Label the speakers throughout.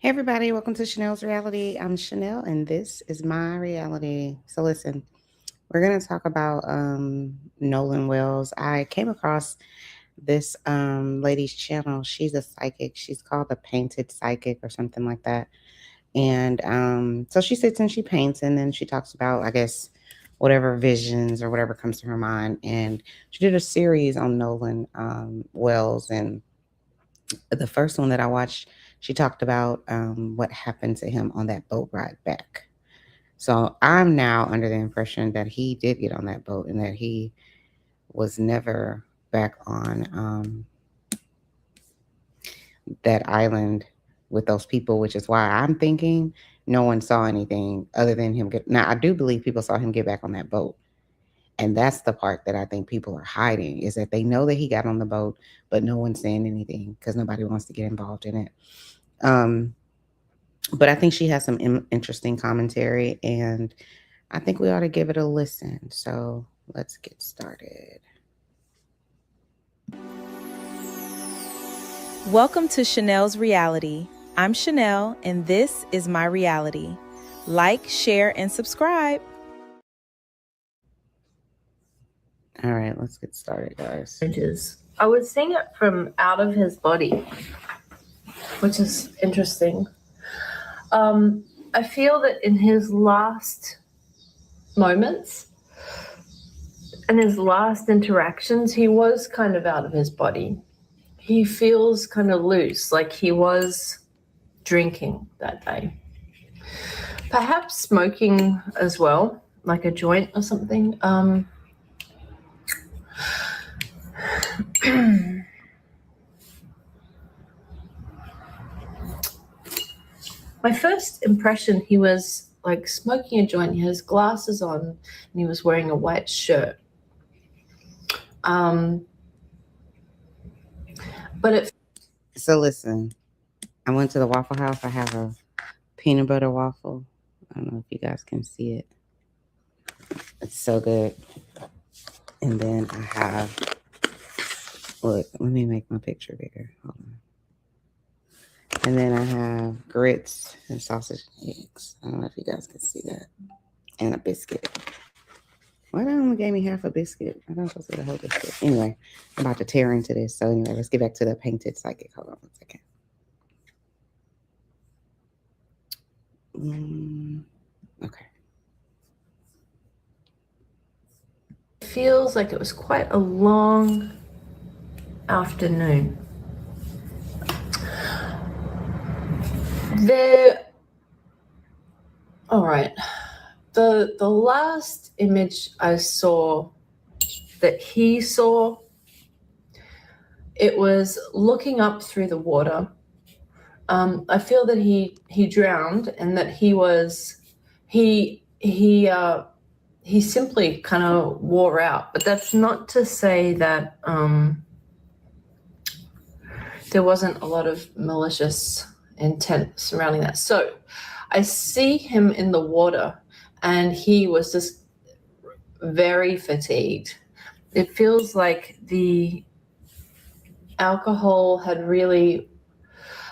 Speaker 1: Hey everybody, welcome to Chanel's Reality. I'm Chanel and this is my reality. So listen, we're going to talk about Nolan Wells. I came across this lady's channel. She's a psychic. She's called the Painted Psychic or something like that. And so she sits and she paints and then she talks about, I guess, whatever visions or whatever comes to her mind. And she did a series on Nolan Wells, and the first one that I watched, she talked about what happened to him on that boat ride back. So I'm now under the impression that he did get on that boat and that he was never back on that island with those people, which is why I'm thinking no one saw anything other than him get. Now, I do believe people saw him get back on that boat. And that's the part that I think people are hiding, is that they know that he got on the boat, but no one's saying anything because nobody wants to get involved in it. Um, but I think she has some interesting commentary, and I think we ought to give it a listen. So let's get started.
Speaker 2: Welcome to Chanel's Reality. I'm Chanel, and this is my reality. Like, share, and subscribe.
Speaker 1: All right, let's get started, guys.
Speaker 3: I was seeing it from out of his body, which is interesting. I feel that in his last moments and his last interactions, he was kind of out of his body. He feels kind of loose, like he was drinking that day. Perhaps smoking as well, like a joint or something. My first impression, he was like smoking a joint. He has glasses on and he was wearing a white shirt.
Speaker 1: So listen, I went to the Waffle House. I have a peanut butter waffle. I don't know if you guys can see it. It's so good. And then I have, look, let me make my picture bigger. Hold on. And then I have grits and sausage and eggs. I don't know if you guys can see that. And a biscuit. Why they only gave me half a biscuit? I don't supposed to get a whole biscuit. Anyway, I'm about to tear into this. So anyway, let's get back to the Painted Psychic. Hold on 1 second. Okay.
Speaker 3: It feels like it was quite a long afternoon. All right. The last image I saw that he saw, it was looking up through the water. I feel that he drowned and that he simply kind of wore out. But that's not to say that there wasn't a lot of malicious intent surrounding that. So I see him in the water and he was just very fatigued. It feels like the alcohol had really,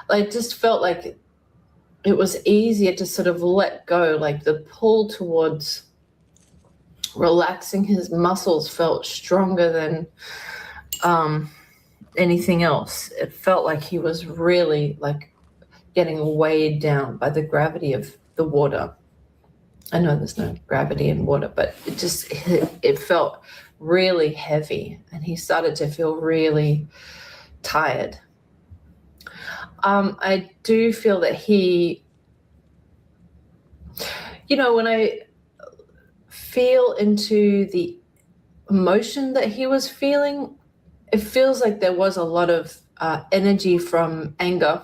Speaker 3: like, just felt like it was easier to sort of let go, like the pull towards relaxing his muscles felt stronger than anything else. It felt like he was really like getting weighed down by the gravity of the water. I know there's no gravity in water, but it felt really heavy and he started to feel really tired. I do feel that he, when I feel into the emotion that he was feeling, it feels like there was a lot of energy from anger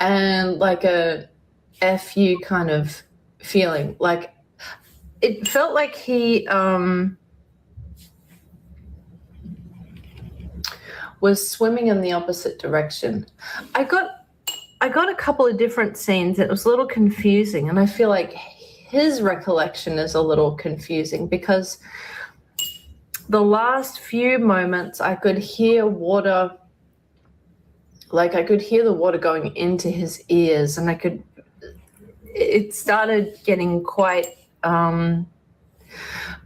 Speaker 3: and like a FU kind of feeling. Like it felt like he was swimming in the opposite direction. I got a couple of different scenes. It was a little confusing, and I feel like his recollection is a little confusing because the last few moments I could hear water like I could hear the water going into his ears, and it started getting quite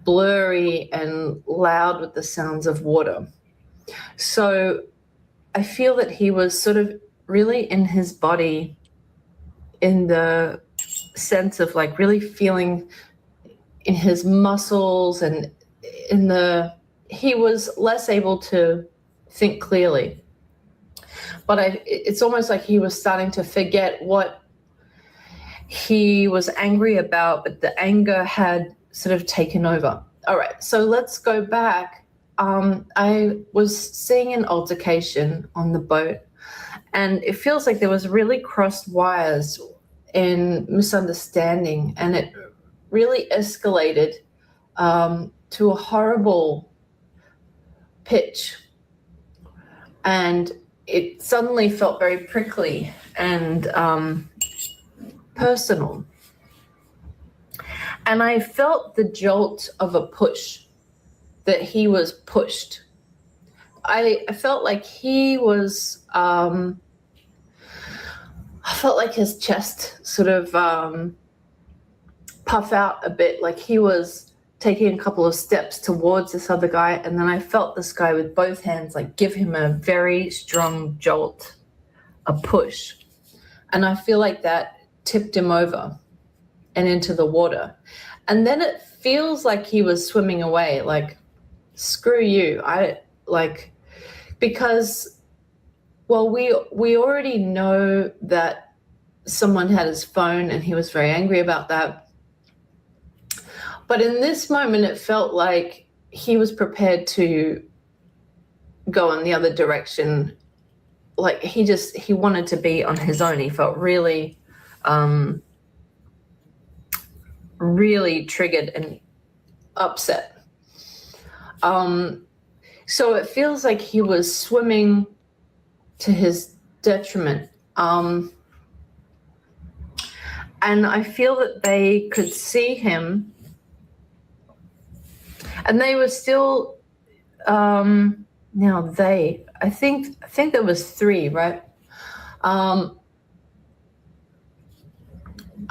Speaker 3: blurry and loud with the sounds of water. So I feel that he was sort of really in his body, in the sense of like really feeling in his muscles, and he was less able to think clearly. But it's almost like he was starting to forget what he was angry about, but the anger had sort of taken over. All right, so let's go back. I was seeing an altercation on the boat, and it feels like there was really crossed wires and misunderstanding, and it really escalated to a horrible pitch, and it suddenly felt very prickly and personal. And I felt the jolt of a push, that he was pushed. I felt like he was, I felt like his chest sort of puff out a bit, like he was taking a couple of steps towards this other guy, and then I felt this guy with both hands like give him a very strong jolt, a push. And I feel like that tipped him over and into the water. And then it feels like he was swimming away, like, screw you. Because, well, we already know that someone had his phone, and he was very angry about that. But in this moment, it felt like he was prepared to go in the other direction. Like he wanted to be on his own. He felt really, really triggered and upset. So it feels like he was swimming to his detriment. And I feel that they could see him, and they were still, I think there was three, right? I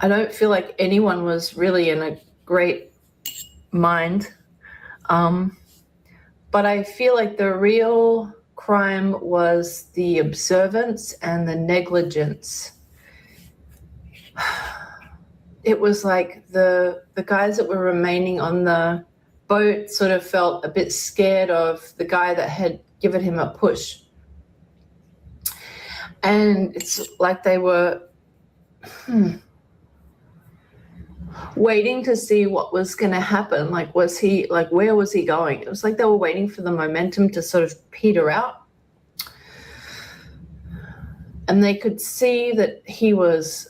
Speaker 3: don't feel like anyone was really in a great mind. But I feel like the real crime was the observance and the negligence. It was like the guys that were remaining on the boat sort of felt a bit scared of the guy that had given him a push. And it's like they were waiting to see what was going to happen. Like, where was he going? It was like they were waiting for the momentum to sort of peter out. And they could see that he was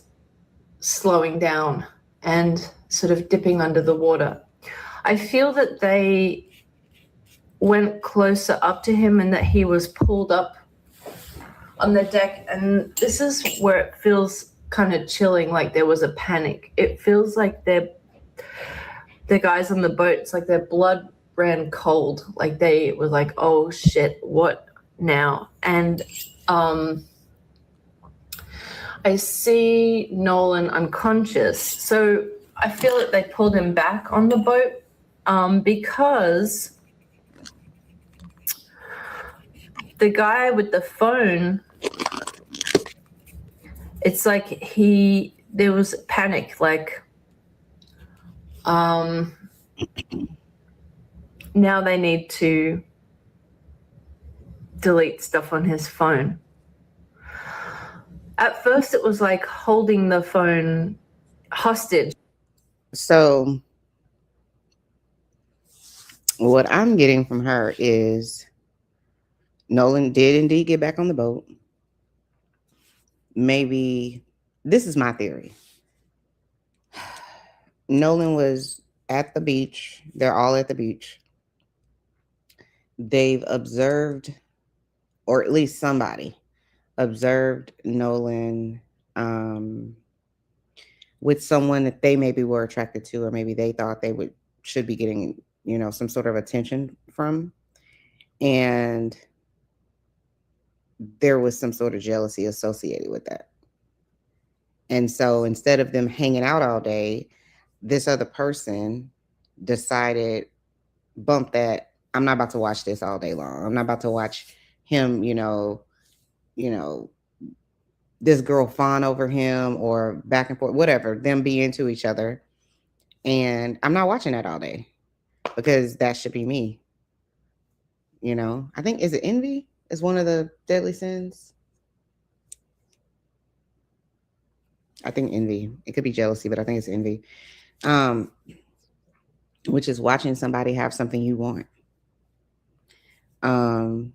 Speaker 3: slowing down and sort of dipping under the water. I feel that they went closer up to him, and that he was pulled up on the deck. And this is where it feels kind of chilling, like there was a panic. It feels like the guys on the boat, it's like their blood ran cold. Like they were like, oh shit, what now? And I see Nolan unconscious. So I feel that they pulled him back on the boat because the guy with the phone, it's like there was panic, like now they need to delete stuff on his phone. At first it was like holding the phone hostage.
Speaker 1: So what I'm getting from her is Nolan did indeed get back on the boat. Maybe, this is my theory, Nolan was at the beach. They're all at the beach. They've observed, or at least somebody observed Nolan with someone that they maybe were attracted to, or maybe they thought they should be getting, some sort of attention from. And there was some sort of jealousy associated with that. And so instead of them hanging out all day, this other person decided, bump that. I'm not about to watch this all day long. I'm not about to watch him, you know, this girl fawn over him or back and forth, whatever, them be into each other. And I'm not watching that all day because that should be me. I think, is it envy? Is one of the deadly sins? I think envy. It could be jealousy, but I think it's envy. Um, which is watching somebody have something you want. Um,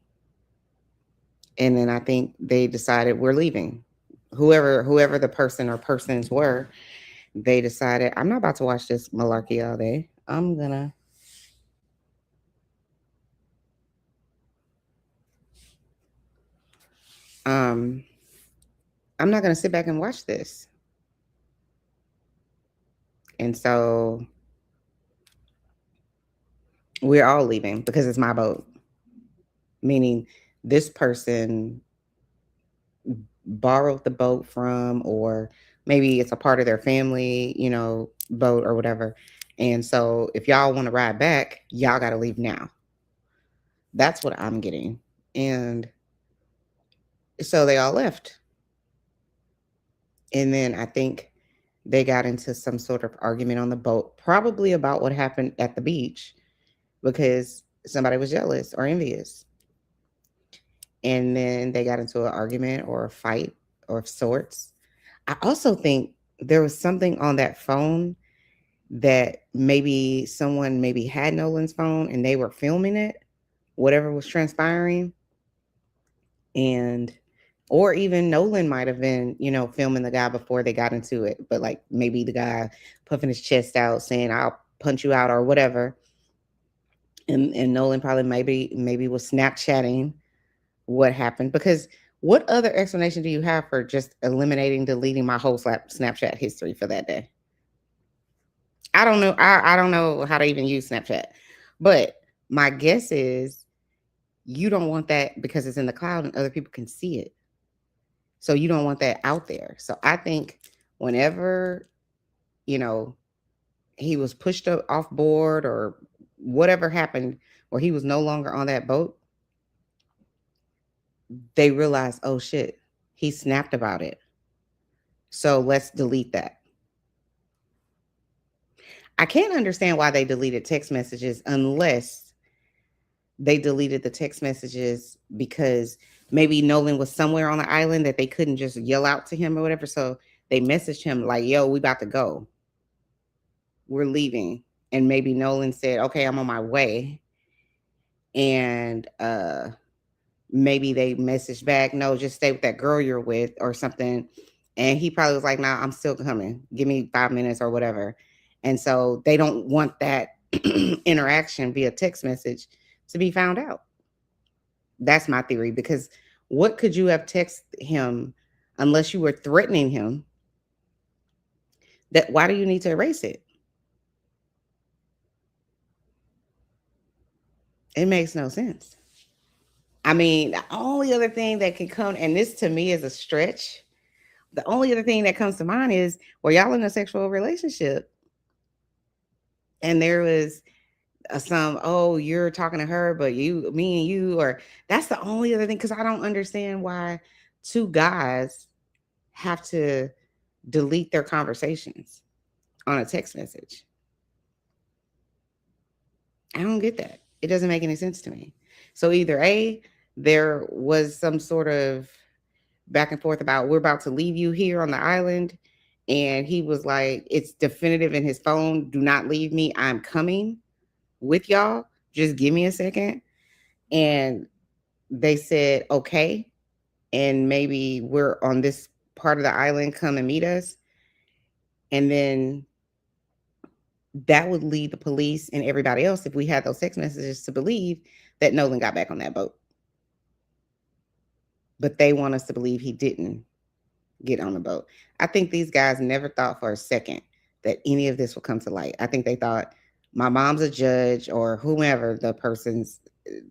Speaker 1: and then I think they decided we're leaving. Whoever the person or persons were, they decided I'm not about to watch this malarkey all day. Um I'm not gonna sit back and watch this. And so we're all leaving because it's my boat. Meaning this person borrowed the boat from, or maybe it's a part of their family, boat or whatever. And so if y'all want to ride back, y'all got to leave now. That's what I'm getting. And so they all left. And then I think they got into some sort of argument on the boat, probably about what happened at the beach because somebody was jealous or envious. And then they got into an argument or a fight or of sorts. I also think there was something on that phone that maybe someone maybe had Nolan's phone and they were filming it, whatever was transpiring. And or even Nolan might have been, filming the guy before they got into it. But like maybe the guy puffing his chest out saying, I'll punch you out or whatever. And Nolan probably maybe was Snapchatting what happened. Because what other explanation do you have for just eliminating, deleting my whole Snapchat history for that day? I don't know. I don't know how to even use Snapchat. But my guess is you don't want that because it's in the cloud and other people can see it. So you don't want that out there. So I think whenever, he was pushed off board or whatever happened, or he was no longer on that boat, they realized, oh shit, he snapped about it. So let's delete that. I can't understand why they deleted text messages unless they deleted the text messages because maybe Nolan was somewhere on the island that they couldn't just yell out to him or whatever. So they messaged him like, yo, we about to go. We're leaving. And maybe Nolan said, okay, I'm on my way. And maybe they messaged back, no, just stay with that girl you're with or something. And he probably was like, nah, I'm still coming. Give me 5 minutes or whatever. And so they don't want that interaction via text message to be found out. That's my theory, because what could you have texted him unless you were threatening him? That why do you need to erase it? It makes no sense. I mean, the only other thing that can come, and this to me is a stretch, the only other thing that comes to mind is, were y'all in a sexual relationship? And there was some, oh, you're talking to her, but me and you, or that's the only other thing. Because I don't understand why two guys have to delete their conversations on a text message. I don't get that. It doesn't make any sense to me. So either A, there was some sort of back and forth about, we're about to leave you here on the island. And he was like, it's definitive in his phone. Do not leave me. I'm coming with y'all. Just give me a second. And they said, okay. And maybe we're on this part of the island. Come and meet us. And then that would lead the police and everybody else, if we had those text messages, to believe that Nolan got back on that boat. But they want us to believe he didn't get on the boat. I think these guys never thought for a second that any of this would come to light. I think they thought my mom's a judge, or whomever the person's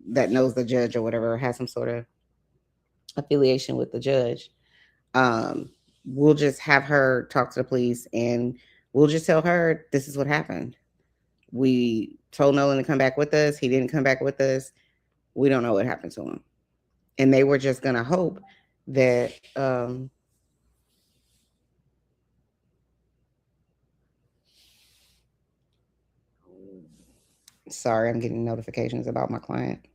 Speaker 1: that knows the judge or whatever, has some sort of affiliation with the judge. Um, we'll just have her talk to the police, and we'll just tell her this is what happened. We told Nolan to come back with us. He didn't come back with us. We don't know what happened to him. And they were just going to hope that, sorry, I'm getting notifications about my client.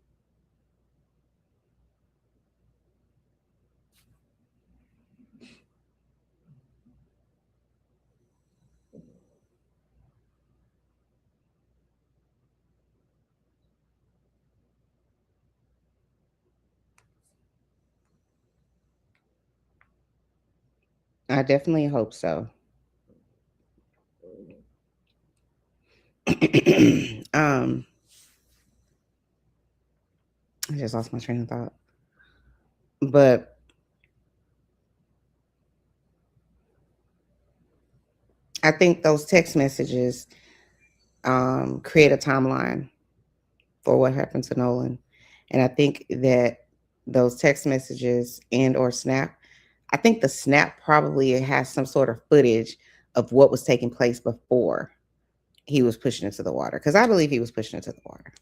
Speaker 1: I definitely hope so. um, I just lost my train of thought. But I think those text messages create a timeline for what happened to Nolan. And I think that those text messages and or Snap, I think the Snap probably has some sort of footage of what was taking place before he was pushing into the water. Because I believe he was pushing into the water.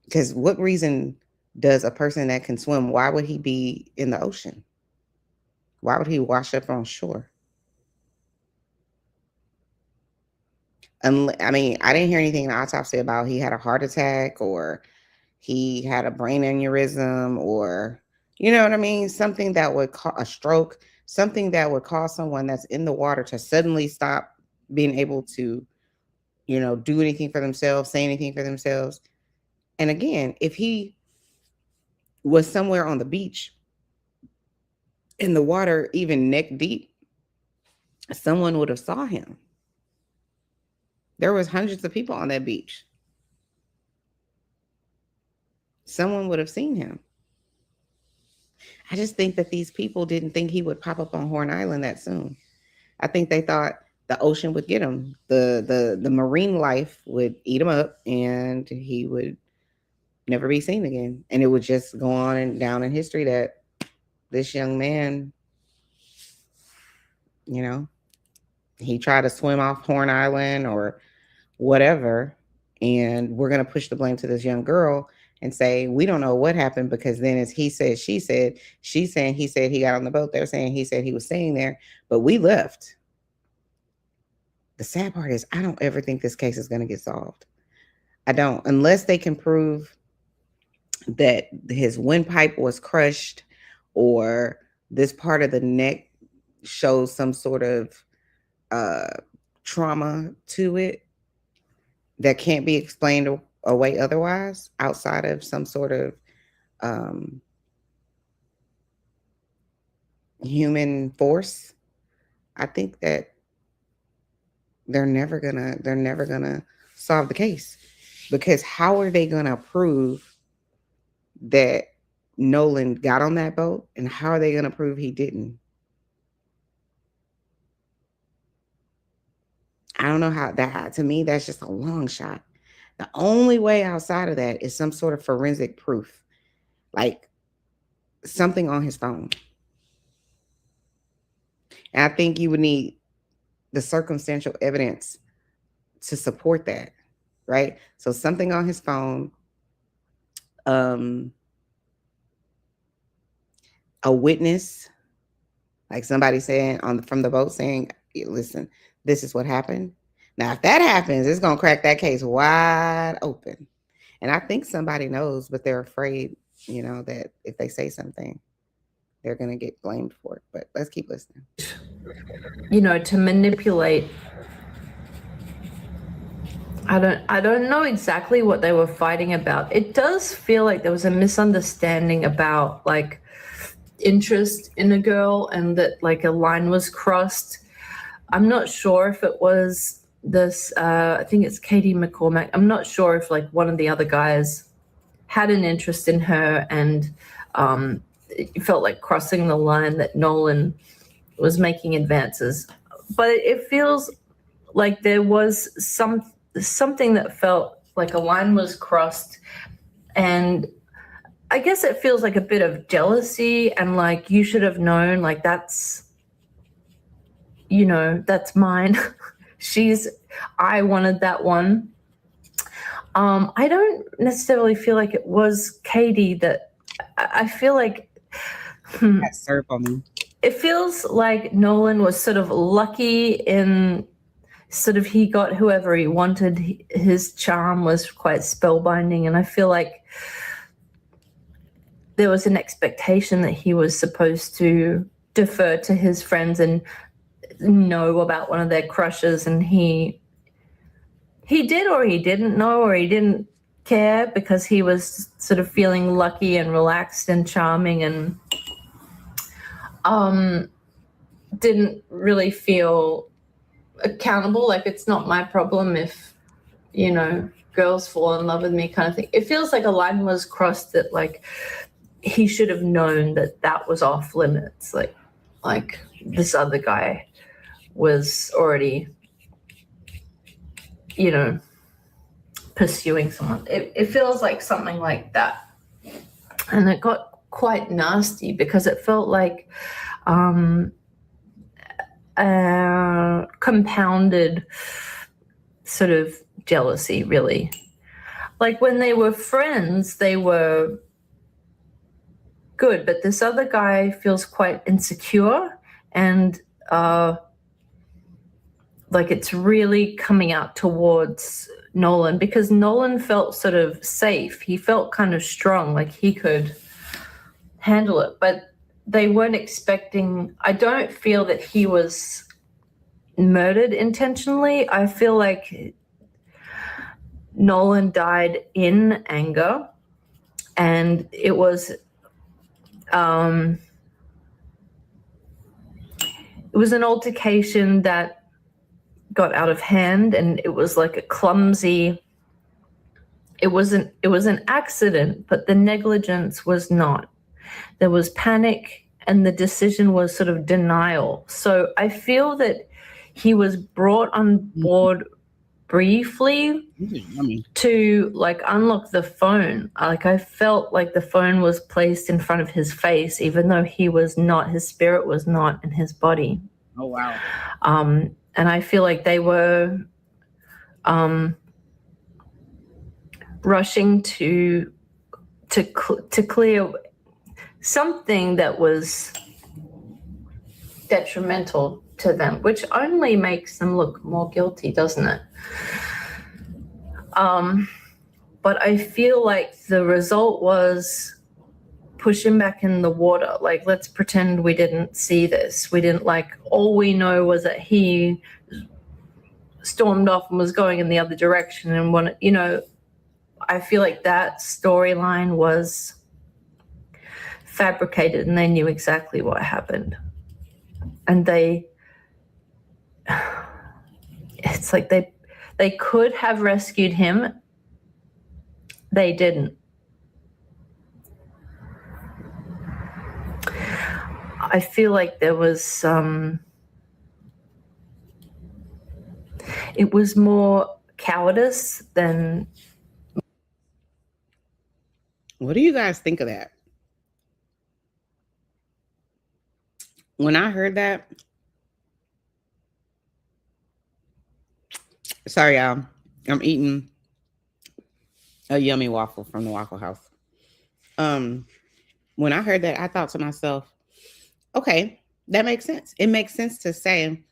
Speaker 1: Because what reason does a person that can swim, why would he be in the ocean? Why would he wash up on shore? I mean, I didn't hear anything in the autopsy about he had a heart attack or he had a brain aneurysm or, you know what I mean? Something that would cause a stroke, something that would cause someone that's in the water to suddenly stop being able to, do anything for themselves, say anything for themselves. And again, if he was somewhere on the beach in the water, even neck deep, someone would have saw him. There was hundreds of people on that beach. Someone would have seen him. I just think that these people didn't think he would pop up on Horn Island that soon. I think they thought the ocean would get him. The marine life would eat him up and he would never be seen again. And it would just go on and down in history that this young man, you know, he tried to swim off Horn Island or whatever. And we're going to push the blame to this young girl and say, we don't know what happened because then it's he said, she's saying he said he got on the boat. They're saying he said he was staying there, but we left. The sad part is I don't ever think this case is going to get solved. I don't, unless they can prove that his windpipe was crushed or this part of the neck shows some sort of trauma to it that can't be explained away otherwise outside of some sort of human force. I think that they're never gonna solve the case, because how are they gonna prove that Nolan got on that boat, and how are they gonna prove he didn't? I don't know how that, to me, that's just a long shot. The only way outside of that is some sort of forensic proof, like something on his phone. And I think you would need the circumstantial evidence to support that, right? So something on his phone, a witness, like somebody saying from the boat saying, listen, this is what happened. Now, if that happens, it's going to crack that case wide open. And I think somebody knows, but they're afraid, that if they say something, they're going to get blamed for it. But let's keep listening.
Speaker 3: To manipulate. I don't know exactly what they were fighting about. It does feel like there was a misunderstanding about like interest in a girl and that like a line was crossed. I'm not sure if it was this, I think it's Katie McCormack. I'm not sure if like one of the other guys had an interest in her and it felt like crossing the line that Nolan was making advances. But it feels like there was something that felt like a line was crossed. And I guess it feels like a bit of jealousy and like you should have known, like that's, you know, that's mine. I wanted that one. I don't necessarily feel like it was Katie that I feel like
Speaker 1: That served on me.
Speaker 3: it feels like Nolan was sort of lucky in sort of he got whoever he wanted. His charm was quite spellbinding, and I feel like there was an expectation that he was supposed to defer to his friends and know about one of their crushes, and he did, or he didn't know, or he didn't care because he was sort of feeling lucky and relaxed and charming, and didn't really feel accountable. Like, it's not my problem if, you know, girls fall in love with me, kind of thing. It feels like a line was crossed that, like, he should have known that that was off limits. Like this other guy was already, you know, pursuing someone. It feels like something like that. And it got quite nasty because it felt like compounded sort of jealousy, really. Like, when they were friends, they were good, but this other guy feels quite insecure, and like it's really coming out towards Nolan because Nolan felt sort of safe. He felt kind of strong, like he could handle it, but they weren't expecting. I don't feel that he was murdered intentionally. I feel like Nolan died in anger, and it was an altercation that got out of hand, and it was like a clumsy. It was an accident, but the negligence was not. There was panic, and the decision was sort of denial. So I feel that he was brought on board briefly to like unlock the phone. Like, I felt like the phone was placed in front of his face, even though he was not, his spirit was not in his body.
Speaker 1: Oh, wow.
Speaker 3: And I feel like they were rushing to clear something that was detrimental to them, which only makes them look more guilty, doesn't it? But I feel like the result was push him back in the water. Like, let's pretend we didn't see this. We didn't, like, all we know was that he stormed off and was going in the other direction and wanted, you know, I feel like that storyline was fabricated and they knew exactly what happened. And it's like they could have rescued him. They didn't. I feel like there was it was more cowardice than.
Speaker 1: What do you guys think of that? When I heard that, sorry, y'all, I'm eating a yummy waffle from the Waffle House. When I heard that, I thought to myself, okay, that makes sense. It makes sense to say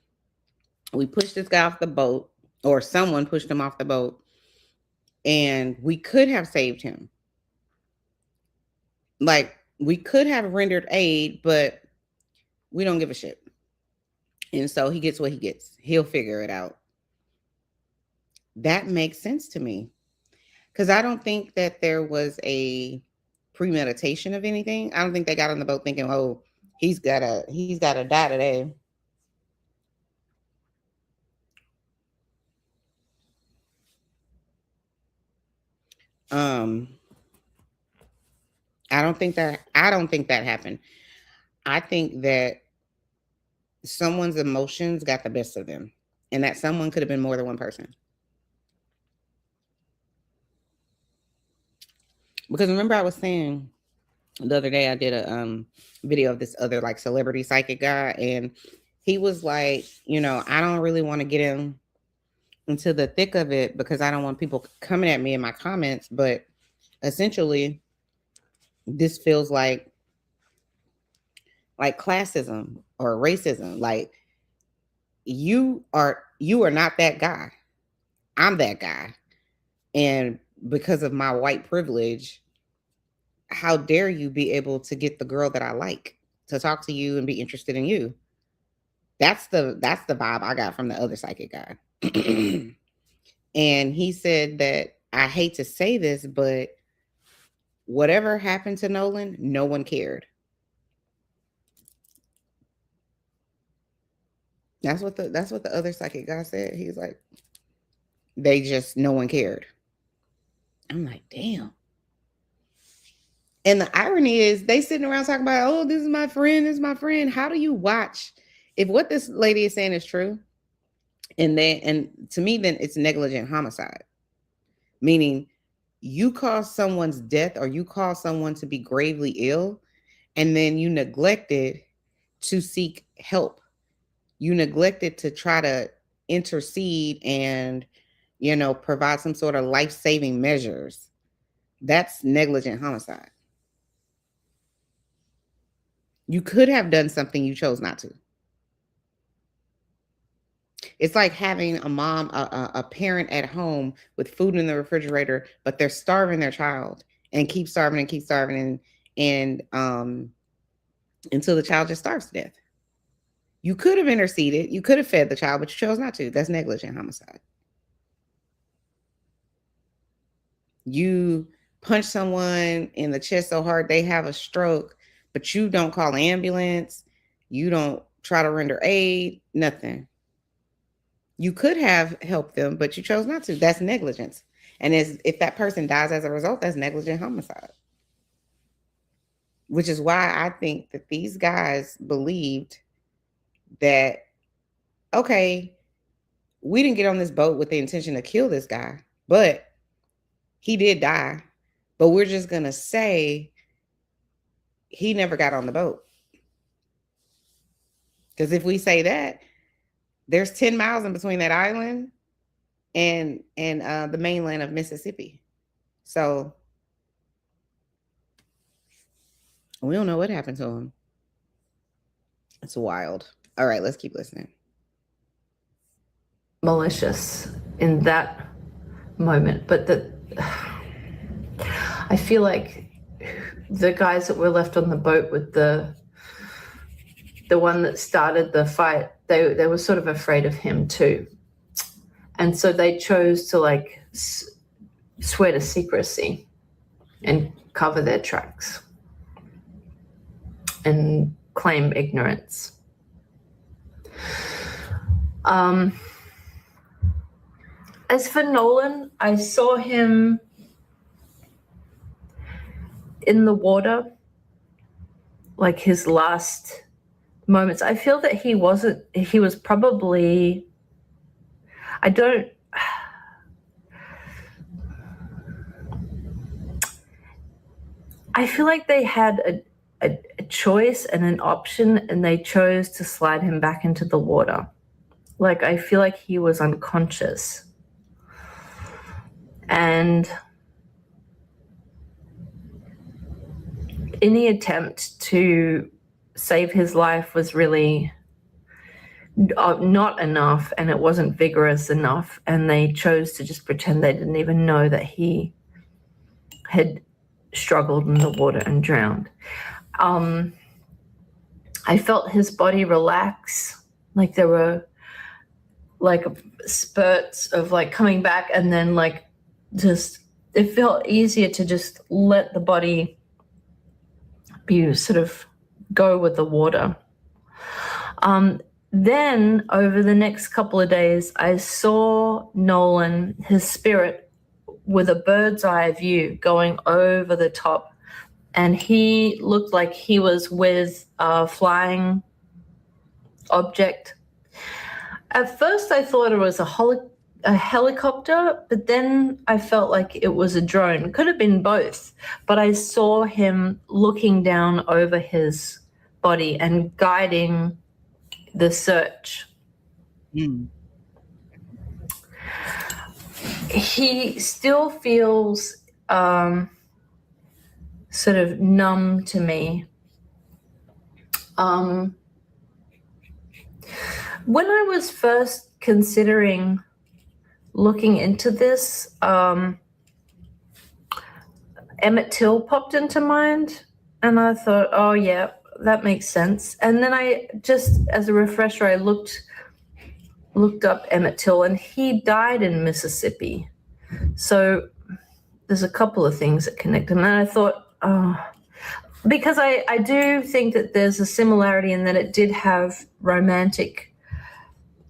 Speaker 1: we pushed this guy off the boat, or someone pushed him off the boat, and we could have saved him. Like, we could have rendered aid, but we don't give a shit. And so he gets what he gets. He'll figure it out. That makes sense to me. Because I don't think that there was a premeditation of anything. I don't think they got on the boat thinking, oh, he's gotta die today. I don't think that happened. I think that someone's emotions got the best of them, and that someone could have been more than one person. Because remember, I was saying The other day I did a video of this other like celebrity psychic guy, and he was like, I don't really want to get into the thick of it because I don't want people coming at me in my comments, but essentially this feels like classism or racism. Like you are not that guy. I'm that guy. And because of my white privilege, how dare you be able to get the girl that I like to talk to you and be interested in you? That's the vibe I got from the other psychic guy. And he said that, I hate to say this, but whatever happened to Nolan, no one cared. That's what the other psychic guy said. He's like, no one cared. I'm like, damn. And the irony is they sitting around talking about, oh, this is my friend, this is my friend. How do you watch if what this lady is saying is true? And to me, then it's negligent homicide. Meaning you cause someone's death or you cause someone to be gravely ill, and then you neglected to seek help. You neglected to try to intercede and, provide some sort of life-saving measures. That's negligent homicide. You could have done something, you chose not to. It's like having a mom, a parent at home with food in the refrigerator, but they're starving their child and keep starving and until the child just starves to death. You could have interceded, you could have fed the child, but you chose not to. That's negligent homicide. You punch someone in the chest so hard they have a stroke, but you don't call an ambulance, you don't try to render aid, nothing. You could have helped them, but you chose not to. That's negligence. And if that person dies as a result, that's negligent homicide. Which is why I think that these guys believed that, okay, we didn't get on this boat with the intention to kill this guy, but he did die. But we're just going to say he never got on the boat. Because if we say that, there's 10 miles in between that island and the mainland of Mississippi. So we don't know what happened to him. It's wild. All right, let's keep listening.
Speaker 3: Malicious in that moment, but I feel like the guys that were left on the boat with the one that started the fight, they were sort of afraid of him too, and so they chose to swear to secrecy and cover their tracks and claim ignorance. As for Nolan, I saw him in the water, like his last moments. I feel that he was probably, I feel like they had a choice and an option, and they chose to slide him back into the water. Like, I feel like he was unconscious. And any attempt to save his life was really not enough, and it wasn't vigorous enough, and they chose to just pretend they didn't even know that he had struggled in the water and drowned. I felt his body relax, like there were like spurts of like coming back, and then like just it felt easier to just let the body be sort of go with the water. Then over the next couple of days, I saw Nolan, his spirit, with a bird's eye view going over the top, and he looked like he was with a flying object. At first I thought it was a a helicopter, but then I felt like it was a drone. It could have been both, but I saw him looking down over his body and guiding the search. He still feels sort of numb to me. When I was first considering looking into this, Emmett Till popped into mind, and I thought, oh yeah, that makes sense. And then I just, as a refresher, I looked up Emmett Till, and he died in Mississippi. So there's a couple of things that connect him. And I thought, because I do think that there's a similarity in that it did have romantic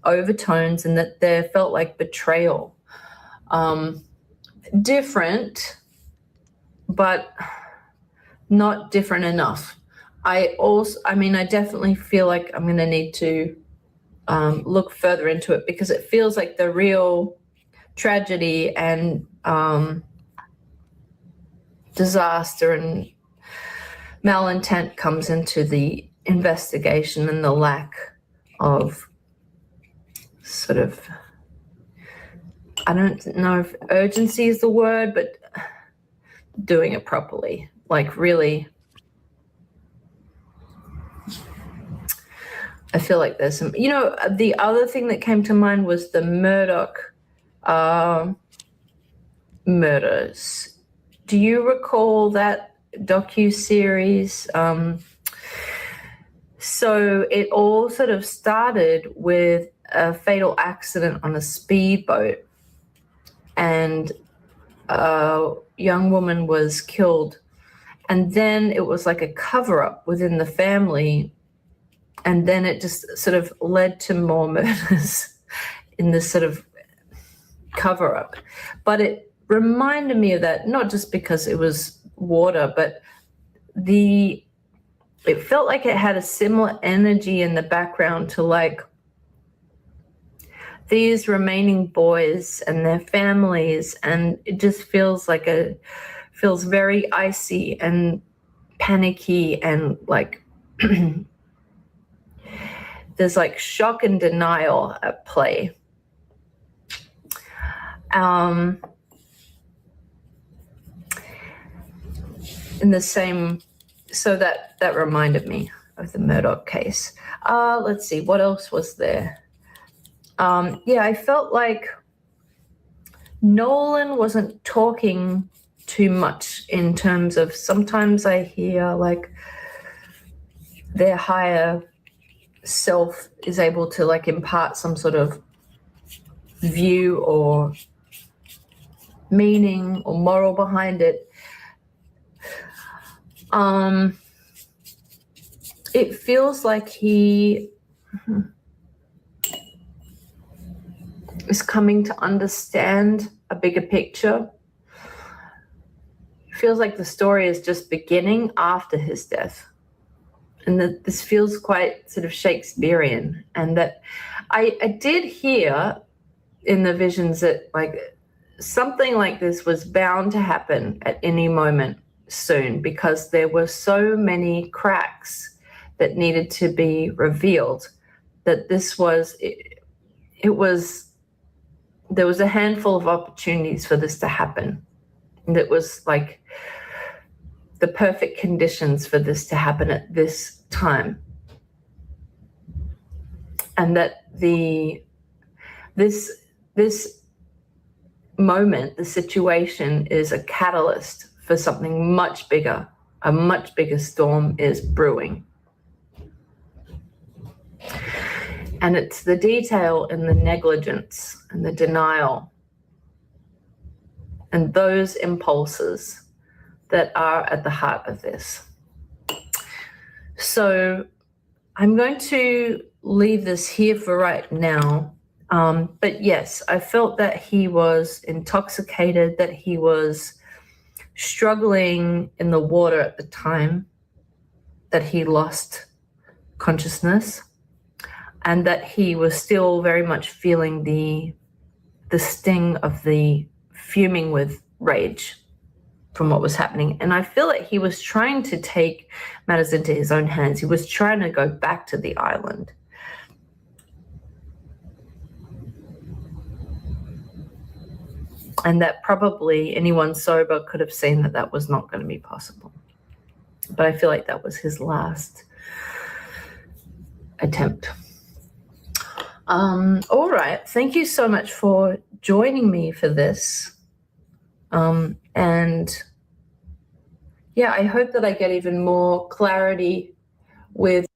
Speaker 3: overtones and that there felt like betrayal. Different, but not different enough. I definitely feel like I'm going to need to look further into it, because it feels like the real tragedy and disaster and malintent comes into the investigation, and the lack of sort of, I don't know if urgency is the word, but doing it properly. Like, really, I feel like there's some, the other thing that came to mind was the Murdoch murders. Do you recall that docu-series? So it all sort of started with a fatal accident on a speedboat, and a young woman was killed. And then it was like a cover-up within the family, and then it just sort of led to more murders in this sort of cover-up. But it reminded me of that, not just because it was water, but it felt like it had a similar energy in the background to like these remaining boys and their families, and it just feels very icy and panicky, and like there's like shock and denial at play. In the same, so that reminded me of the Murdoch case. Let's see, what else was there? I felt like Nolan wasn't talking too much in terms of, sometimes I hear like their higher self is able to like impart some sort of view or meaning or moral behind it. It feels like he is coming to understand a bigger picture. It feels like the story is just beginning after his death. And that this feels quite sort of Shakespearean. And that I did hear in the visions that like something like this was bound to happen at any moment soon, because there were so many cracks that needed to be revealed, that this was, there was a handful of opportunities for this to happen. And it was like the perfect conditions for this to happen at this time. And that this moment, the situation, is a catalyst for something much bigger. A much bigger storm is brewing. And it's the detail and the negligence and the denial and those impulses that are at the heart of this. So I'm going to leave this here for right now. But yes, I felt that he was intoxicated, that he was struggling in the water at the time that he lost consciousness, and that he was still very much feeling the the sting of the fuming with rage from what was happening. And I feel like he was trying to take matters into his own hands. He was trying to go back to the island. And that probably anyone sober could have seen that that was not going to be possible. But I feel like that was his last attempt. All right. Thank you so much for joining me for this. And yeah, I hope that I get even more clarity with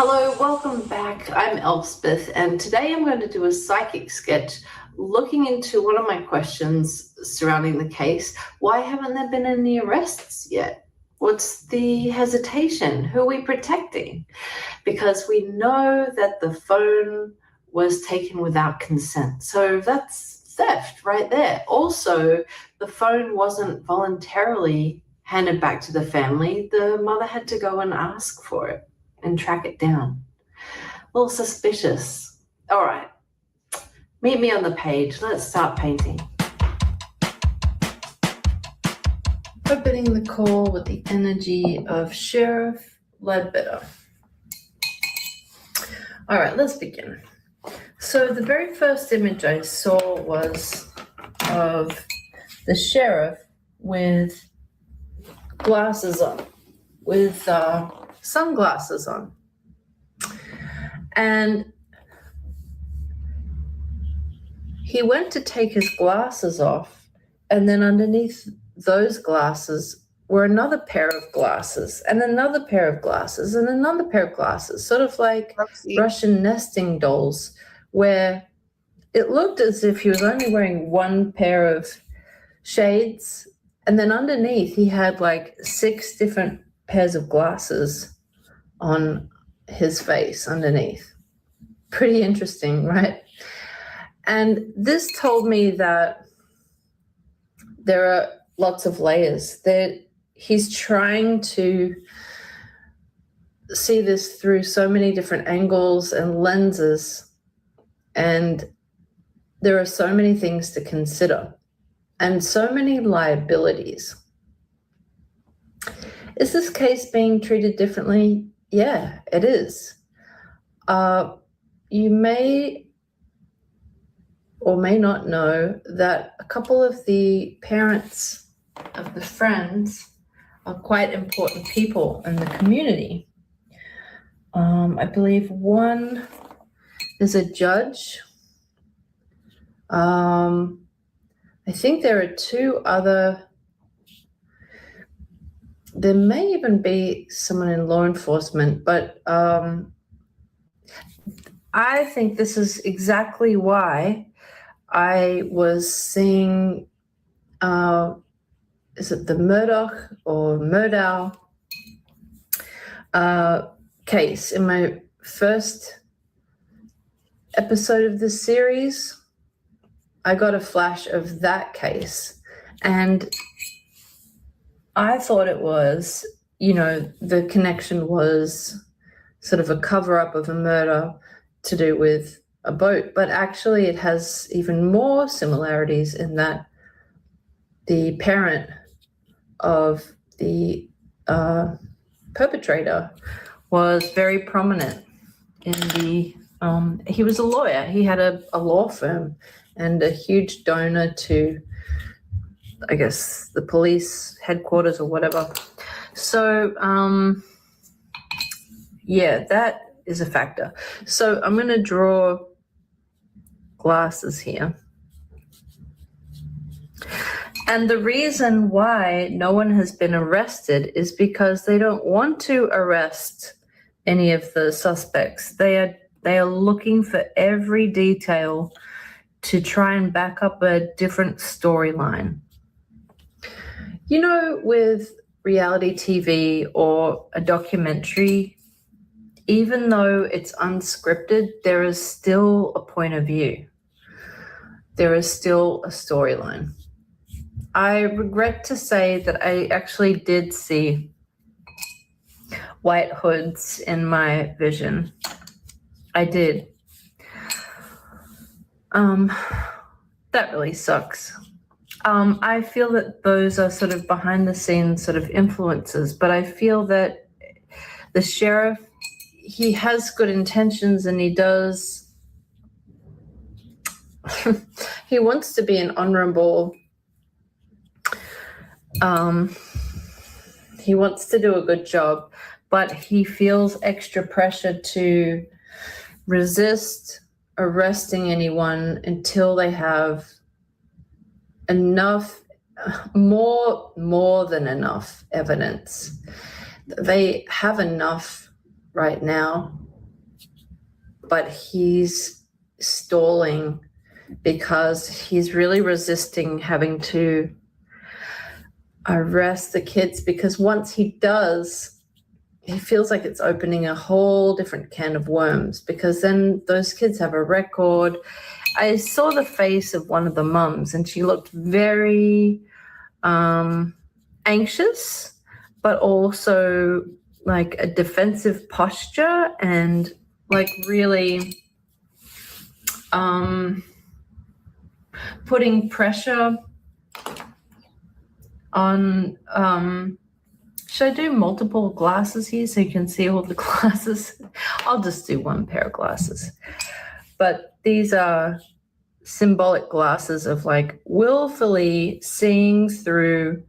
Speaker 3: Hello, welcome back. I'm Elspeth, and today I'm going to do a psychic sketch looking into one of my questions surrounding the case. Why haven't there been any arrests yet? What's the hesitation? Who are we protecting? Because we know that the phone was taken without consent. So that's theft right there. Also, the phone wasn't voluntarily handed back to the family. The mother had to go and ask for it and track it down. A little suspicious. All right, meet me on the page. Let's start painting. Opening the call with the energy of Sheriff Ledbetter. All right, let's begin. So the very first image I saw was of the sheriff with glasses on, with sunglasses on. And he went to take his glasses off, and then underneath those glasses were another pair of glasses and another pair of glasses and another pair of glasses, sort of like Russian nesting dolls, where it looked as if he was only wearing one pair of shades, and then underneath he had like 6 different pairs of glasses on his face underneath. Pretty interesting, right? And this told me that there are lots of layers, that he's trying to see this through so many different angles and lenses, and there are so many things to consider and so many liabilities. Is this case being treated differently? Yeah, it is. You may or may not know that a couple of the parents of the friends are quite important people in the community. I believe one is a judge. I think there are 2 other. There may even be someone in law enforcement, but I think this is exactly why I was seeing, is it the Murdoch or Murdow case in my first episode of this series. I got a flash of that case, and I thought it was, the connection was sort of a cover-up of a murder to do with a boat, but actually it has even more similarities in that the parent of the perpetrator was very prominent in the, he was a lawyer. He had a law firm and a huge donor to, I guess, the police headquarters or whatever. So, yeah, that is a factor. So I'm going to draw glasses here. And the reason why no one has been arrested is because they don't want to arrest any of the suspects. They are looking for every detail to try and back up a different storyline. With reality TV or a documentary, even though it's unscripted, there is still a point of view. There is still a storyline. I regret to say that I actually did see white hoods in my vision. I did. That really sucks. I feel that those are sort of behind the scenes sort of influences, but I feel that the sheriff, he has good intentions, and he does, he wants to be an honorable, he wants to do a good job, but he feels extra pressure to resist arresting anyone until they have enough, more than enough evidence. They have enough right now, but he's stalling because he's really resisting having to arrest the kids, because once he does, he feels like it's opening a whole different can of worms, because then those kids have a record. I saw the face of one of the mums, and she looked very anxious, but also like a defensive posture, and like really putting pressure on. Should I do multiple glasses here so you can see all the glasses? I'll just do one pair of glasses. But these are symbolic glasses of like willfully seeing through.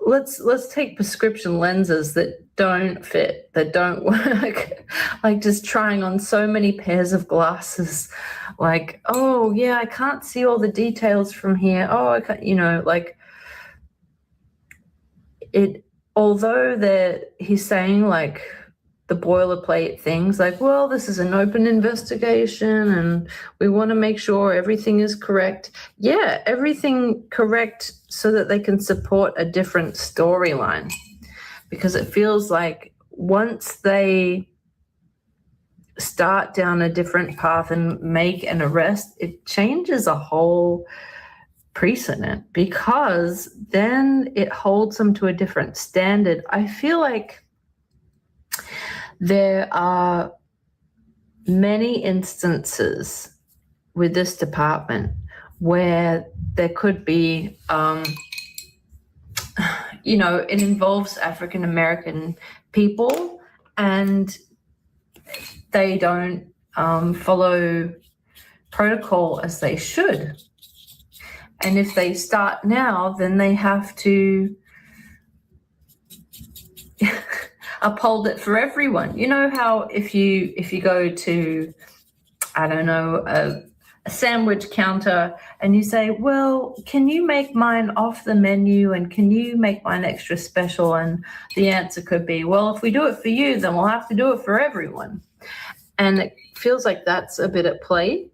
Speaker 3: Let's take prescription lenses that don't fit, that don't work. Like just trying on so many pairs of glasses. Like, oh yeah, I can't see all the details from here. Oh, I can't, like it. Although he's saying like the boilerplate things, like, well, this is an open investigation and we want to make sure everything is correct. Yeah, everything correct so that they can support a different storyline. Because it feels like once they start down a different path and make an arrest, it changes a whole precedent, because then it holds them to a different standard. I feel like there are many instances with this department where there could be, it involves African American people, and they don't follow protocol as they should. And if they start now, then they have to uphold it for everyone. You know how if you go to, I don't know, a sandwich counter and you say, well, can you make mine off the menu and can you make mine extra special? And the answer could be, well, if we do it for you, then we'll have to do it for everyone. And it feels like that's a bit at play.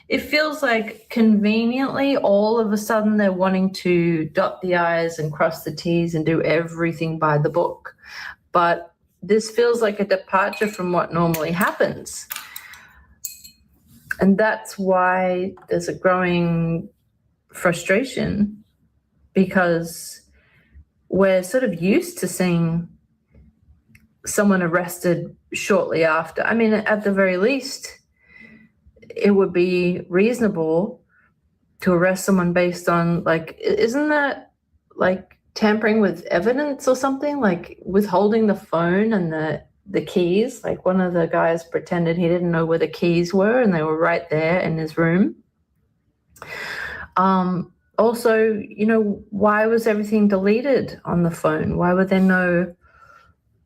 Speaker 3: It feels like conveniently all of a sudden they're wanting to dot the I's and cross the T's and do everything by the book. But this feels like a departure from what normally happens. And that's why there's a growing frustration, because we're sort of used to seeing someone arrested shortly after. I mean, at the very least, it would be reasonable to arrest someone based on, like, isn't that like tampering with evidence or something, like withholding the phone and the keys? Like one of the guys pretended he didn't know where the keys were and they were right there in his room. Also, why was everything deleted on the phone? Why were there no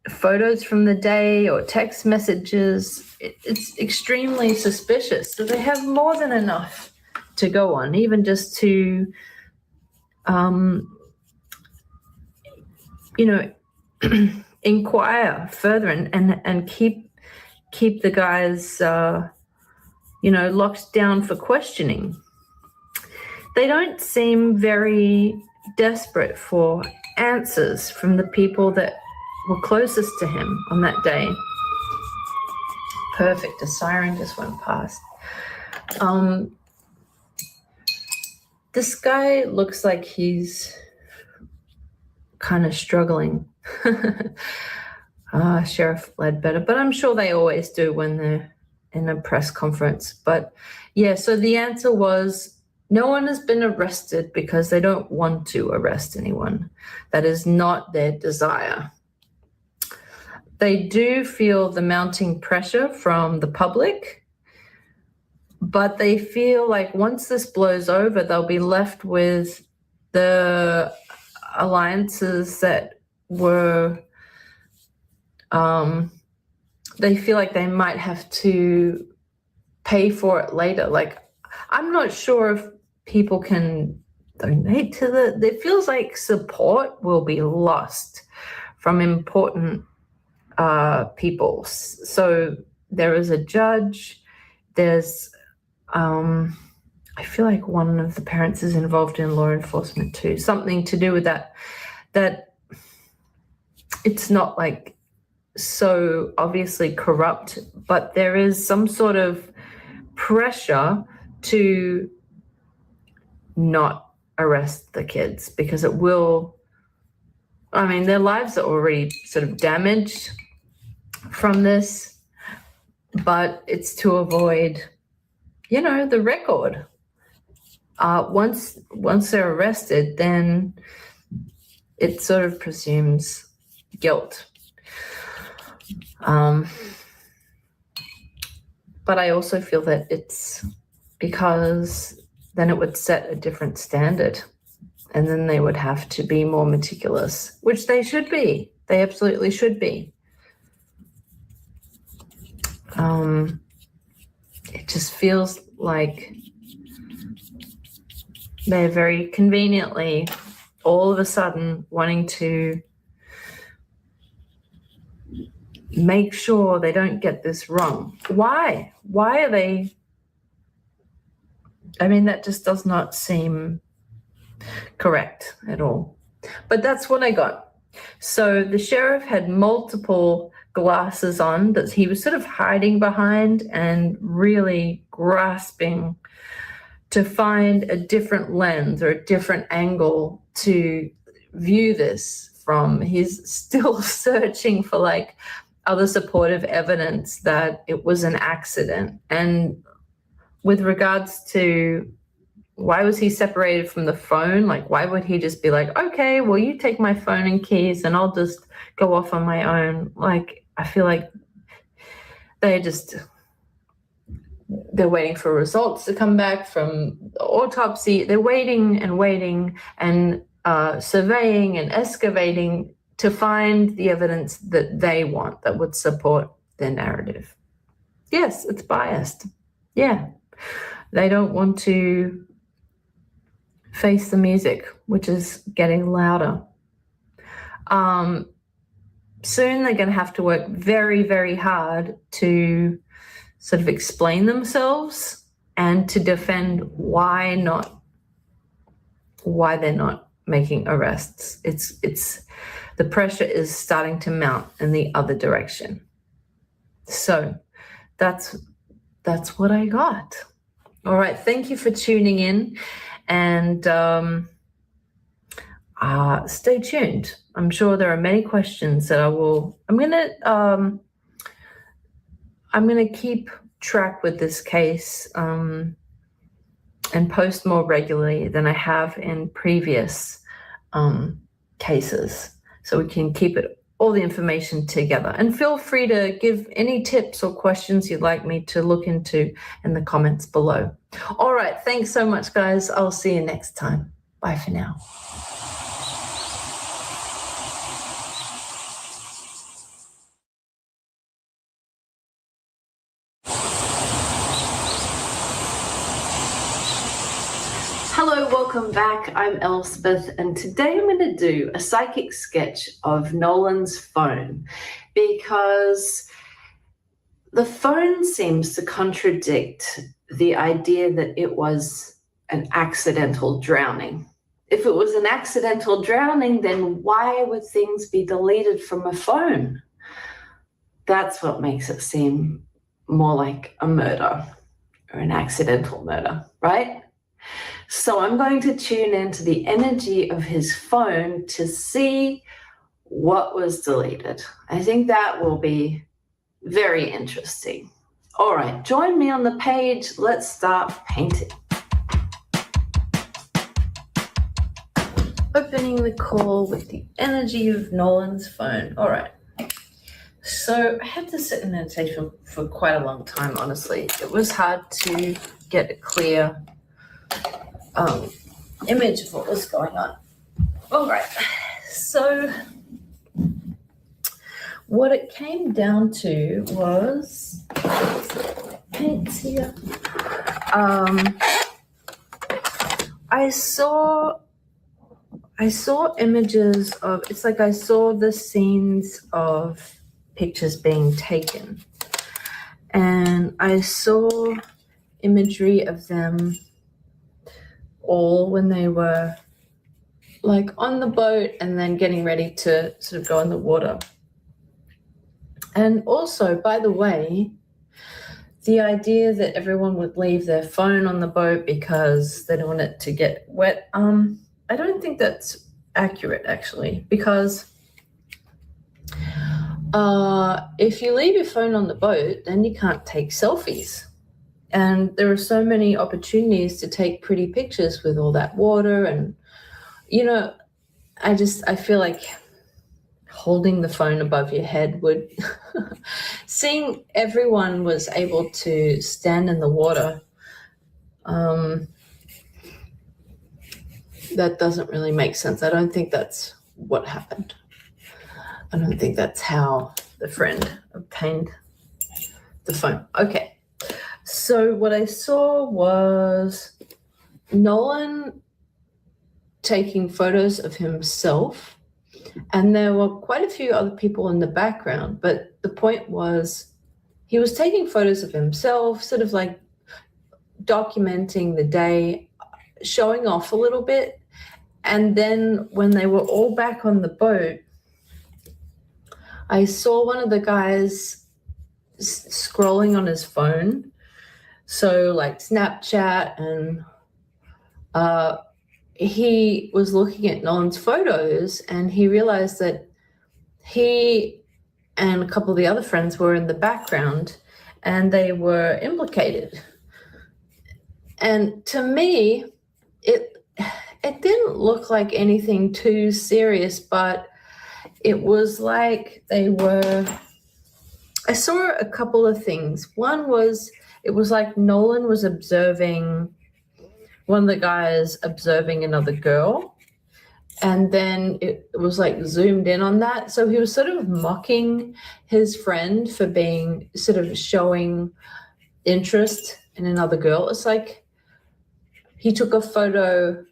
Speaker 3: photos from the day or text messages? It's extremely suspicious. So they have more than enough to go on, even just to, inquire further and keep the guys, locked down for questioning. They don't seem very desperate for answers from the people that were closest to him on that day. Perfect, a siren just went past. This guy looks like he's kind of struggling. Sheriff Ledbetter, but I'm sure they always do when they're in a press conference. But yeah, so the answer was no one has been arrested because they don't want to arrest anyone. That is not their desire. They do feel the mounting pressure from the public, but they feel like once this blows over, they'll be left with the alliances that were, they feel like they might have to pay for it later. Like, I'm not sure if people can donate to it feels like support will be lost from important people. So there is a judge, there's, I feel like one of the parents is involved in law enforcement too, something to do with that it's not like so obviously corrupt, but there is some sort of pressure to not arrest the kids because it will, I mean, their lives are already sort of damaged from this, but it's to avoid, the record. Once they're arrested, then it sort of presumes guilt. But I also feel that it's because then it would set a different standard and then they would have to be more meticulous, which they should be. They absolutely should be. It just feels like they're very conveniently all of a sudden wanting to make sure they don't get this wrong. Why? Why are they? I mean, that just does not seem correct at all. But that's what I got. So the sheriff had multiple glasses on that he was sort of hiding behind and really grasping to find a different lens or a different angle to view this from. He's still searching for like other supportive evidence that it was an accident. And with regards to why was he separated from the phone? Like, why would he just be like, okay, well, you take my phone and keys and I'll just go off on my own? Like, I feel like they're waiting for results to come back from the autopsy. They're waiting and surveying and excavating to find the evidence that they want that would support their narrative. Yes, it's biased. Yeah. They don't want to face the music, which is getting louder. Soon they're going to have to work very, very hard to sort of explain themselves and to defend why they're not making arrests. It's the pressure is starting to mount in the other direction. So that's what I got. All right, thank you for tuning in, and stay tuned. I'm sure there are many questions that I'm gonna keep track with this case and post more regularly than I have in previous cases, so we can keep all the information together. And feel free to give any tips or questions you'd like me to look into in the comments below. All right, thanks so much, guys. I'll see you next time. Bye for now. Hello, welcome back. I'm Elspeth, and today I'm going to do a psychic sketch of Nolan's phone because the phone seems to contradict the idea that it was an accidental drowning.
Speaker 4: if it was an accidental drowning, then why would things be deleted from a phone? That's what makes it seem more like a murder or an accidental murder, right? So I'm going to tune into the energy of his phone to see what was deleted. I think that will be very interesting. All right, join me on the page. Let's start painting.
Speaker 3: Opening the call with the energy of Nolan's phone. All right. So I had to sit in meditation for quite a long time, honestly. It was hard to get a clear image of what was going on. All right. So what it came down to was paints here. I saw images of, it's like I saw the scenes of pictures being taken, and I saw imagery of them all when they were like on the boat and then getting ready to sort of go in the water. And also, by the way, the idea that everyone would leave their phone on the boat because they don't want it to get wet, I don't think that's accurate, actually, because if you leave your phone on the boat, then you can't take selfies. And there are so many opportunities to take pretty pictures with all that water. And, you know, I feel like holding the phone above your head would, seeing everyone was able to stand in the water, that doesn't really make sense. I don't think that's what happened. I don't think that's how the friend obtained the phone. Okay. So what I saw was Nolan taking photos of himself, and there were quite a few other people in the background, but the point was he was taking photos of himself, sort of like documenting the day, showing off a little bit. And then when they were all back on the boat, I saw one of the guys scrolling on his phone. So like Snapchat, and he was looking at Nolan's photos, and he realized that he and a couple of the other friends were in the background and they were implicated. And to me, it didn't look like anything too serious, but it was like I saw a couple of things. One was, it was like Nolan was observing, one of the guys observing another girl, and then it was like zoomed in on that. So he was sort of mocking his friend for being, sort of showing interest in another girl. It's like he took a photo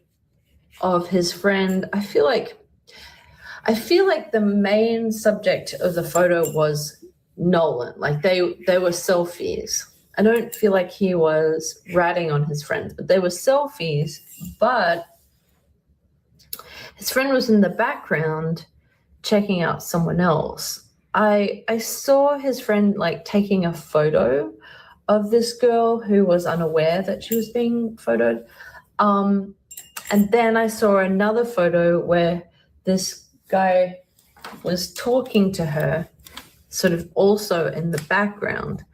Speaker 3: of his friend. I feel like the main subject of the photo was Nolan. Like they were selfies. I don't feel like he was ratting on his friends, but they were selfies. But his friend was in the background checking out someone else. I saw his friend like taking a photo of this girl who was unaware that she was being photoed. And then I saw another photo where this guy was talking to her, sort of also in the background.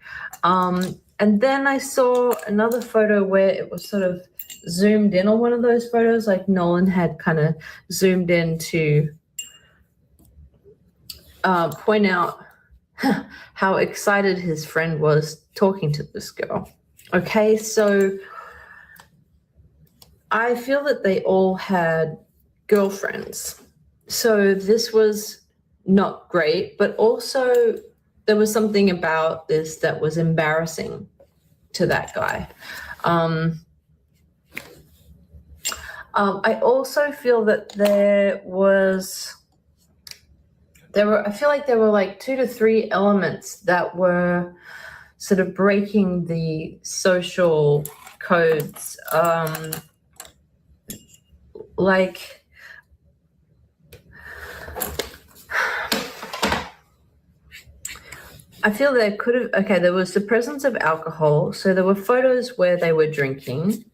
Speaker 3: And then I saw another photo where it was sort of zoomed in on one of those photos, like Nolan had kind of zoomed in to point out how excited his friend was talking to this girl. Okay, so I feel that they all had girlfriends. So this was not great, but also there was something about this that was embarrassing to that guy. I also feel that I feel like there were like 2 to 3 elements that were sort of breaking the social codes. like I feel there could have, okay, there was the presence of alcohol. So there were photos where they were drinking.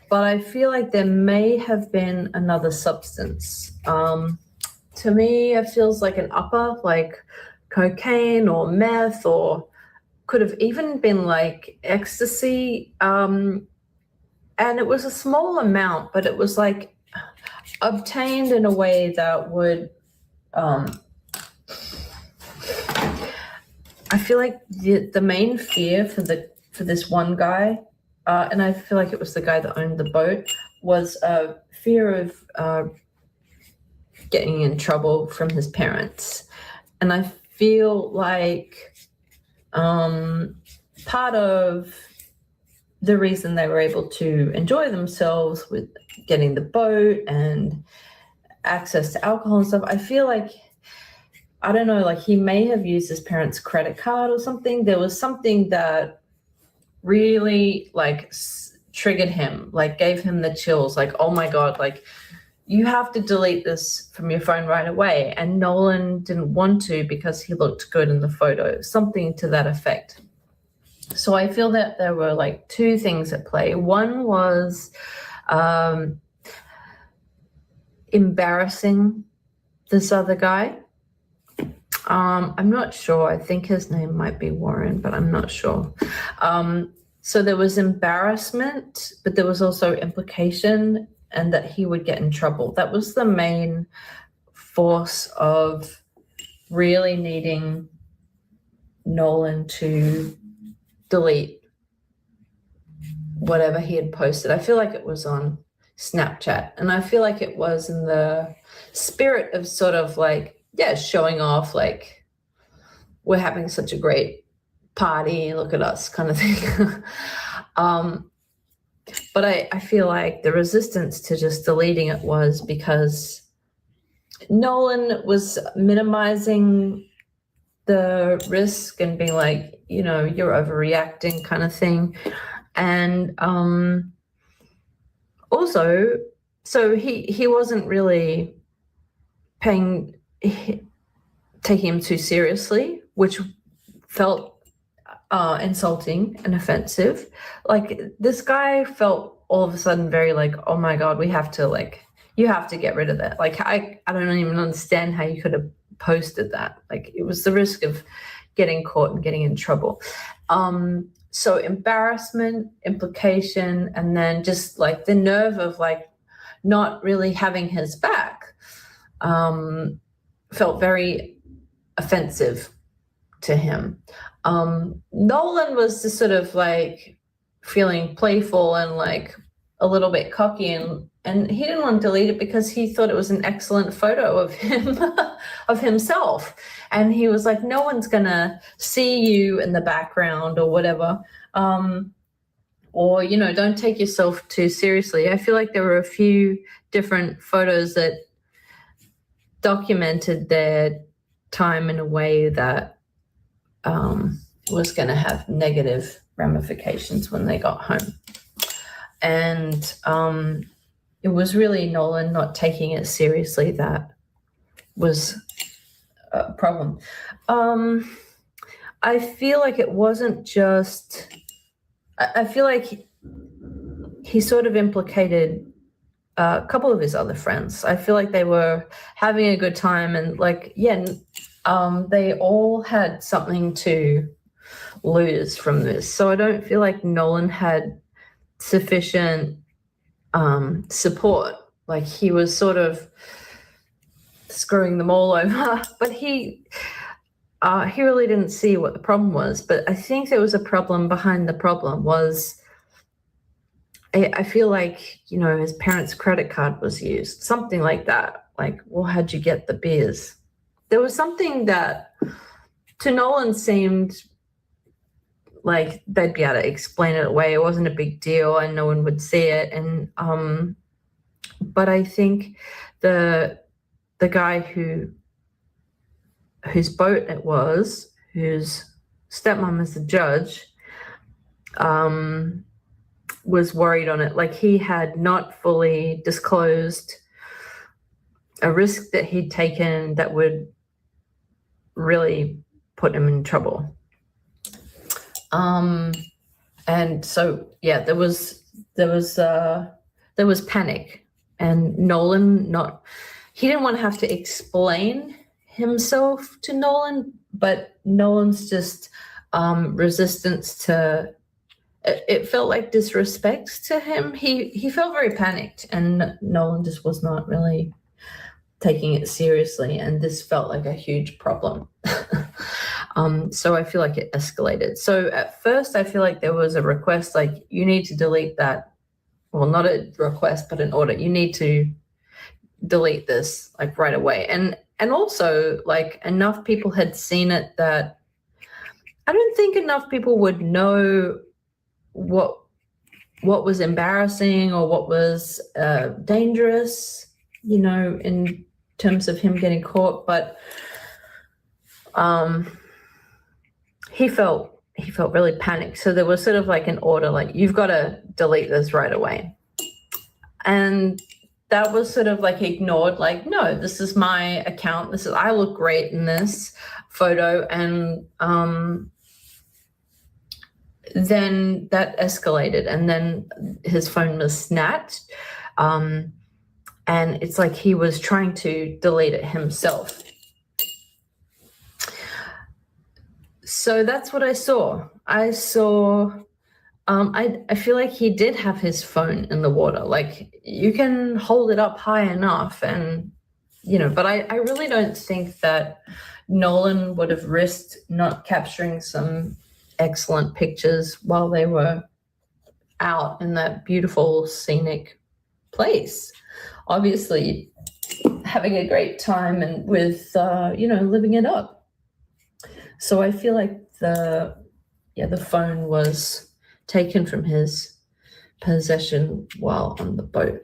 Speaker 3: But I feel like there may have been another substance. To me, it feels like an upper, like cocaine or meth, or could have even been like ecstasy. And it was a small amount, but it was like obtained in a way that would, I feel like the main fear for this one guy, and I feel like it was the guy that owned the boat, was a fear of getting in trouble from his parents. And I feel like part of the reason they were able to enjoy themselves with getting the boat and access to alcohol and stuff, I feel like, I don't know, like he may have used his parents' credit card or something. There was something that really like triggered him, like gave him the chills, like, oh my God, like you have to delete this from your phone right away. And Nolan didn't want to because he looked good in the photo, something to that effect. So I feel that there were like two things at play. One was embarrassing this other guy. I'm not sure. I think his name might be Warren, but I'm not sure. So there was embarrassment, but there was also implication and that he would get in trouble. That was the main force of really needing Nolan to delete whatever he had posted. I feel like it was on Snapchat, and I feel like it was in the spirit of sort of like, yeah, showing off, like we're having such a great party, look at us kind of thing. But I feel like the resistance to just deleting it was because Nolan was minimizing the risk and being like, you know, you're overreacting kind of thing. And also, so he wasn't really taking him too seriously, which felt insulting and offensive. Like this guy felt all of a sudden very like, oh my God, we have to like, you have to get rid of that. Like I don't even understand how you could have posted that. Like it was the risk of getting caught and getting in trouble. So embarrassment, implication, and then just like the nerve of like not really having his back felt very offensive to him. Nolan was just sort of like feeling playful and like a little bit cocky, and he didn't want to delete it because he thought it was an excellent photo of him, of himself. And he was like, no one's gonna see you in the background or whatever. Or, you know, don't take yourself too seriously. I feel like there were a few different photos that documented their time in a way that was going to have negative ramifications when they got home. And it was really Nolan not taking it seriously that was a problem. I feel like it wasn't just, I feel like he sort of implicated a couple of his other friends. I feel like they were having a good time and like, yeah, they all had something to lose from this. So I don't feel like Nolan had sufficient support. Like he was sort of screwing them all over, but he really didn't see what the problem was. But I think there was a problem behind the problem was, I feel like, you know, his parents' credit card was used, something like that. Like, well, how'd you get the beers? There was something that to Nolan seemed like they'd be able to explain it away. It wasn't a big deal and no one would see it. And but I think the guy whose boat it was, whose stepmom is the judge, was worried on it. Like he had not fully disclosed a risk that he'd taken that would really put him in trouble. And so yeah, there was panic, and Nolan he didn't want to have to explain himself to Nolan, but Nolan's just resistance to it felt like disrespect to him. He felt very panicked, and Nolan just was not really taking it seriously, and this felt like a huge problem. So I feel like it escalated. So at first I feel like there was a request, like, you need to delete that. Well, not a request, but an order. You need to delete this like right away. And also, like, enough people had seen it that I don't think enough people would know what was embarrassing or what was dangerous, you know, in terms of him getting caught. But he felt really panicked. So there was sort of like an order, like, you've got to delete this right away. And that was sort of like ignored, like, no, this is my account. I look great in this photo. And then that escalated, and then his phone was snatched. And it's like he was trying to delete it himself. So that's what I saw. I feel like he did have his phone in the water. Like, you can hold it up high enough, and, you know, but I really don't think that Nolan would have risked not capturing some excellent pictures while they were out in that beautiful scenic place. Obviously having a great time and with, you know, living it up. So I feel like the phone was taken from his possession while on the boat.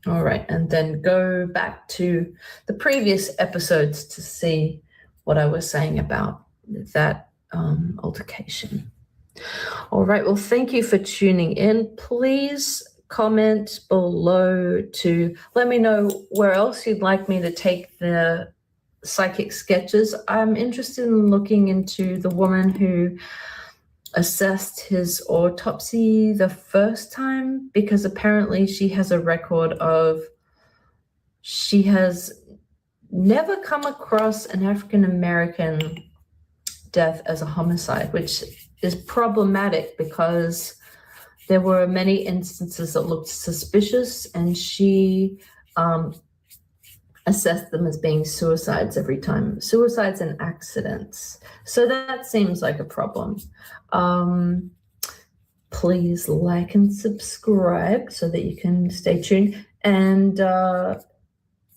Speaker 3: All right, and then go back to the previous episodes to see what I was saying about that altercation. All right, well, thank you for tuning in. Please comment below to let me know where else you'd like me to take the psychic sketches. I'm interested in looking into the woman who assessed his autopsy the first time, because apparently she has a record of, she has never come across an African American death as a homicide, which is problematic because there were many instances that looked suspicious, and she assessed them as being suicides every time, suicides and accidents. So that seems like a problem. Please like and subscribe so that you can stay tuned. And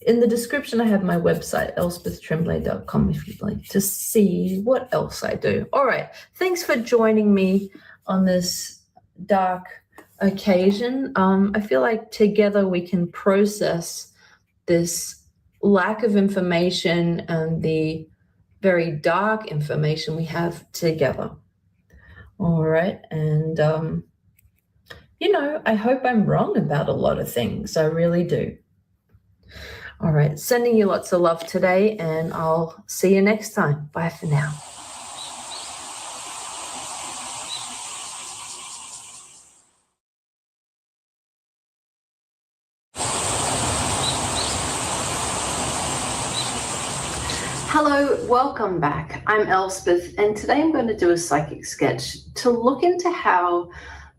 Speaker 3: in the description, I have my website, elspethtremblay.com, if you'd like to see what else I do. All right. Thanks for joining me on this dark occasion. I feel like together we can process this lack of information and the very dark information we have together. All right. And, you know, I hope I'm wrong about a lot of things. I really do. All right. Sending you lots of love today, and I'll see you next time. Bye for now.
Speaker 4: Hello, welcome back. I'm Elspeth, and today I'm going to do a psychic sketch to look into how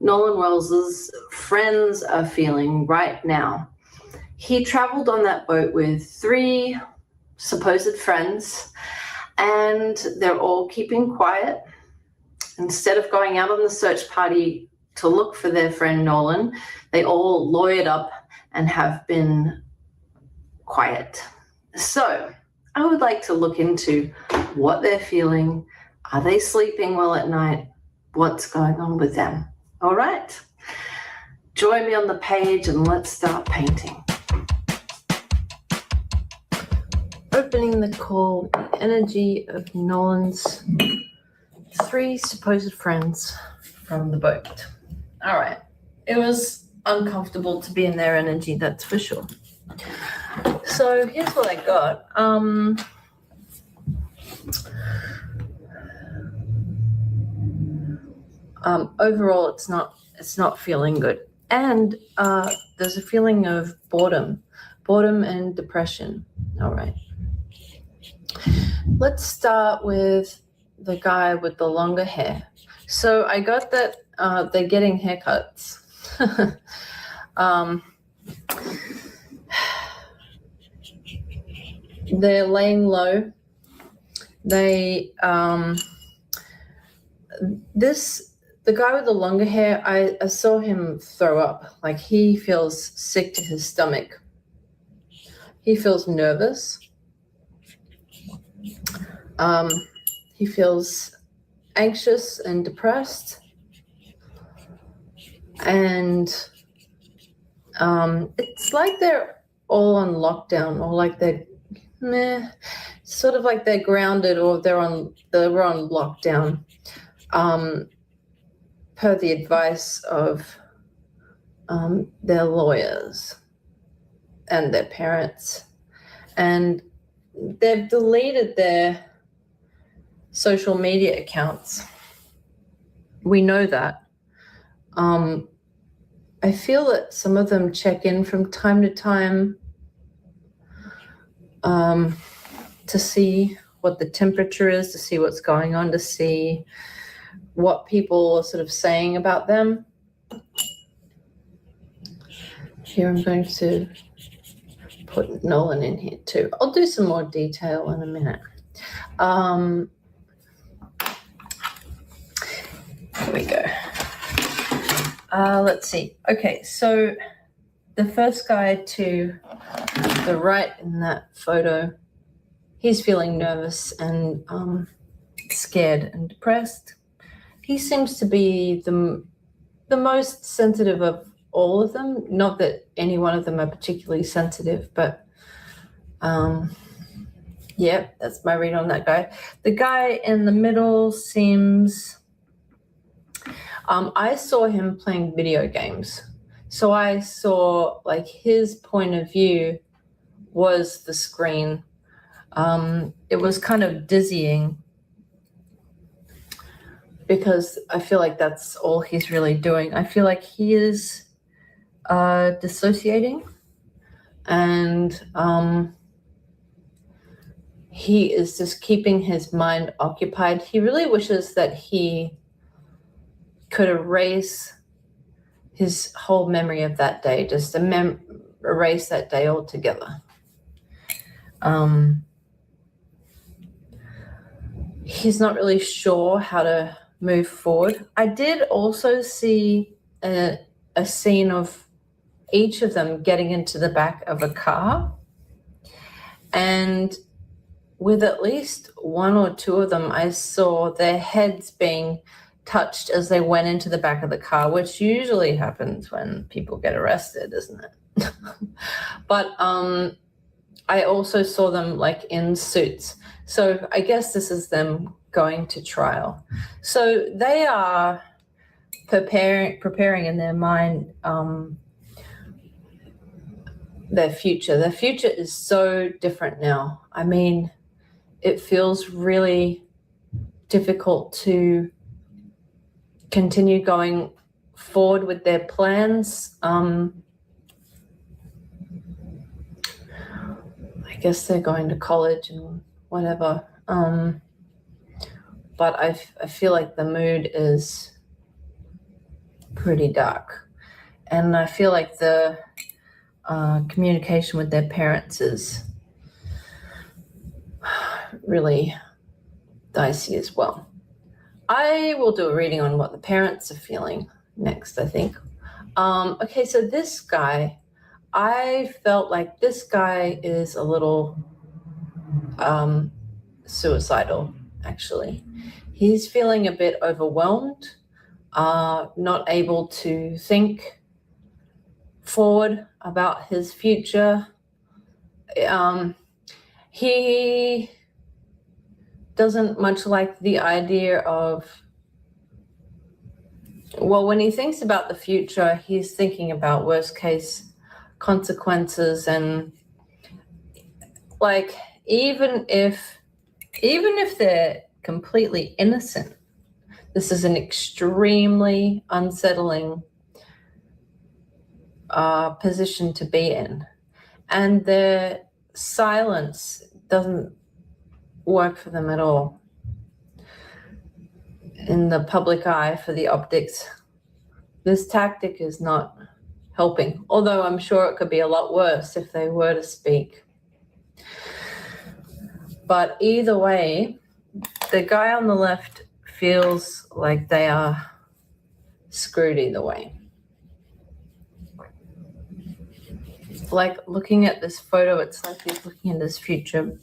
Speaker 4: Nolan Wells's friends are feeling right now. He traveled on that boat with 3 supposed friends, and they're all keeping quiet. Instead of going out on the search party to look for their friend Nolan, they all lawyered up and have been quiet. So I would like to look into what they're feeling. Are they sleeping well at night? What's going on with them? All right. Join me on the page and let's start painting. Opening the call, the energy of Nolan's 3 supposed friends from the boat. All right.
Speaker 3: it was uncomfortable to be in their energy, that's for sure. So here's what I got. Overall, it's not feeling good, and there's a feeling of boredom and depression. All right, let's start with the guy with the longer hair. So I got that they're getting haircuts. They're laying low. They the guy with the longer hair, I saw him throw up. Like, he feels sick to his stomach. He feels nervous. He feels anxious and depressed. And it's like they're all on lockdown, or like they're sort of like they're grounded, or they were on lockdown, per the advice of their lawyers and their parents. And they've deleted their social media accounts. We know that. I feel that some of them check in from time to time to see what the temperature is, to see what's going on, to see what people are sort of saying about them. Here I'm going to put Nolan in here too. I'll do some more detail in a minute. Here we go. Let's see. Okay, so the first guy to the right in that photo, he's feeling nervous and scared and depressed. He seems to be the most sensitive of all of them. Not that any one of them are particularly sensitive, but yeah, that's my read on that guy. The guy in the middle seems... I saw him playing video games. So I saw, like, his point of view was the screen. It was kind of dizzying, because I feel like that's all he's really doing. I feel like he is dissociating, and he is just keeping his mind occupied. He really wishes that he could erase his whole memory of that day, just erase that day altogether. He's not really sure how to move forward. I did also see a scene of each of them getting into the back of a car, and with at least one or two of them, I saw their heads being touched as they went into the back of the car, which usually happens when people get arrested, isn't it? But I also saw them, like, in suits. So I guess this is them going to trial. So they are preparing in their mind their future. Their future is so different now. I mean, it feels really difficult to continue going forward with their plans. I guess they're going to college and whatever. But I feel like the mood is pretty dark. And I feel like the communication with their parents is really dicey as well. I will do a reading on what the parents are feeling next, I think. Okay, so this guy, I felt like this guy is a little suicidal, actually. He's feeling a bit overwhelmed, not able to think forward about his future. He doesn't much like the idea of Well, when he thinks about the future, he's thinking about worst case consequences, and like even if they're completely innocent, this is an extremely unsettling position to be in, and their silence doesn't work for them at all in the public eye for the optics. This tactic is not helping, although I'm sure it could be a lot worse if they were to speak. But either way, the guy on the left feels like they are screwed either way. Like looking at this photo, it's like he's looking at his future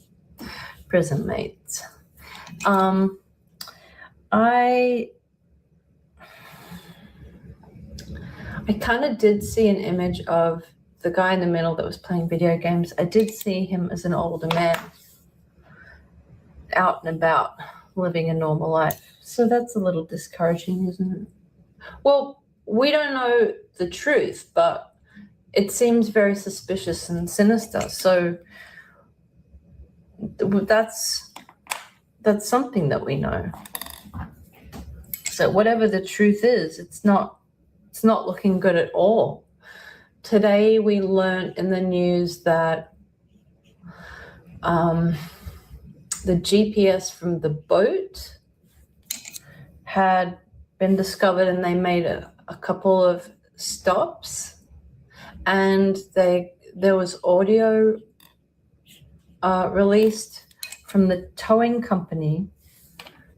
Speaker 3: prison mates. I kind of did see an image of the guy in the middle that was playing video games. I did see him as an older man, out and about, living a normal life. So that's a little discouraging, isn't it? Well, we don't know the truth, but it seems very suspicious and sinister. So that's something that we know. So whatever the truth is, it's not looking good at all. Today we learned in the news that the GPS from the boat had been discovered, and they made a couple of stops, and there was audio released from the towing company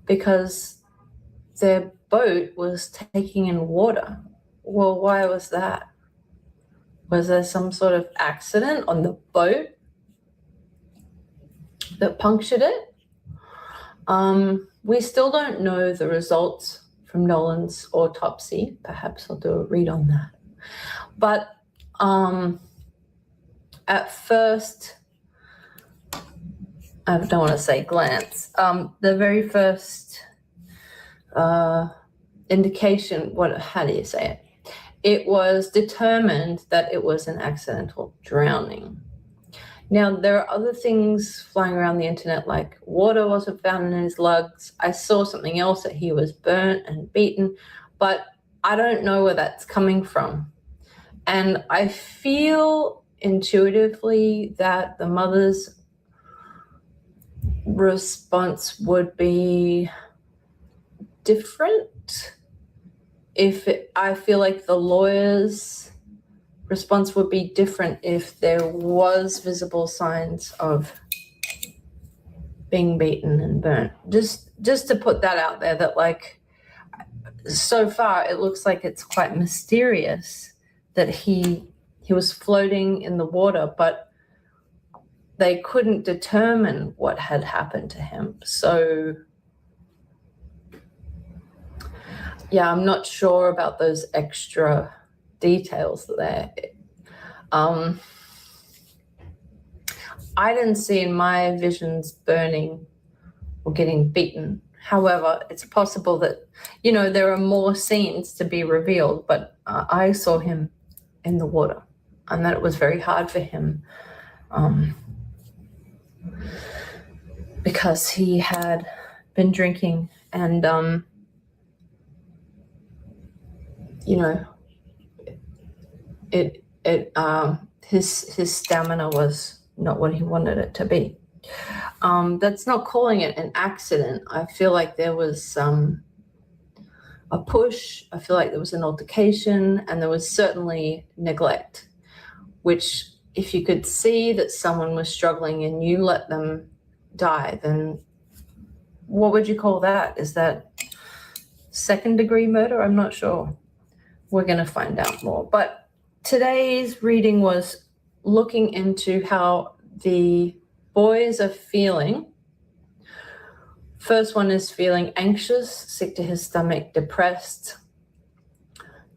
Speaker 3: because their boat was taking in water. Well, why was that? Was there some sort of accident on the boat that punctured it? We still don't know the results from Nolan's autopsy. Perhaps I'll do a read on that. But at first, I don't want to say glance, the very first indication, how do you say it? It was determined that it was an accidental drowning. Now, there are other things flying around the internet, like water wasn't found in his lugs. I saw something else that he was burnt and beaten, but I don't know where that's coming from. And I feel intuitively that the mother's response would be different. I feel like the lawyer's response would be different if there was visible signs of being beaten and burnt. Just to put that out there, that like, so far it looks like it's quite mysterious that he was floating in the water, but they couldn't determine what had happened to him. So yeah, I'm not sure about those extra details there. I didn't see in my visions burning or getting beaten. However, it's possible that, there are more scenes to be revealed, but I saw him in the water, and that it was very hard for him because he had been drinking, and his stamina was not what he wanted it to be. That's not calling it an accident. I feel like there was a push. I feel like there was an altercation, and there was certainly neglect, which if you could see that someone was struggling and you let them die, then what would you call that? Is that second-degree murder? I'm not sure. We're going to find out more. But today's reading was looking into how the boys are feeling. First one is feeling anxious, sick to his stomach, depressed.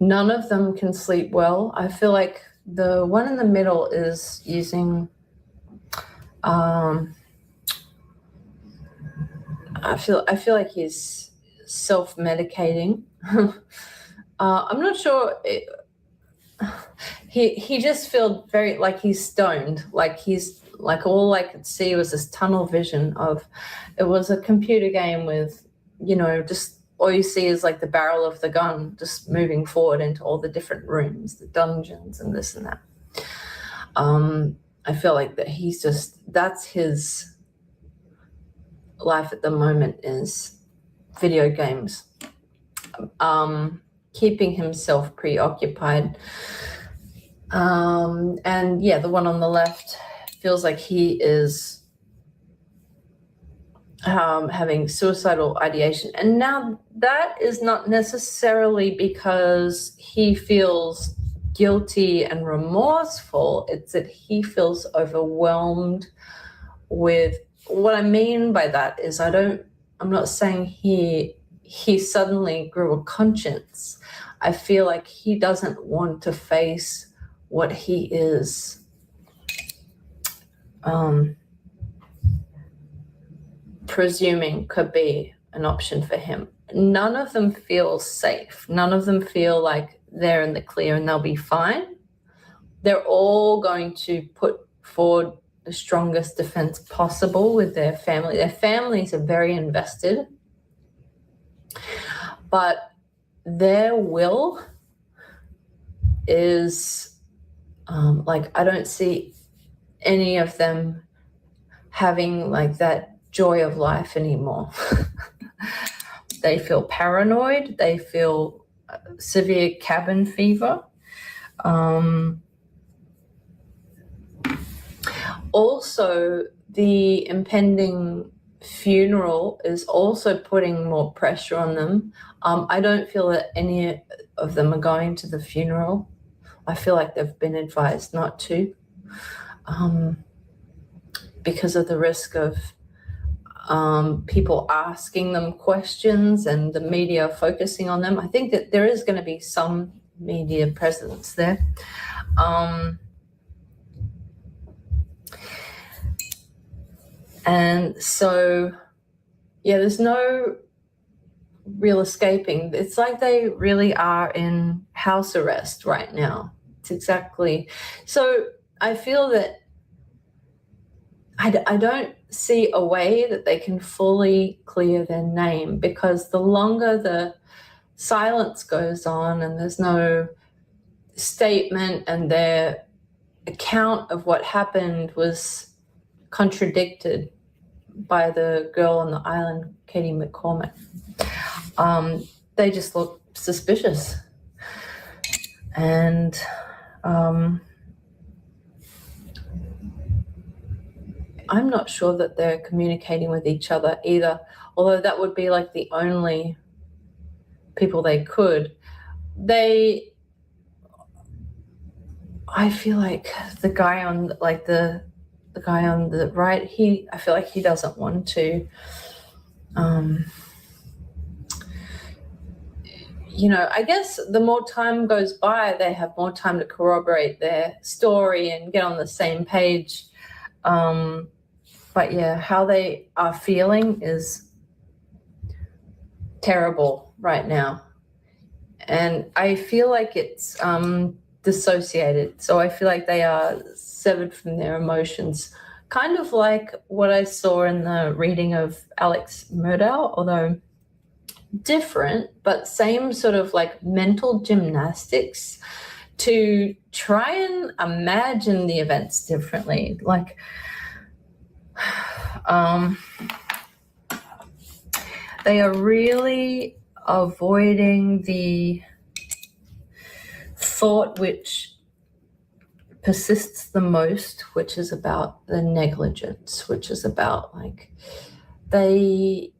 Speaker 3: None of them can sleep well. I feel like the one in the middle is using, I feel like he's self-medicating. I'm not sure. He just felt very like he's stoned, like he's like all I could see was this tunnel vision of it was a computer game with, just all you see is like the barrel of the gun just moving forward into all the different rooms, the dungeons and this and that. I feel like that that's his life at the moment is video games, keeping himself preoccupied. And yeah, the one on the left feels like he is having suicidal ideation. And now that is not necessarily because he feels guilty and remorseful. It's that he feels overwhelmed with, what I mean by that is I'm not saying he suddenly grew a conscience. I feel like he doesn't want to face what he is presuming could be an option for him. None of them feel safe. None of them feel like they're in the clear and they'll be fine. They're all going to put forward the strongest defense possible with their family. Their families are very invested, but their will is I don't see any of them having like that joy of life anymore. They feel paranoid. They feel severe cabin fever. Also, the impending funeral is also putting more pressure on them. I don't feel that any of them are going to the funeral. I feel like they've been advised not to, because of the risk of people asking them questions and the media focusing on them. I think that there is going to be some media presence there. And so, yeah, there's no real escaping. It's like they really are in house arrest right now. It's exactly. So I feel that I don't see a way that they can fully clear their name, because the longer the silence goes on and there's no statement and their account of what happened was contradicted by the girl on the island, Katie McCormick, they just look suspicious. And I'm not sure that they're communicating with each other either, although that would be like the only people they could. I feel like the guy on the guy on the right, I feel like he doesn't want to, I guess the more time goes by, they have more time to corroborate their story and get on the same page. But yeah, how they are feeling is terrible right now. And I feel like it's dissociated. So I feel like they are severed from their emotions, kind of like what I saw in the reading of Alex Murdow, although different, but same sort of like mental gymnastics to try and imagine the events differently. Like, they are really avoiding the thought which persists the most, which is about the negligence, which is about like they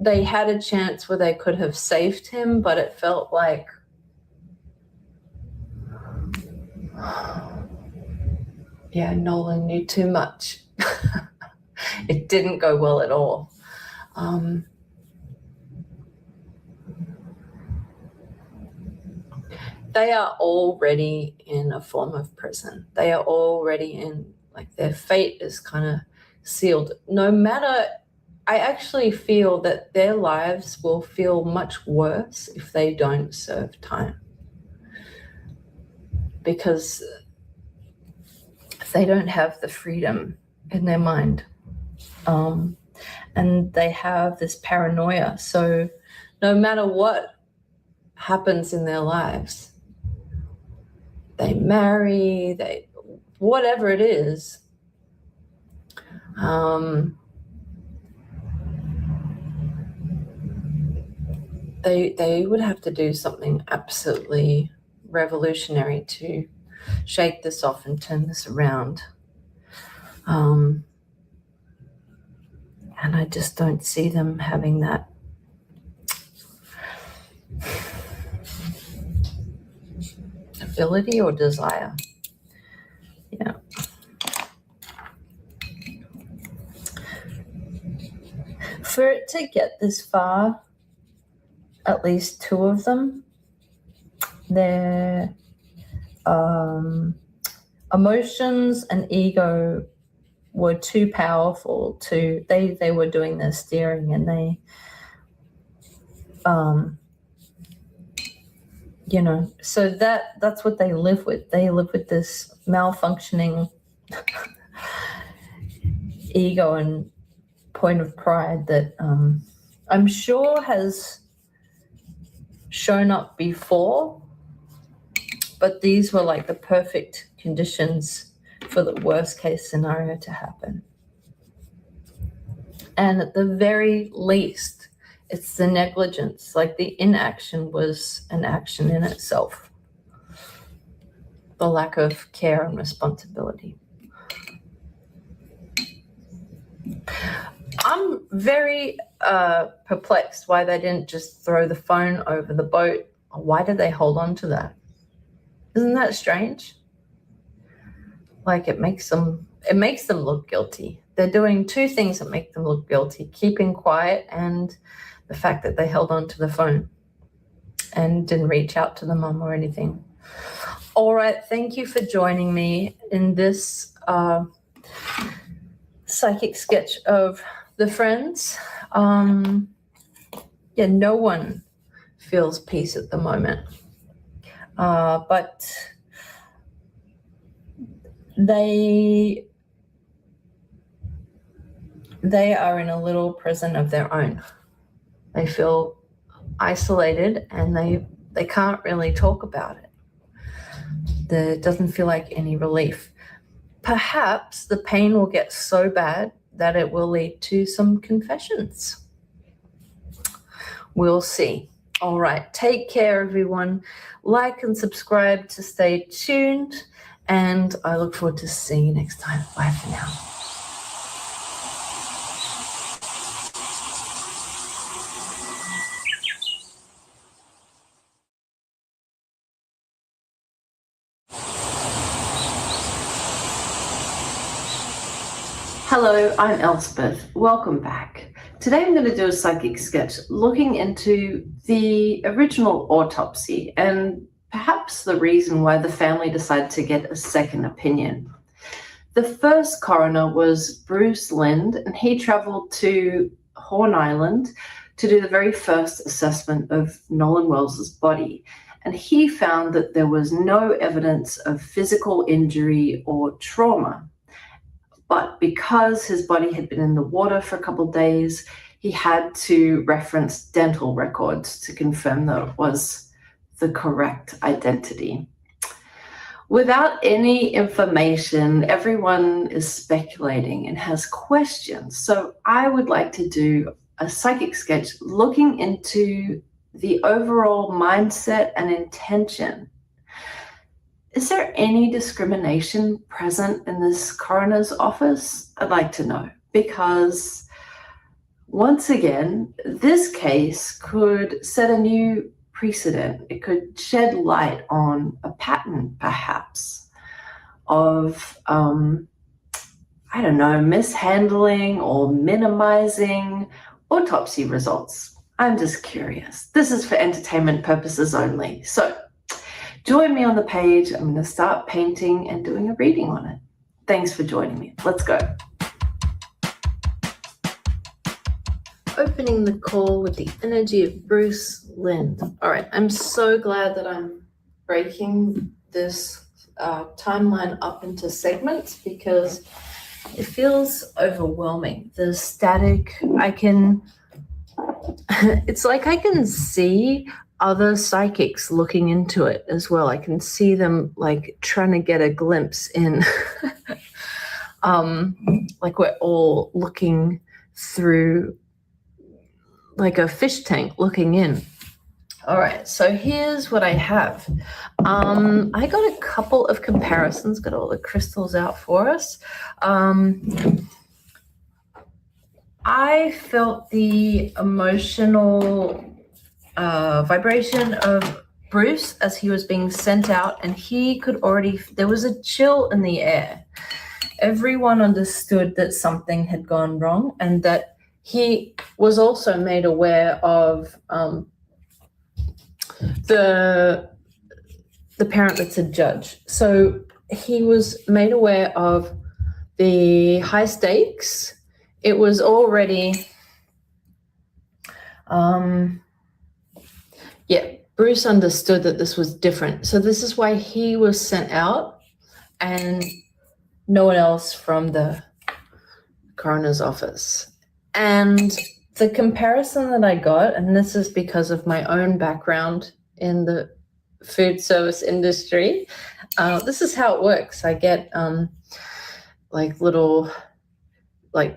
Speaker 3: had a chance where they could have saved him, but it felt like Nolan knew too much. It didn't go well at all. They are already in a form of prison. They are already in, like, their fate is kind of sealed. No matter I actually feel that their lives will feel much worse if they don't serve time, because they don't have the freedom in their mind, and they have this paranoia. So no matter what happens in their lives, they marry, whatever it is, they would have to do something absolutely revolutionary to shake this off and turn this around. And I just don't see them having that ability or desire. Yeah. For it to get this far, at least two of them, their emotions and ego were too powerful to, they were doing their steering, and they, so that's what they live with. They live with this malfunctioning ego and point of pride that I'm sure has shown up before, but these were like the perfect conditions for the worst case scenario to happen. And at the very least, it's the negligence, like the inaction was an action in itself, the lack of care and responsibility. I'm very perplexed why they didn't just throw the phone over the boat. Why did they hold on to that? Isn't that strange? Like it makes them look guilty. They're doing two things that make them look guilty: keeping quiet and the fact that they held on to the phone and didn't reach out to the mum or anything. All right, thank you for joining me in this psychic sketch of the friends. No one feels peace at the moment, but they are in a little prison of their own. They feel isolated, and they can't really talk about it. There doesn't feel like any relief. Perhaps the pain will get so bad that it will lead to some confessions. We'll see. All right, take care, everyone. Like and subscribe to stay tuned, and I look forward to seeing you next time. Bye for now.
Speaker 4: Hello, I'm Elspeth. Welcome back. Today I'm going to do a psychic sketch looking into the original autopsy and perhaps the reason why the family decided to get a second opinion. The first coroner was Bruce Lind, and he traveled to Horn Island to do the very first assessment of Nolan Wells's body. And he found that there was no evidence of physical injury or trauma. But because his body had been in the water for a couple of days, he had to reference dental records to confirm that it was the correct identity. Without any information, everyone is speculating and has questions. So I would like to do a psychic sketch looking into the overall mindset and intention. Is there any discrimination present in this coroner's office? I'd like to know, because once again, this case could set a new precedent. It could shed light on a pattern, perhaps, of, mishandling or minimizing autopsy results. I'm just curious. This is for entertainment purposes only. So join me on the page. I'm going to start painting and doing a reading on it. Thanks for joining me. Let's go.
Speaker 3: opening the call with the energy of Bruce Lind. All right, I'm so glad that I'm breaking this timeline up into segments because it feels overwhelming. The static, it's like I can see other psychics looking into it as well. I can see them like trying to get a glimpse in, like we're all looking through like a fish tank looking in. All right, so here's what I have. I got a couple of comparisons, got all the crystals out for us. I felt the emotional vibration of Bruce as he was being sent out, and he could already, there was a chill in the air. Everyone understood that something had gone wrong, and that he was also made aware of the parent that's a judge. So he was made aware of the high stakes. It was already, Bruce understood that this was different. So this is why he was sent out and no one else from the coroner's office. And the comparison that I got, and this is because of my own background in the food service industry, this is how it works. I get like little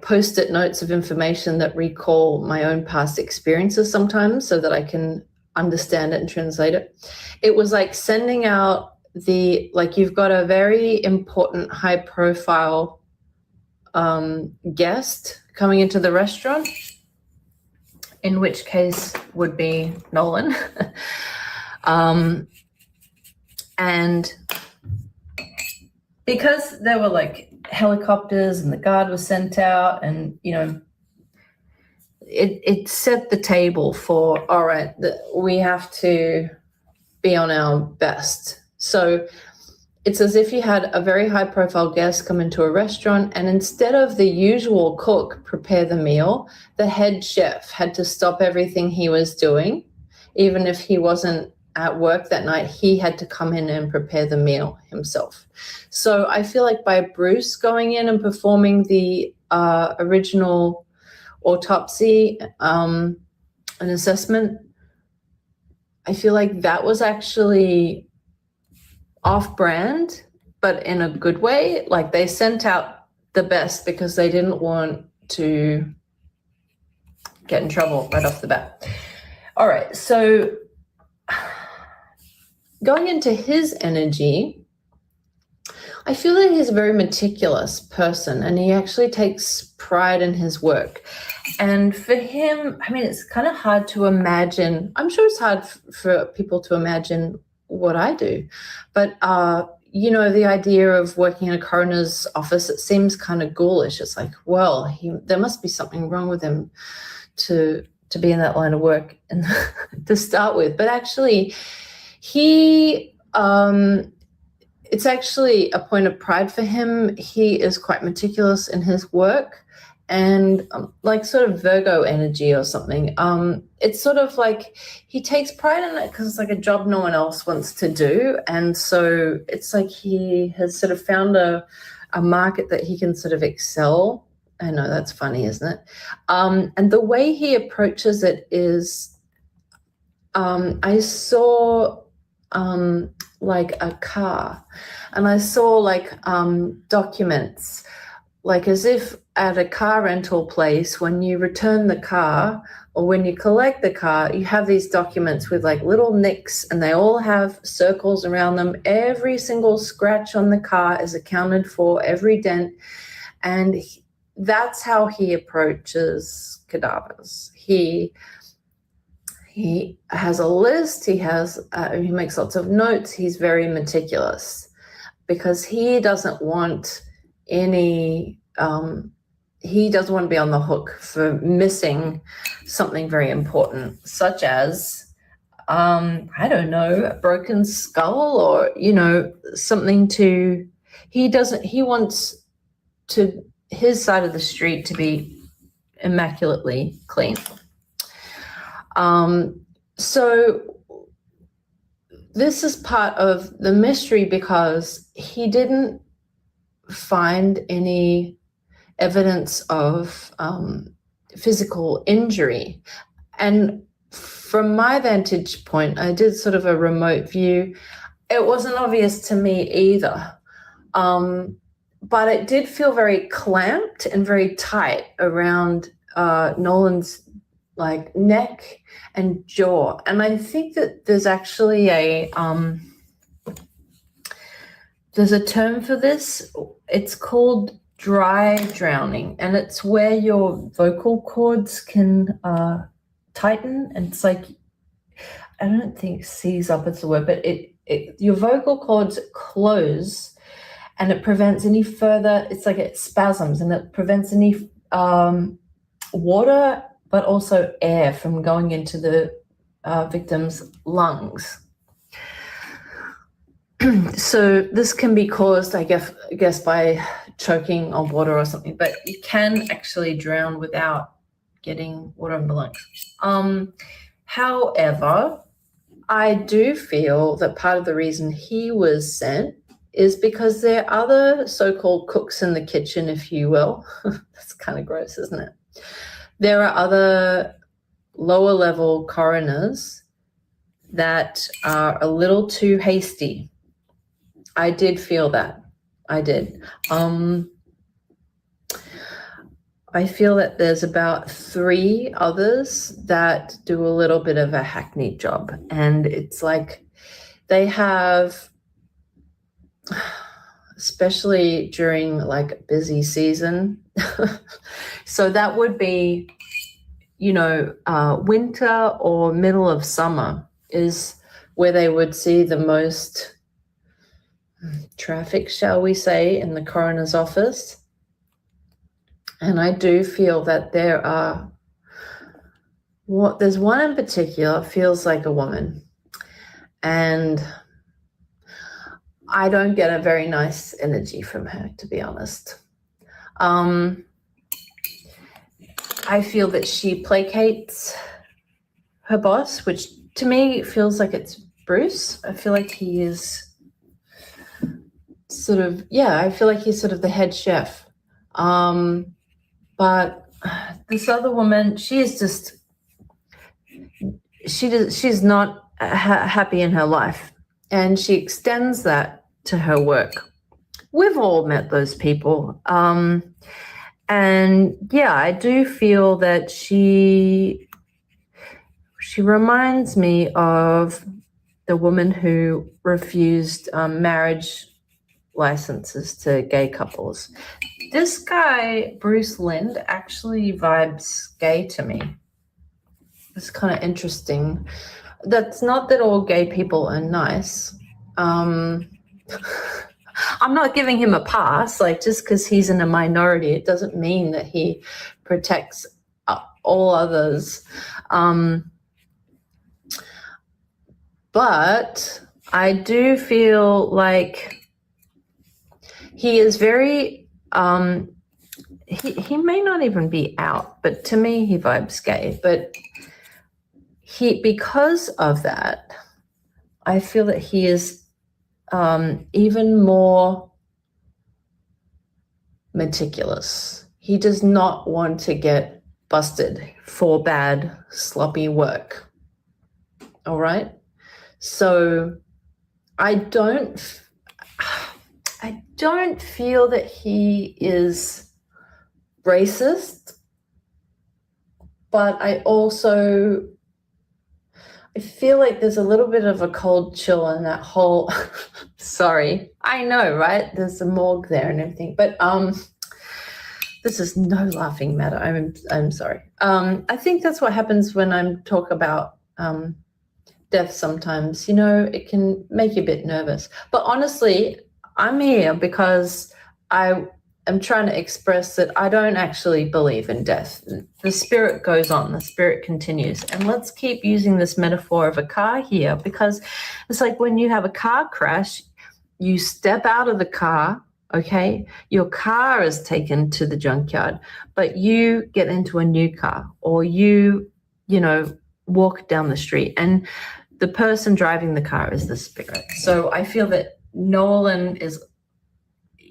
Speaker 3: post-it notes of information that recall my own past experiences sometimes so that I can understand it and translate it. It was like sending out you've got a very important high profile guest coming into the restaurant, in which case would be Nolan. And because there were like helicopters and the guard was sent out, and it set the table for, all right, we have to be on our best. So it's as if you had a very high profile guest come into a restaurant, and instead of the usual cook prepare the meal, the head chef had to stop everything he was doing. Even if he wasn't at work that night, he had to come in and prepare the meal himself. So I feel like by Bruce going in and performing the original autopsy, an assessment, I feel like that was actually off-brand, but in a good way. Like they sent out the best because they didn't want to get in trouble right off the bat. All right, so going into his energy, I feel that he's a very meticulous person, and he actually takes pride in his work. And for him, I mean, it's kind of hard to imagine. I'm sure it's hard for people to imagine what I do. But, the idea of working in a coroner's office, it seems kind of ghoulish. It's like, well, there must be something wrong with him to be in that line of work and to start with. But actually, it's actually a point of pride for him. He is quite meticulous in his work, and like sort of Virgo energy or something. It's sort of like he takes pride in it because it's like a job no one else wants to do. And so it's like he has sort of found a market that he can sort of excel. I know that's funny, isn't it? And the way he approaches it is, I saw like a car, and I saw like documents, like as if at a car rental place, when you return the car or when you collect the car, you have these documents with like little nicks, and they all have circles around them. Every single scratch on the car is accounted for, every dent. And that's how he approaches cadavers. He has a list. He makes lots of notes. He's very meticulous because he doesn't want he doesn't want to be on the hook for missing something very important, such as, I don't know, a broken skull or, something he wants his side of the street to be immaculately clean. So this is part of the mystery because he didn't find any evidence of physical injury. And from my vantage point, I did sort of a remote view. It wasn't obvious to me either. But it did feel very clamped and very tight around Nolan's like neck and jaw. And I think that there's actually there's a term for this. It's called dry drowning, and it's where your vocal cords can tighten. And it's like, I don't think seize up is the word, but your vocal cords close, and it prevents any further, it's like it spasms, and it prevents any water, but also air from going into the victim's lungs. So this can be caused, I guess, by choking on water or something, but you can actually drown without getting water in the lungs. However, I do feel that part of the reason he was sent is because there are other so-called cooks in the kitchen, if you will. That's kind of gross, isn't it? There are other lower-level coroners that are a little too hasty. I did feel that. I did. I feel that there's about 3 others that do a little bit of a hackneyed job. And it's like they have, especially during like busy season. So that would be, winter or middle of summer is where they would see the most traffic, shall we say, in the coroner's office. And I do feel that there's one in particular, feels like a woman. And I don't get a very nice energy from her, to be honest. I feel that she placates her boss, which to me feels like it's Bruce. I feel like he is I feel like he's sort of the head chef. But this other woman, she's not happy in her life, and she extends that to her work. We've all met those people. And yeah, I do feel that she reminds me of the woman who refused marriage licenses to gay couples. This guy, Bruce Lind, actually vibes gay to me. It's kind of interesting. That's not that all gay people are nice. I'm not giving him a pass. Like, just because he's in a minority, it doesn't mean that he protects all others. But I do feel like he is very, he may not even be out, but to me he vibes gay. But because of that, I feel that he is even more meticulous. He does not want to get busted for bad, sloppy work. All right? So I don't feel that he is racist, but I feel like there's a little bit of a cold chill in that whole, sorry, I know, right? There's a morgue there and everything, but this is no laughing matter. I'm sorry. I think that's what happens when I talk about death sometimes. It can make you a bit nervous. But honestly, I'm here because I am trying to express that I don't actually believe in death. The spirit goes on, the spirit continues. And let's keep using this metaphor of a car here, because it's like when you have a car crash, you step out of the car, okay? Your car is taken to the junkyard, but you get into a new car, or you walk down the street, and the person driving the car is the spirit. So I feel that Nolan is,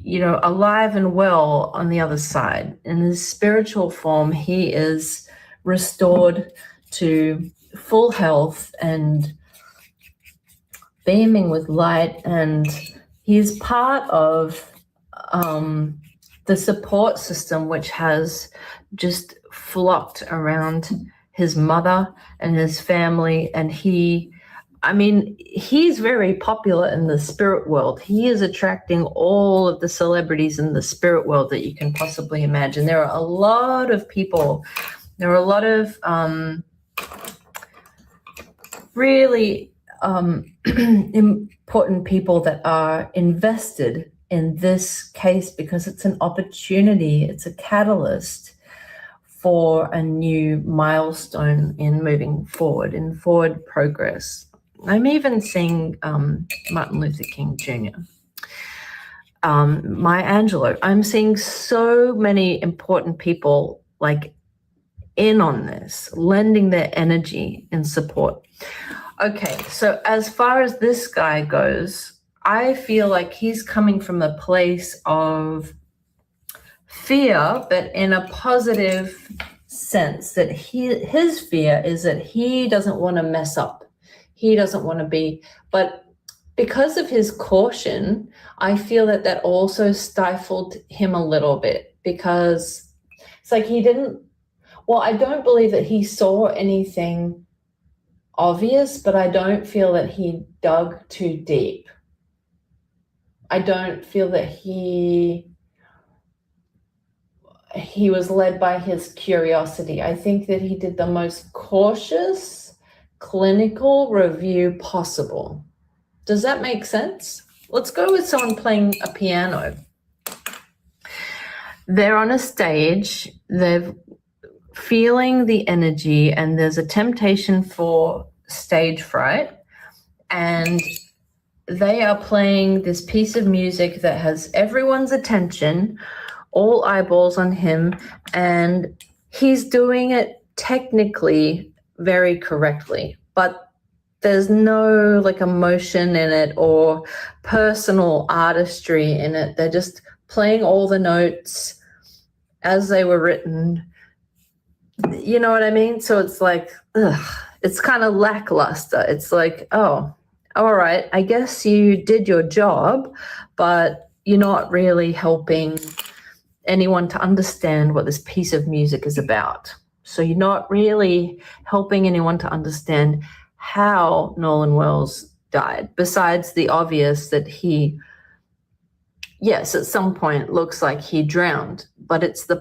Speaker 3: alive and well on the other side. In his spiritual form, he is restored to full health and beaming with light, and he's part of the support system, which has just flocked around his mother and his family. And he's very popular in the spirit world. He is attracting all of the celebrities in the spirit world that you can possibly imagine. There are a lot of people. There are a lot of really important people that are invested in this case, because it's an opportunity, it's a catalyst for a new milestone in moving forward, in forward progress. I'm even seeing Martin Luther King Jr., Maya Angelou. I'm seeing so many important people in on this, lending their energy and support. Okay, so as far as this guy goes, I feel like he's coming from a place of fear, but in a positive sense, that his fear is that he doesn't want to mess up. He doesn't want to be, but because of his caution, I feel that also stifled him a little bit, because it's like I don't believe that he saw anything obvious, but I don't feel that he dug too deep. I don't feel that he was led by his curiosity. I think that he did the most cautious clinical review possible. Does that make sense? Let's go with someone playing a piano. They're on a stage, they're feeling the energy, and there's a temptation for stage fright, and they are playing this piece of music that has everyone's attention, all eyeballs on him, and he's doing it technically very correctly, but there's no emotion in it or personal artistry in it. They're just playing all the notes as they were written. You know what I mean? So it's it's kind of lackluster. It's oh, all right, I guess you did your job, but you're not really helping anyone to understand what this piece of music is about. So you're not really helping anyone to understand how Nolan Wells died, besides the obvious that he, yes, at some point looks like he drowned, but it's the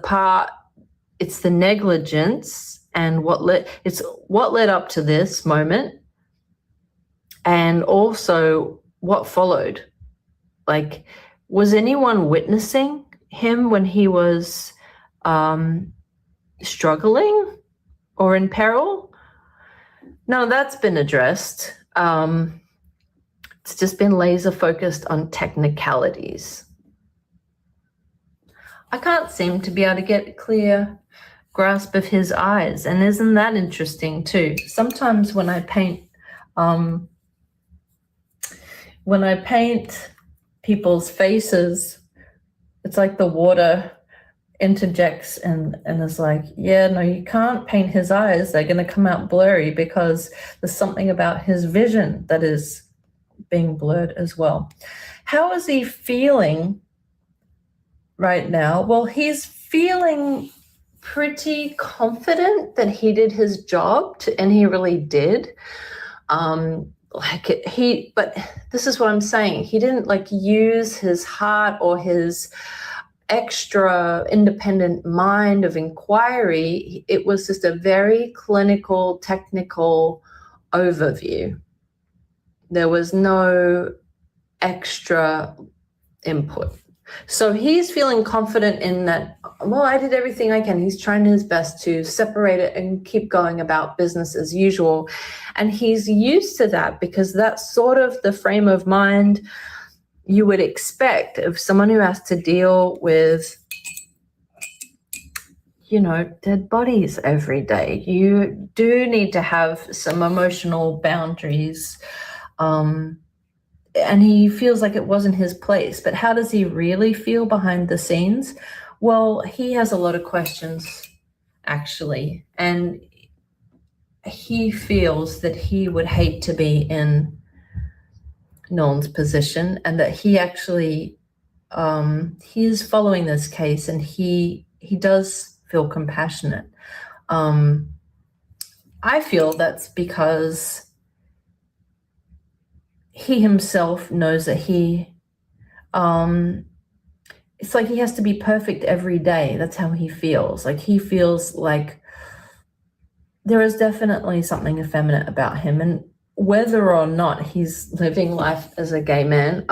Speaker 3: negligence and what led up to this moment, and also what followed. Was anyone witnessing him when he was struggling or in peril? No, that's been addressed. It's just been laser focused on technicalities. I can't seem to be able to get a clear grasp of his eyes. And isn't that interesting too? Sometimes when I paint people's faces, it's like the water interjects and is yeah, no, you can't paint his eyes. They're going to come out blurry because there's something about his vision that is being blurred as well. How is he feeling right now? Well, he's feeling pretty confident that he did his job, and he really did. But this is what I'm saying. He didn't use his heart or his extra independent mind of inquiry. It was just a very clinical, technical overview. There was no extra input. So he's feeling confident in that, well, I did everything I can. He's trying his best to separate it and keep going about business as usual. And he's used to that because that's sort of the frame of mind you would expect of someone who has to deal with, you know, dead bodies every day. You do need to have some emotional boundaries. And he feels like it wasn't his place. But how does he really feel behind the scenes? Well, he has a lot of questions, actually. And he feels that he would hate to be in Nolan's position, and that he actually he is following this case, and he does feel compassionate. I feel that's because he himself knows that it's like he has to be perfect every day. That's how he feels. Like he feels like there is definitely something effeminate about him, and whether or not he's living life as a gay man,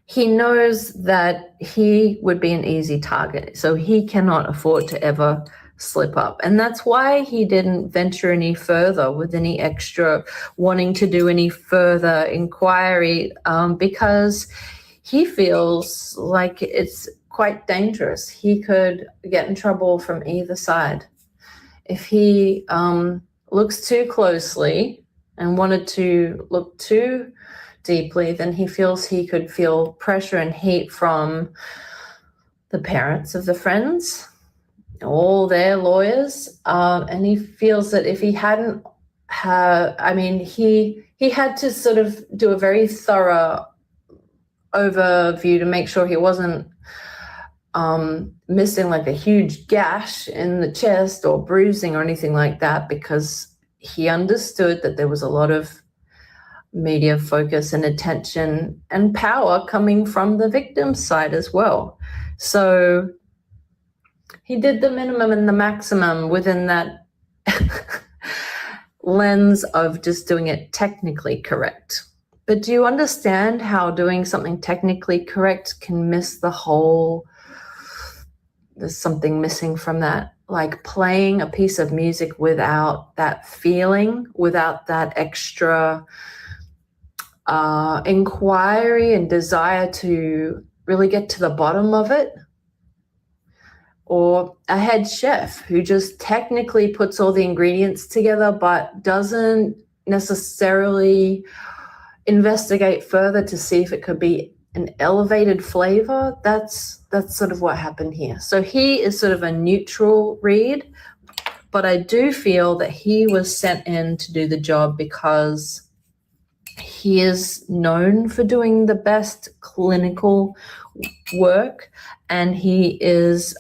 Speaker 3: he knows that he would be an easy target, so he cannot afford to ever slip up. And that's why he didn't venture any further with any extra wanting to do any further inquiry, because he feels like it's quite dangerous. He could get in trouble from either side. If he looks too closely and wanted to look too deeply, then he feels he could feel pressure and heat from the parents of the friends, all their lawyers, and he feels that if he hadn't he had to sort of do a very thorough overview to make sure he wasn't missing like a huge gash in the chest or bruising or anything like that, because he understood that there was a lot of media focus and attention and power coming from the victim's side as well. So he did the minimum and the maximum within that lens of just doing it technically correct. But do you understand how doing something technically correct can miss the whole, there's something missing from that? Like playing a piece of music without that feeling, without that extra inquiry and desire to really get to the bottom of it. Or a head chef who just technically puts all the ingredients together but doesn't necessarily investigate further to see if it could be an elevated flavor. That's sort of what happened here. So he is sort of a neutral read, but I do feel that he was sent in to do the job because he is known for doing the best clinical work, and he is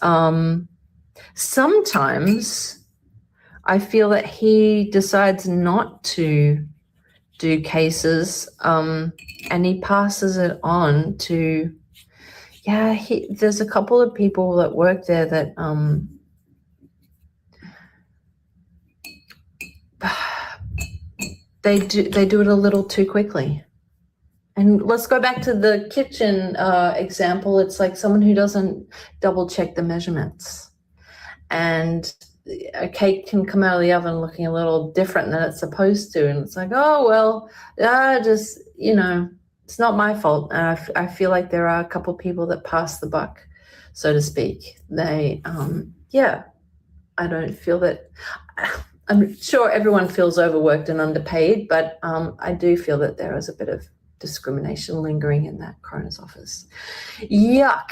Speaker 3: sometimes I feel that he decides not to do cases, and he passes it on to, there's a couple of people that work there that they do it a little too quickly. And let's go back to the kitchen example. It's like someone who doesn't double check the measurements, and a cake can come out of the oven looking a little different than it's supposed to. And it's like, oh, well, just, it's not my fault. And I feel like there are a couple of people that pass the buck, so to speak. They, I don't feel that. I'm sure everyone feels overworked and underpaid, but I do feel that there is a bit of discrimination lingering in that coroner's office. Yuck.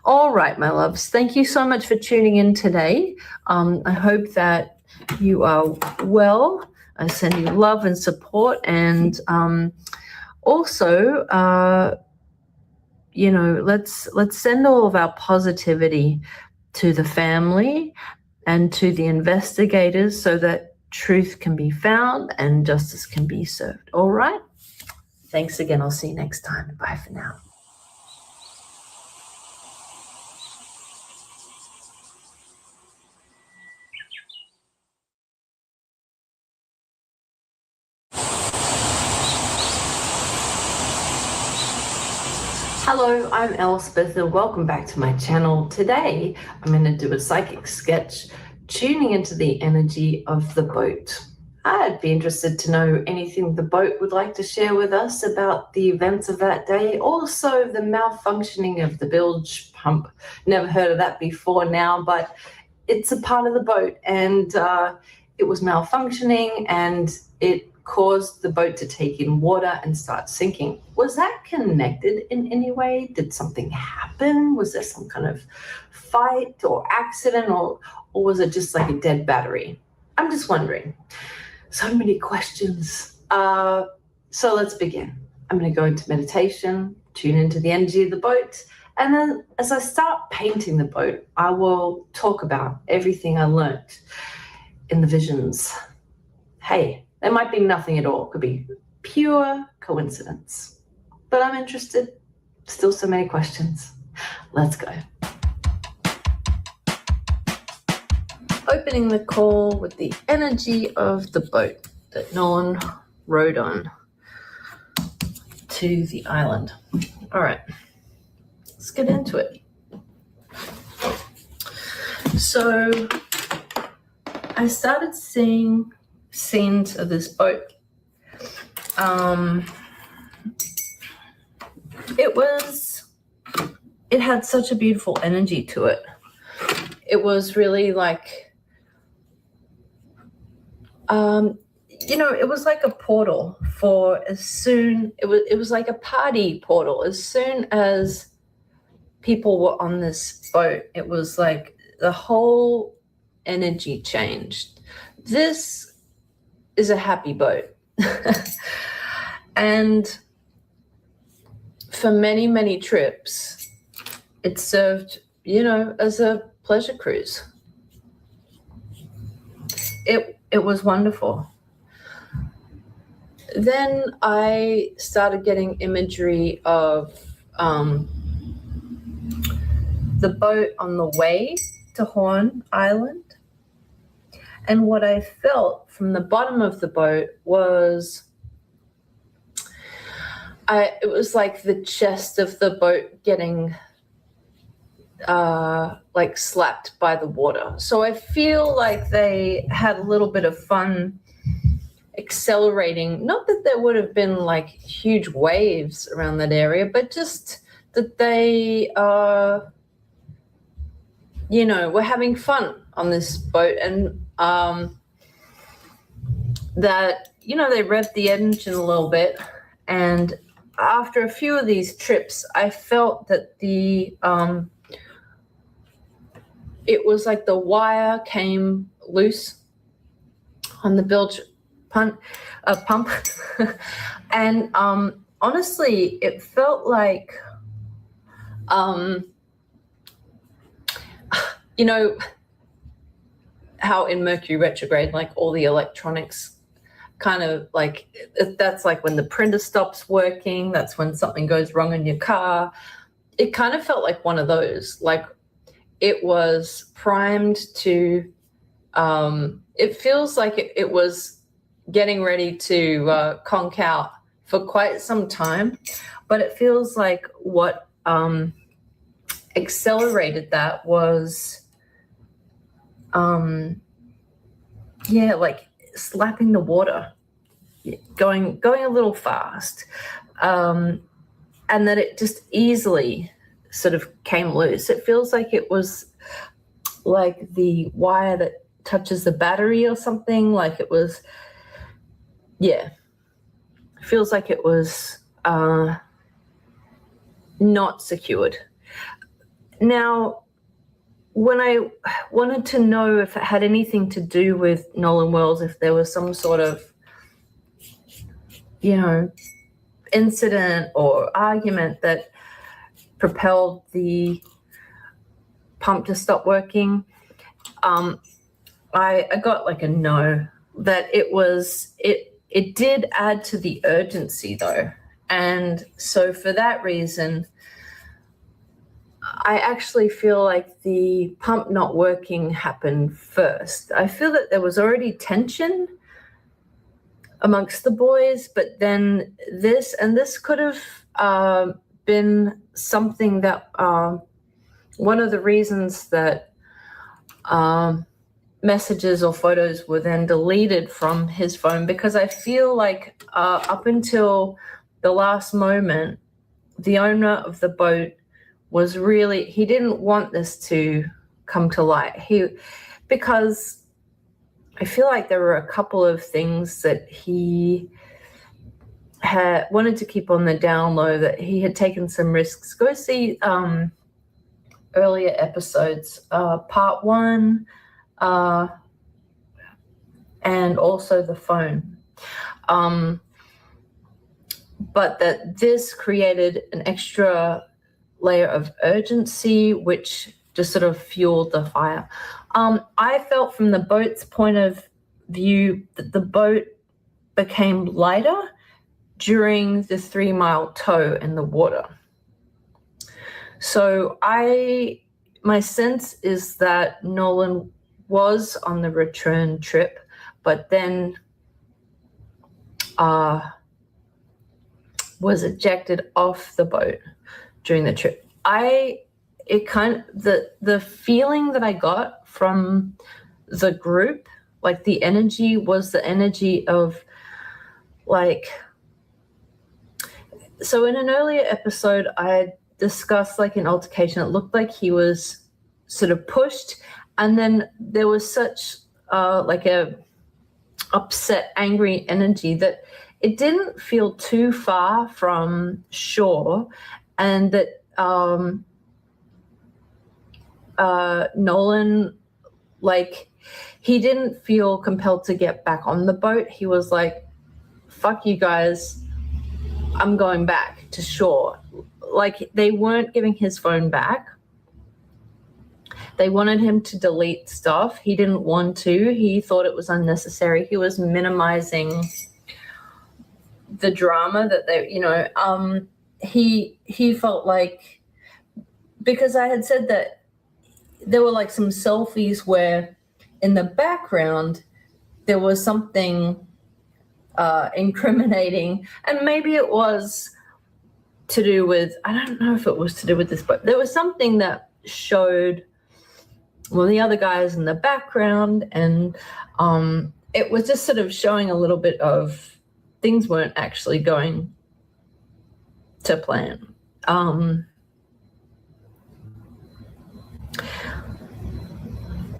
Speaker 3: All right, my loves. Thank you so much for tuning in today. I hope that you are well. I send you love and support, and also, let's send all of our positivity to the family and to the investigators so that truth can be found and justice can be served. All right? Thanks again. I'll see you next time. Bye for now. Hello, I'm Elspeth and welcome back to my channel. Today, I'm going to do a psychic sketch tuning into the energy of the boat.
Speaker 4: I'd be interested to know anything the boat would like to share with us about the events of that day. Also, the malfunctioning of the bilge pump. Never heard of that before now, but it's a part of the boat, and it was malfunctioning, and it caused the boat to take in water and start sinking. Was that connected in any way? Did something happen? Was there some kind of fight or accident, or was it just like a dead battery? I'm just wondering. So many questions. So let's begin. I'm going to go into meditation, tune into the energy of the boat, and then as I start painting the boat, I will talk about everything I learned in the visions. Hey, there might be nothing at all. It could be pure coincidence. But I'm interested. Still so many questions. Let's go. Opening the call with the energy of the boat that Nolan rode on to the island. All right, let's get into it. So I started seeing scenes of this boat. It had such a beautiful energy to it. It was really like, it was like a portal for it was like a party portal. As soon as people were on this boat, it was like the whole energy changed. This is a happy boat. And for many, many trips, it served, as a pleasure cruise. It was wonderful. Then I started getting imagery of the boat on the way to Horn Island. And what I felt from the bottom of the boat was, it was like the chest of the boat getting like slapped by the water. So I feel like they had a little bit of fun accelerating. Not that there would have been like huge waves around that area, but just that they, were having fun on this boat, and that, they revved the engine a little bit. And after a few of these trips, I felt that it was like the wire came loose on the bilge pump. And honestly, it felt like, how in Mercury retrograde, like all the electronics kind of like, that's like when the printer stops working, that's when something goes wrong in your car. It kind of felt like one of those, like it was primed to, it feels like it was getting ready to conk out for quite some time, but it feels like what accelerated that was, like slapping the water, going a little fast, and that it just easily sort of came loose. It feels like it was like the wire that touches the battery or something, like it was, feels like it was not secured. Now, when I wanted to know if it had anything to do with Nolan Wells, if there was some sort of, incident or argument that propelled the pump to stop working, I got like a no, that it did add to the urgency though. And so for that reason, I actually feel like the pump not working happened first. I feel that there was already tension amongst the boys, but then this could have been something that, one of the reasons that
Speaker 3: messages or photos were then deleted from his phone, because I feel like up until the last moment, the owner of the boat was really, he didn't want this to come to light. Because I feel like there were a couple of things that he had wanted to keep on the down low, that he had taken some risks. Go see earlier episodes, part 1, and also the phone. But that this created an extra layer of urgency, which just sort of fueled the fire. I felt from the boat's point of view that the boat became lighter during the 3-mile tow in the water. So my sense is that Nolan was on the return trip, but then was ejected off the boat during the trip. The feeling that I got from the group, like the energy, was the energy of like, so in an earlier episode, I had discussed like an altercation. It looked like he was sort of pushed, and then there was such like a upset, angry energy that it didn't feel too far from shore, and that Nolan, like, he didn't feel compelled to get back on the boat. He was like, fuck you guys, I'm going back to shore. Like, they weren't giving his phone back. They wanted him to delete stuff. He didn't want to. He thought it was unnecessary. He was minimizing the drama that they, he felt like, because I had said that there were like some selfies where in the background there was something incriminating, and maybe it was to do with, I don't know if it was to do with this, but there was something that showed the other guys in the background, and it was just sort of showing a little bit of things weren't actually going to plan.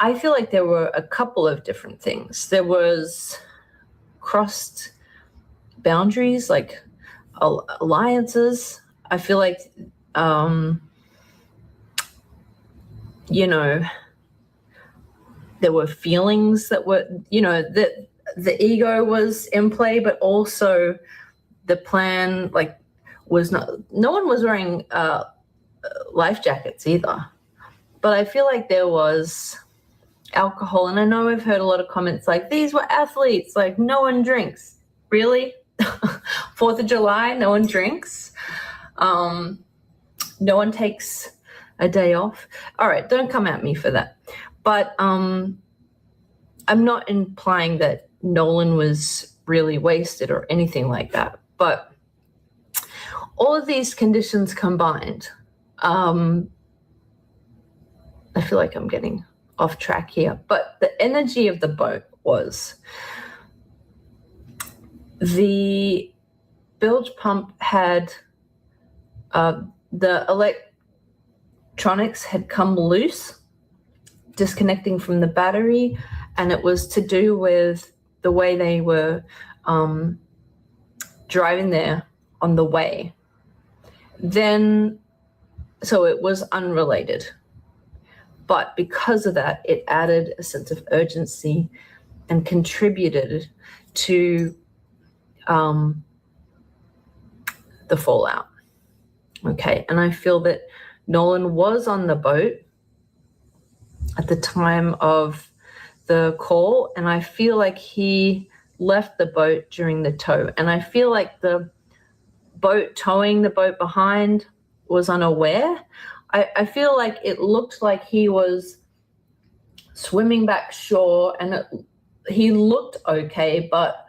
Speaker 3: I feel like there were a couple of different things. There was crossed boundaries, like alliances. I feel like, there were feelings that were, that the ego was in play, but also the plan, like, was no one was wearing life jackets either. But I feel like there was alcohol, and I know I've heard a lot of comments like, these were athletes, like, no one drinks. Really? 4th of July, no one drinks? No one takes a day off? All right, don't come at me for that. But I'm not implying that Nolan was really wasted or anything like that. But all of these conditions combined, I feel like I'm getting off track here, but the energy of the boat was, the bilge pump had, the electronics had come loose, disconnecting from the battery, and it was to do with the way they were driving there on the way. Then, so it was unrelated. But because of that, it added a sense of urgency and contributed to the fallout. Okay, and I feel that Nolan was on the boat at the time of the call, and I feel like he left the boat during the tow. And I feel like the boat towing the boat behind was unaware. I feel like it looked like he was swimming back shore, and he looked okay, but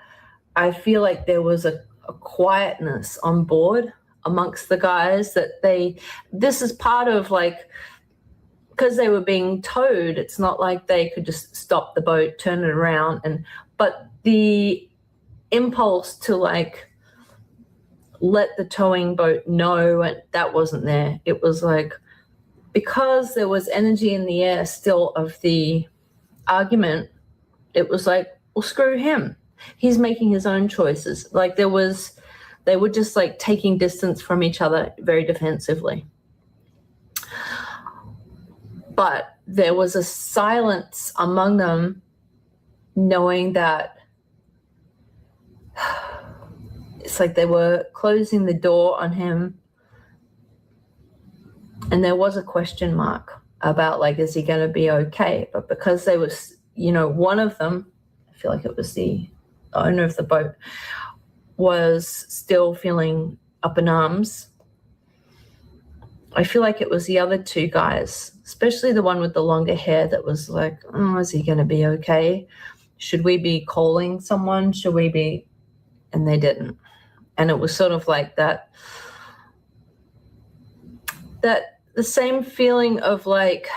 Speaker 3: I feel like there was a quietness on board amongst the guys that this is part of like because they were being towed, it's not like they could just stop the boat, turn it around, but the impulse to like let the towing boat know, and that wasn't there. It was like, because there was energy in the air still of the argument, it was like, well, screw him. He's making his own choices. Like they were just like taking distance from each other very defensively. But there was a silence among them, knowing that it's like they were closing the door on him. And there was a question mark about like, is he going to be okay? But because they was, one of them, I feel like it was the owner of the boat, was still feeling up in arms. I feel like it was the other two guys, especially the one with the longer hair, that was like, oh, is he going to be okay? Should we be calling someone? Should we be? And they didn't. And it was sort of like that the same feeling of like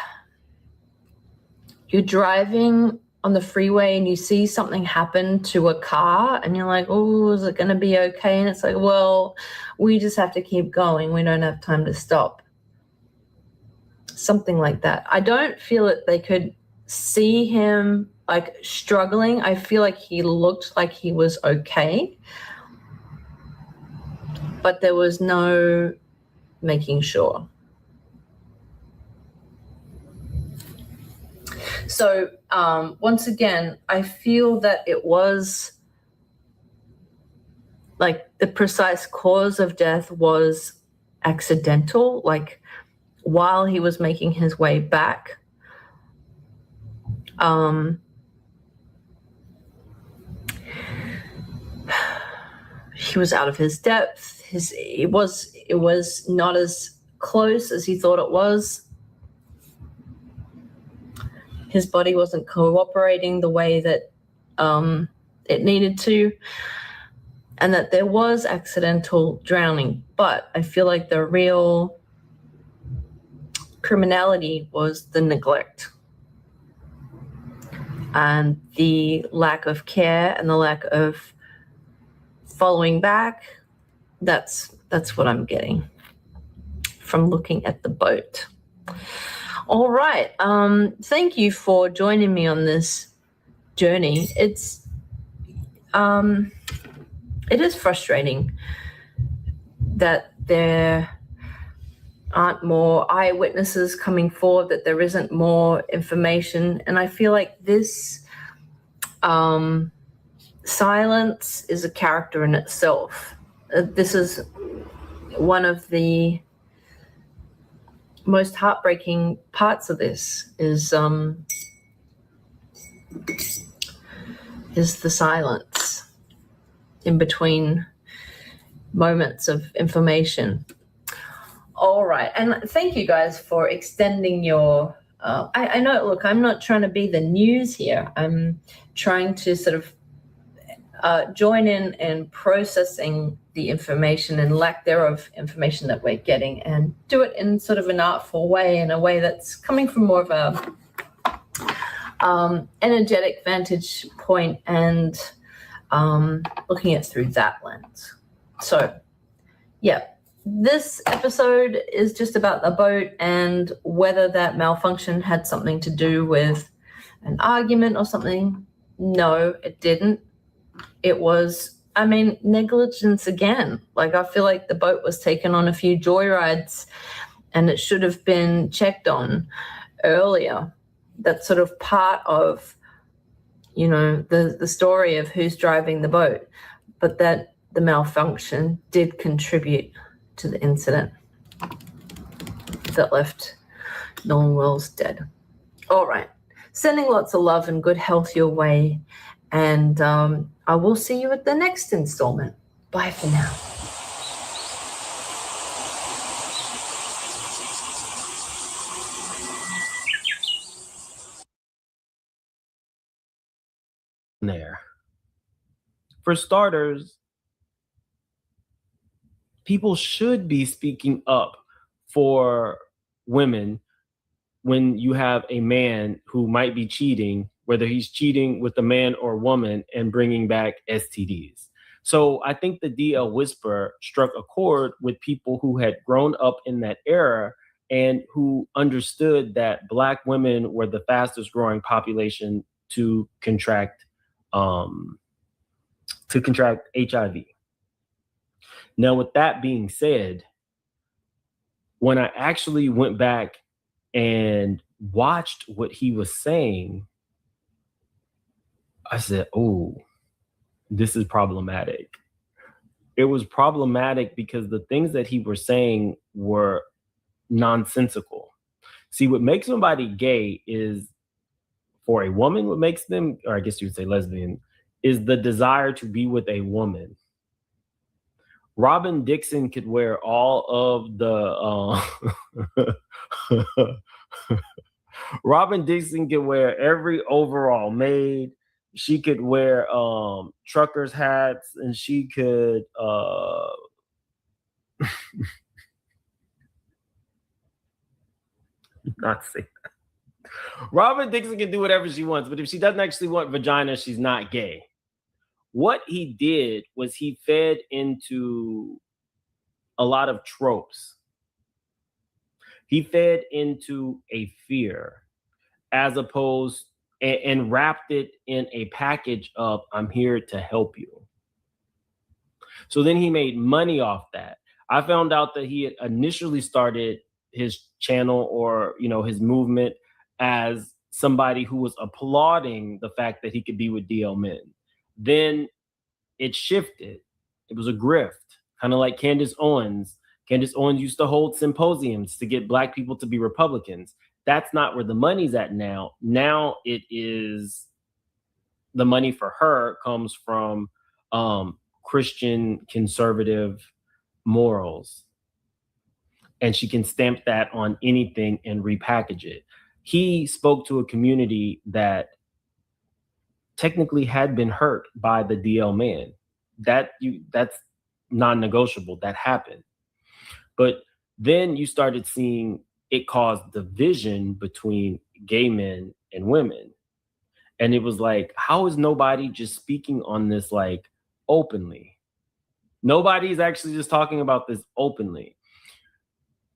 Speaker 3: you're driving on the freeway and you see something happen to a car and you're like, oh, is it going to be okay? And it's like, well, we just have to keep going. We don't have time to stop. Something like that. I don't feel that they could see him like struggling. I feel like he looked like he was okay, but there was no making sure. So once again, I feel that it was like the precise cause of death was accidental, like while he was making his way back. He was out of his depth. It was not as close as he thought it was. His body wasn't cooperating the way that it needed to, and that there was accidental drowning. But I feel like the real criminality was the neglect and the lack of care and the lack of following back. That's what I'm getting from looking at the boat. All right. Thank you for joining me on this journey. It is frustrating that there aren't more eyewitnesses coming forward, that there isn't more information. And I feel like this silence is a character in itself. This is one of the most heartbreaking parts of this is the silence in between moments of information. All right. And thank you guys for extending your I know, look, I'm not trying to be the news here. I'm trying to sort of join in processing the information and lack thereof information that we're getting, and do it in sort of an artful way, in a way that's coming from more of a energetic vantage point, and looking at it through that lens. So, yeah, this episode is just about the boat and whether that malfunction had something to do with an argument or something. No, it didn't. It was, negligence again. Like, I feel like the boat was taken on a few joyrides and it should have been checked on earlier. That's sort of part of, the story of who's driving the boat, but that the malfunction did contribute to the incident that left Nolan Wells dead. All right. Sending lots of love and good health your way. And I will see you at the next installment. Bye for now.
Speaker 5: There. For starters, people should be speaking up for women when you have a man who might be cheating, whether he's cheating with a man or woman, and bringing back STDs. So I think the DL Whisper struck a chord with people who had grown up in that era and who understood that Black women were the fastest growing population to contract HIV. Now, with that being said, when I actually went back and watched what he was saying, I said, oh, this is problematic. It was problematic because the things that he was saying were nonsensical. See, what makes somebody gay is, for a woman, what makes them, or I guess you would say lesbian, is the desire to be with a woman. Robin Dixon could wear all of the Robin Dixon could wear every overall made. She could wear truckers hats, and she could not say that. Robin Dixon can do whatever she wants, but if she doesn't actually want vagina, she's not gay. What he did was he fed into a lot of tropes. He fed into a fear, as opposed, and wrapped it in a package of, I'm here to help you. So then he made money off that. I found out that he had initially started his channel, or his movement, as somebody who was applauding the fact that he could be with DL men. Then it shifted. It was a grift, kind of like Candace Owens. Candace Owens used to hold symposiums to get Black people to be Republicans. That's not where the money's at now. Now it is, the money for her comes from Christian conservative morals. And she can stamp that on anything and repackage it. He spoke to a community that technically had been hurt by the DL man. That's non-negotiable. That happened. But then you started seeing it cause division between gay men and women. And it was like, how is nobody just speaking on this like openly? Nobody's actually just talking about this openly.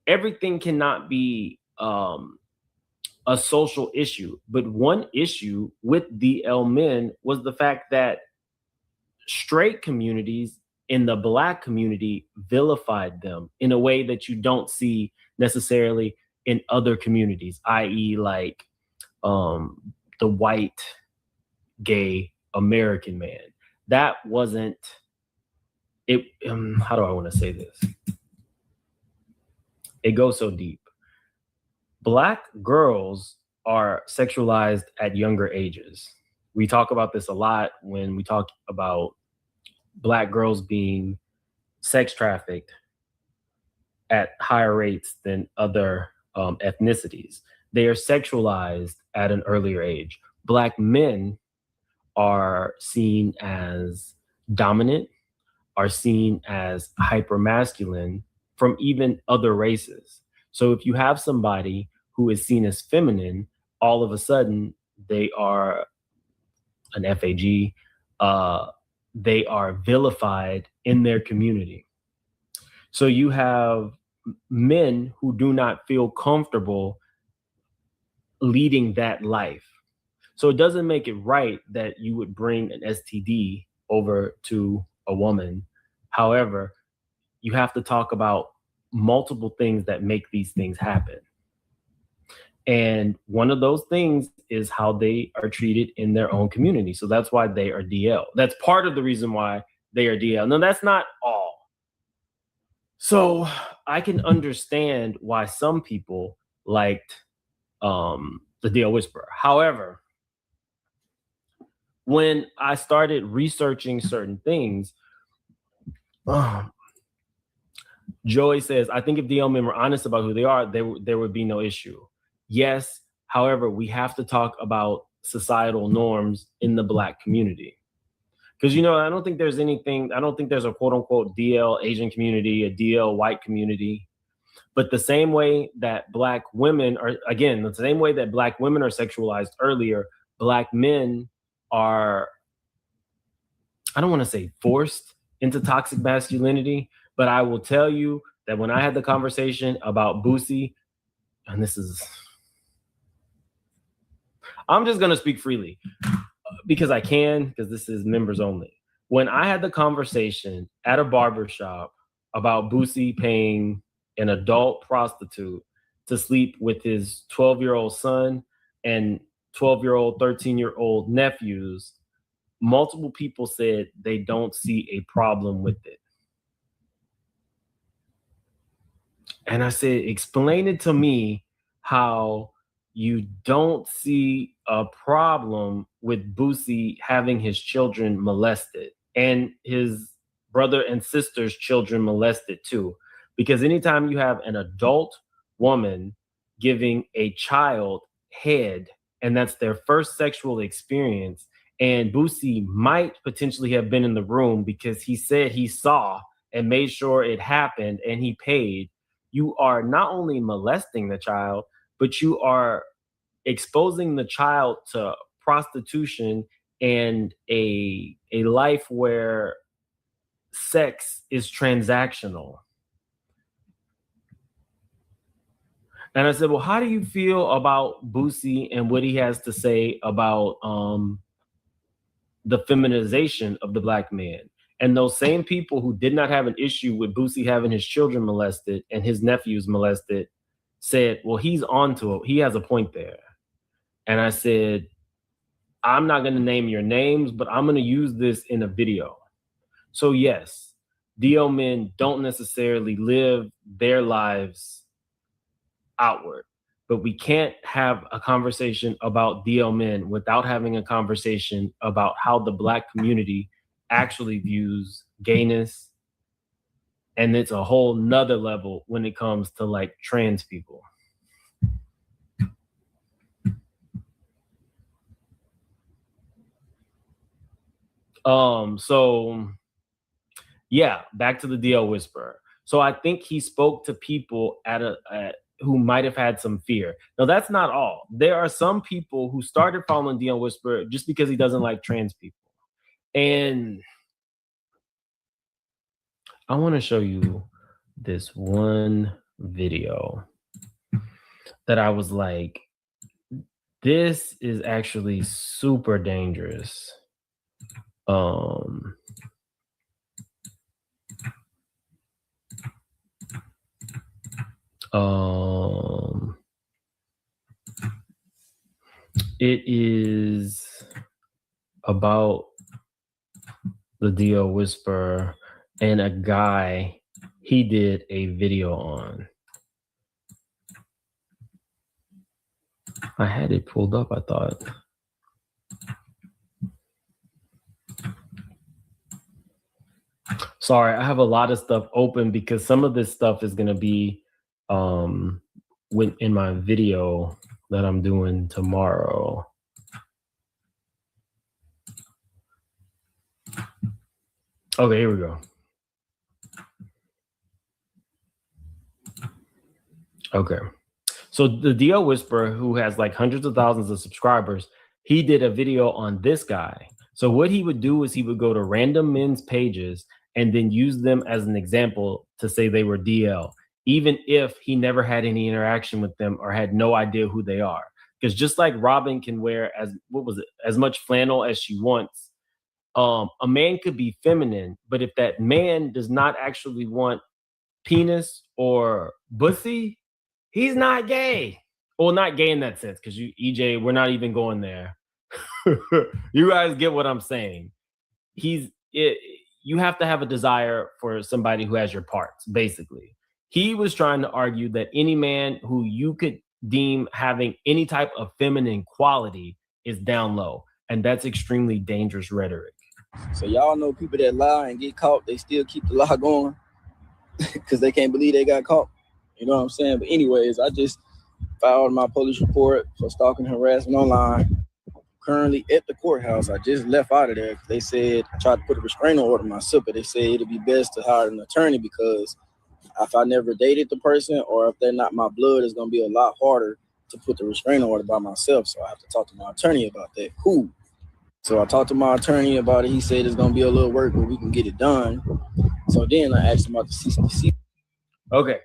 Speaker 5: Everything cannot be a social issue. But one issue with DL men was the fact that straight communities in the Black community vilified them in a way that you don't see necessarily in other communities, i.e. like the white gay American man. That wasn't it. How do I want to say this? It goes so deep. Black girls are sexualized at younger ages. We talk about this a lot when we talk about Black girls being sex trafficked at higher rates than other ethnicities. They are sexualized at an earlier age. Black men are seen as dominant, are seen as hypermasculine from even other races. So if you have somebody who is seen as feminine, all of a sudden they are an FAG, they are vilified in their community. So you have men who do not feel comfortable leading that life. So it doesn't make it right that you would bring an STD over to a woman. However, you have to talk about multiple things that make these things happen. And one of those things is how they are treated in their own community. So that's why they are DL. That's part of the reason why they are DL. No, that's not all. So I can understand why some people liked the DL Whisperer. However, when I started researching certain things, Joey says, I think if DL men were honest about who they are, there would be no issue. Yes, however, we have to talk about societal norms in the Black community. Because, I don't think there's a quote unquote DL Asian community, a DL white community. But the same way that Black women are, again, the same way that Black women are sexualized earlier, Black men are, I don't want to say forced into toxic masculinity, but I will tell you that when I had the conversation about Boosie, and I'm just going to speak freely because I can, because this is members only. When I had the conversation at a barbershop about Boosie paying an adult prostitute to sleep with his 12-year-old son and 12-year-old, 13-year-old nephews, multiple people said they don't see a problem with it. And I said, explain it to me how you don't see a problem with Boosie having his children molested and his brother and sister's children molested too. Because anytime you have an adult woman giving a child head, and that's their first sexual experience, and Boosie might potentially have been in the room because he said he saw and made sure it happened and he paid, you are not only molesting the child, but you are exposing the child to prostitution and a life where sex is transactional. And I said, well, how do you feel about Boosie and what he has to say about the feminization of the Black man? And those same people who did not have an issue with Boosie having his children molested and his nephews molested said, well, he's onto it. He has a point there. And I said, I'm not going to name your names, but I'm going to use this in a video. So yes, DL men don't necessarily live their lives outward, but we can't have a conversation about DL men without having a conversation about how the Black community actually views gayness. And it's a whole nother level when it comes to like trans people. So yeah, back to the DL whisperer. So I think he spoke to people who might have had some fear. Now that's not all. There are some people who started following DL whisperer just because he doesn't like trans people. And I want to show you this one video that I was like, this is actually super dangerous. It is about the DL whisperer and a guy he did a video on. I had it pulled up, I thought. Sorry, I have a lot of stuff open because some of this stuff is going to be in my video that I'm doing tomorrow. Okay, here we go. Okay. So the DL Whisperer, who has like hundreds of thousands of subscribers, he did a video on this guy. So what he would do is he would go to random men's pages and then use them as an example to say they were DL, even if he never had any interaction with them or had no idea who they are. Because just like Robin can wear as much flannel as she wants, a man could be feminine, but if that man does not actually want penis or pussy, he's not gay. Well, not gay in that sense, because EJ, we're not even going there. You guys get what I'm saying. You have to have a desire for somebody who has your parts, basically. He was trying to argue that any man who you could deem having any type of feminine quality is down low. And that's extremely dangerous rhetoric.
Speaker 6: So y'all know people that lie and get caught, they still keep the lie going because they can't believe they got caught. You know what I'm saying? But anyways, I just filed my police report for stalking and harassment online. Currently at the courthouse. I just left out of there. They said I tried to put a restraining order on myself, but they said it'd be best to hire an attorney because if I never dated the person or if they're not my blood, it's gonna be a lot harder to put the restraining order by myself. So I have to talk to my attorney about that. Cool. So I talked to my attorney about it. He said it's gonna be a little work, but we can get it done. So then I asked him about the CCC.
Speaker 5: Okay.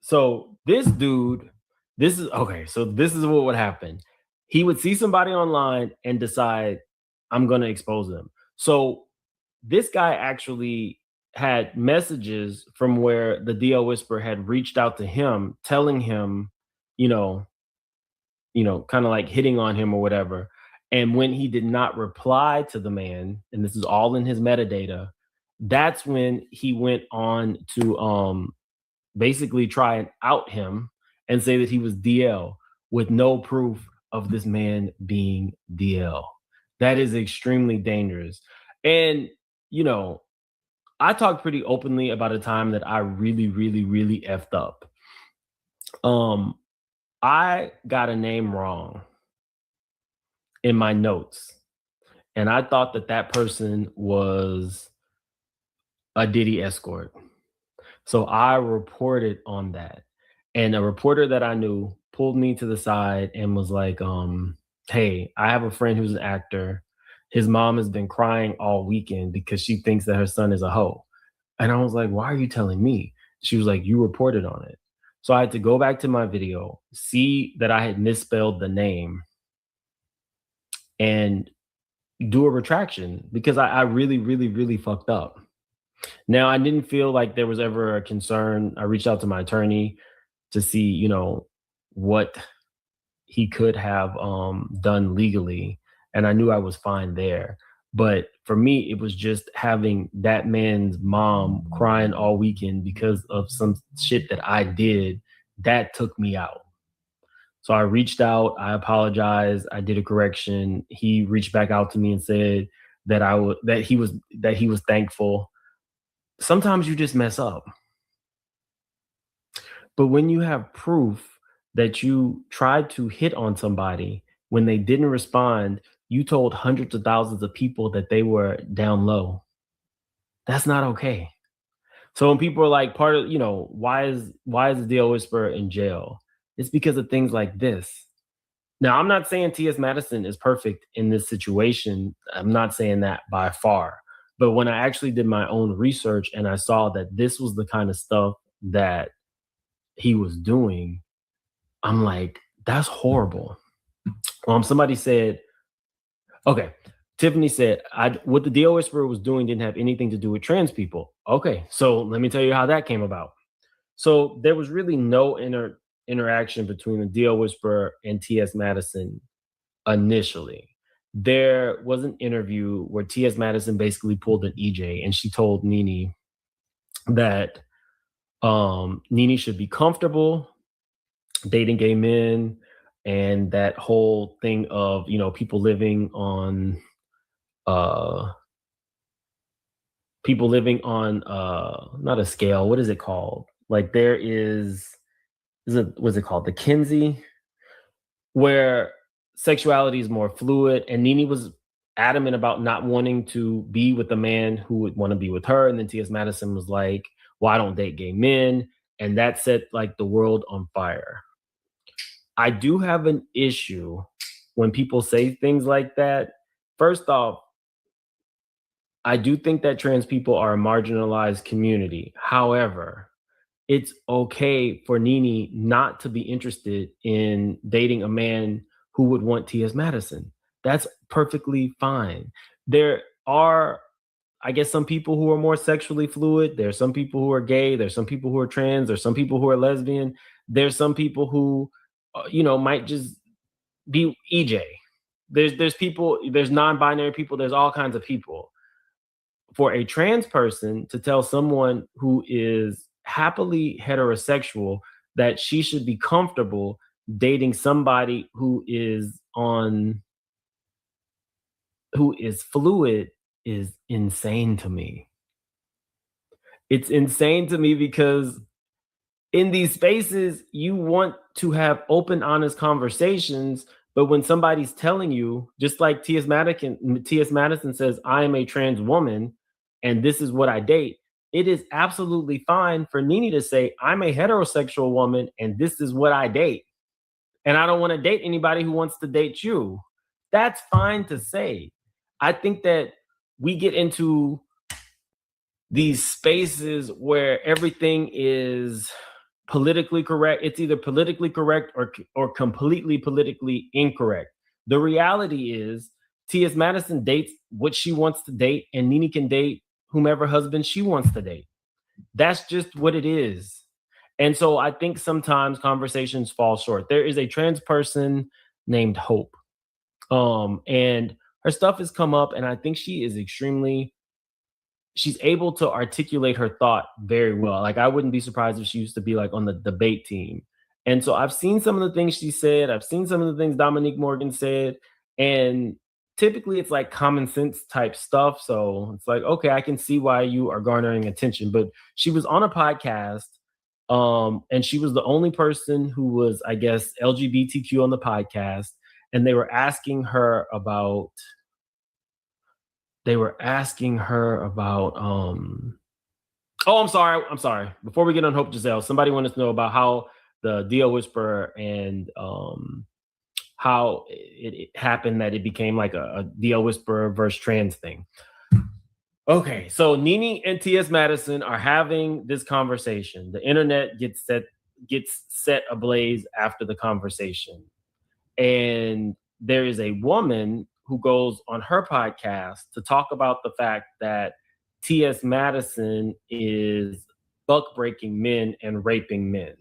Speaker 5: So this dude, this is what would happen. He would see somebody online and decide, I'm gonna expose them. So this guy actually had messages from where the DL Whisperer had reached out to him, telling him, you know, kind of like hitting on him or whatever. And when he did not reply to the man, and this is all in his metadata, that's when he went on to basically try and out him and say that he was DL with no proof of this man being DL. That is extremely dangerous. And, I talked pretty openly about a time that I really, really, really effed up. I got a name wrong in my notes, and I thought that person was a Diddy escort. So I reported on that. And a reporter that I knew pulled me to the side and was like, hey, I have a friend who's an actor. His mom has been crying all weekend because she thinks that her son is a hoe. And I was like, why are you telling me? She was like, you reported on it. So I had to go back to my video, see that I had misspelled the name, and do a retraction because I really, really, really fucked up. Now, I didn't feel like there was ever a concern. I reached out to my attorney to see, what he could have done legally, and I knew I was fine there. But for me, it was just having that man's mom crying all weekend because of some shit that I did that took me out. So I reached out, I apologized, I did a correction. He reached back out to me and said that he was thankful. Sometimes you just mess up. But when you have proof that you tried to hit on somebody when they didn't respond, you told hundreds of thousands of people that they were down low. That's not okay. So when people are like, why is the DL Whisperer in jail? It's because of things like this. Now, I'm not saying T.S. Madison is perfect in this situation. I'm not saying that by far. But when I actually did my own research and I saw that this was the kind of stuff that he was doing, I'm like, that's horrible. Somebody said, okay, Tiffany said, what the DL Whisperer was doing didn't have anything to do with trans people. Okay, so let me tell you how that came about. So there was really no interaction between the DL Whisperer and T.S. Madison initially. There was an interview where T.S. Madison basically pulled an EJ, and she told Nene that Nene should be comfortable dating gay men, and that whole thing of people living on not a scale. What is it called? Like there what's it called? The Kinsey, where sexuality is more fluid, and Nene was adamant about not wanting to be with a man who would want to be with her. And then T.S. Madison was like, well, I don't date gay men. And that set like the world on fire. I do have an issue when people say things like that. First off, I do think that trans people are a marginalized community. However, it's okay for Nene not to be interested in dating a man who would want T.S. Madison. That's perfectly fine. There are, I guess, some people who are more sexually fluid. There's some people who are gay. There's some people who are trans. There's some people who are lesbian. There's some people who, might just be EJ. There's people, there's non-binary people. There's all kinds of people. For a trans person to tell someone who is happily heterosexual that she should be comfortable dating somebody who is fluid is insane to me. It's insane to me because in these spaces, you want to have open, honest conversations. But when somebody's telling you, just like T.S. Madison says, I am a trans woman and this is what I date, it is absolutely fine for Nene to say, I'm a heterosexual woman and this is what I date. And I don't want to date anybody who wants to date you. That's fine to say. I think that we get into these spaces where everything is politically correct. It's either politically correct or completely politically incorrect. The reality is T.S. Madison dates what she wants to date, and Nene can date whomever husband she wants to date. That's just what it is. And so I think sometimes conversations fall short. There is a trans person named Hope. And her stuff has come up, and I think she's able to articulate her thought very well. Like, I wouldn't be surprised if she used to be like on the debate team. And so I've seen some of the things she said. I've seen some of the things Dominique Morgan said. And typically it's like common sense type stuff. So it's like, okay, I can see why you are garnering attention. But she was on a podcast, and she was the only person who was, I guess, LGBTQ on the podcast. And they were asking her about oh, I'm sorry. Before we get on Hope Giselle, somebody wanted to know about how the Dio Whisperer and how it happened that it became like a Dio Whisperer versus trans thing. Okay, so Nene and T.S. Madison are having this conversation. The internet gets set ablaze after the conversation. And there is a woman who goes on her podcast to talk about the fact that T.S. Madison is buck breaking men and raping men.